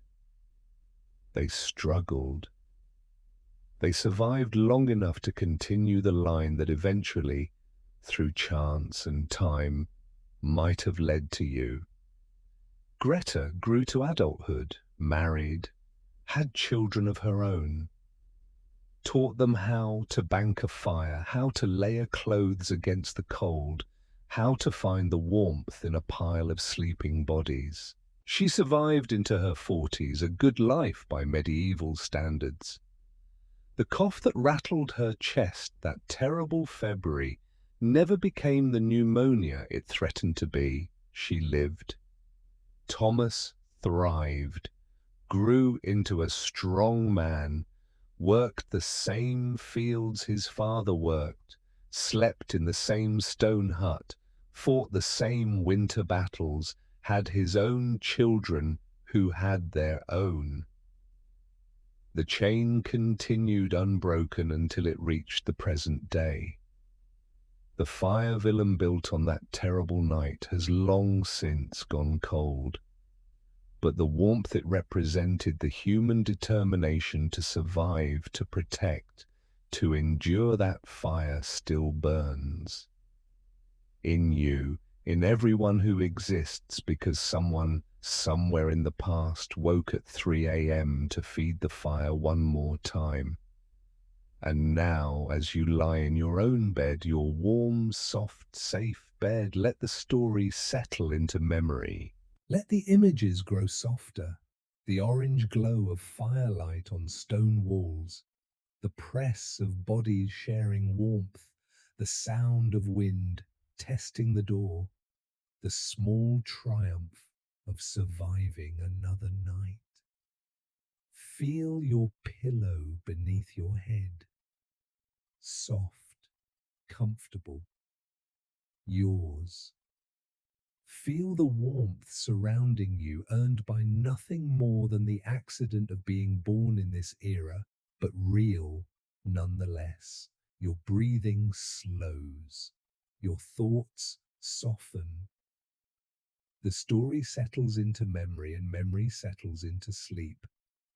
They struggled. They survived long enough to continue the line that eventually, through chance and time, might have led to you. Greta grew to adulthood, married, had children of her own, taught them how to bank a fire, how to layer clothes against the cold, how to find the warmth in a pile of sleeping bodies. She survived into her 40s, a good life by medieval standards. The cough that rattled her chest that terrible February never became the pneumonia it threatened to be. She lived. Thomas thrived, grew into a strong man, worked the same fields his father worked, slept in the same stone hut, fought the same winter battles, had his own children who had their own. The chain continued unbroken until it reached the present day. The fire Willem built on that terrible night has long since gone cold, but the warmth it represented, the human determination to survive, to protect, to endure that fire still burns. In you, in everyone who exists, because someone somewhere in the past, woke at 3 a.m. to feed the fire one more time. And now, as you lie in your own bed, your warm, soft, safe bed, let the story settle into memory. Let the images grow softer. The orange glow of firelight on stone walls, the press of bodies sharing warmth, the sound of wind testing the door, the small triumph of surviving another night. Feel your pillow beneath your head, soft, comfortable, yours. Feel the warmth surrounding you, earned by nothing more than the accident of being born in this era, but real nonetheless. Your breathing slows, your thoughts soften. The story settles into memory, and memory settles into sleep.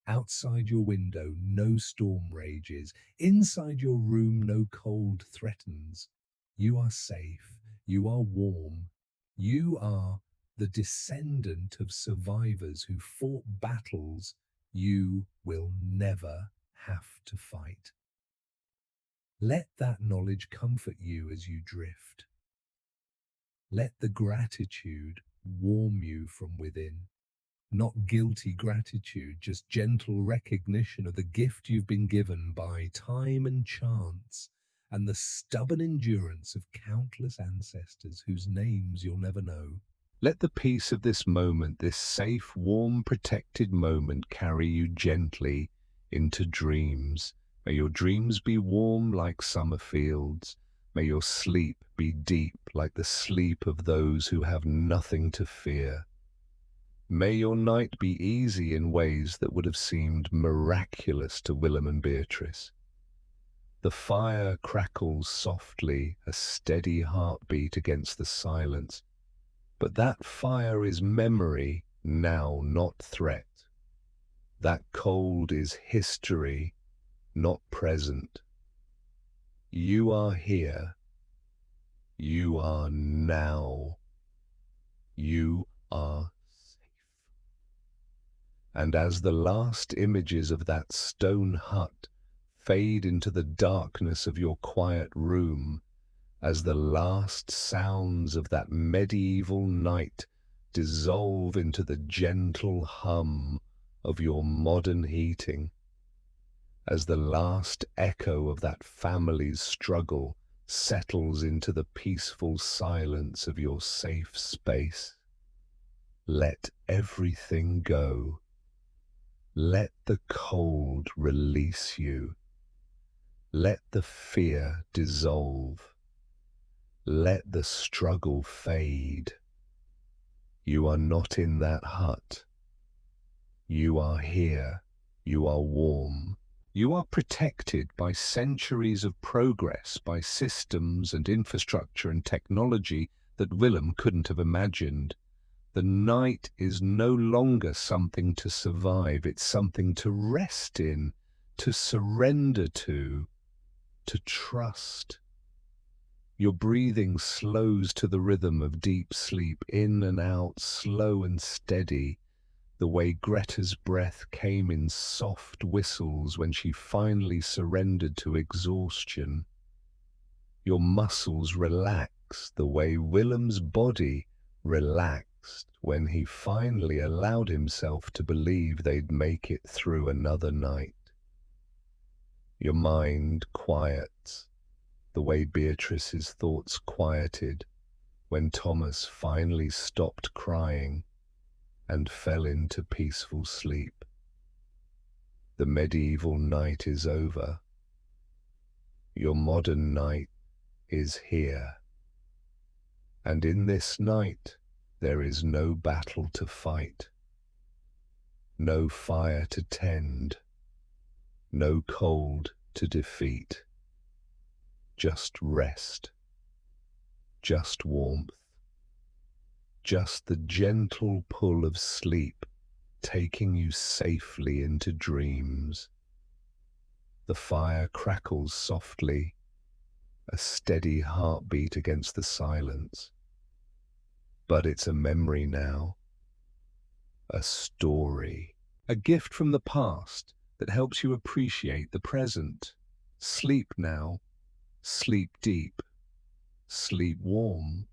Outside your window, no storm rages. Inside your room, no cold threatens. You are safe. You are warm. You are the descendant of survivors who fought battles you will never have to fight. Let that knowledge comfort you as you drift. Let the gratitude warm you from within. Not guilty gratitude, just gentle recognition of the gift you've been given by time and chance, and the stubborn endurance of countless ancestors whose names you'll never know. Let the peace of this moment, this safe, warm, protected moment, carry you gently into dreams. May your dreams be warm like summer fields. May your sleep be deep like the sleep of those who have nothing to fear. May your night be easy in ways that would have seemed miraculous to Willem and Beatrice. The fire crackles softly, a steady heartbeat against the silence. But that fire is memory now, not threat. That cold is history, not present. You are here. You are now. You are safe. And as the last images of that stone hut fade into the darkness of your quiet room, as the last sounds of that medieval night dissolve into the gentle hum of your modern heating, as the last echo of that family's struggle settles into the peaceful silence of your safe space, let everything go. Let the cold release you. Let the fear dissolve. Let the struggle fade. You are not in that hut. You are here. You are warm. You are protected by centuries of progress, by systems and infrastructure and technology that Willem couldn't have imagined. The night is no longer something to survive. It's something to rest in, to surrender to trust. Your breathing slows to the rhythm of deep sleep, in and out, slow and steady, the way Greta's breath came in soft whistles when she finally surrendered to exhaustion. Your muscles relax the way Willem's body relaxed when he finally allowed himself to believe they'd make it through another night. Your mind quiets the way Beatrice's thoughts quieted when Thomas finally stopped crying and fell into peaceful sleep. The medieval night is over. Your modern night is here. And in this night, there is no battle to fight, no fire to tend, no cold to defeat. Just rest, just warmth, just the gentle pull of sleep taking you safely into dreams. The fire crackles softly, a steady heartbeat against the silence. But it's a memory now. a story, a gift from the past that helps you appreciate the present. Sleep now, sleep deep, sleep warm.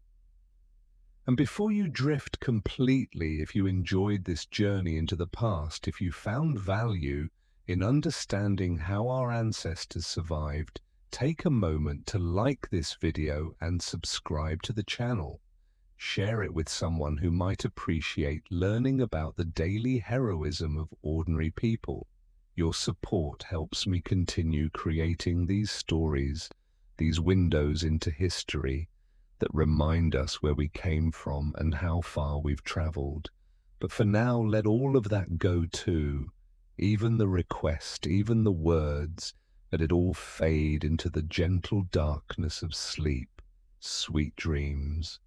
And before you drift completely, if you enjoyed this journey into the past, if you found value in understanding how our ancestors survived, take a moment to like this video and subscribe to the channel. Share it with someone who might appreciate learning about the daily heroism of ordinary people. Your support helps me continue creating these stories, these windows into history that remind us where we came from and how far we've traveled. But for now, let all of that go too, even the request, even the words, let it all fade into the gentle darkness of sleep. Sweet dreams.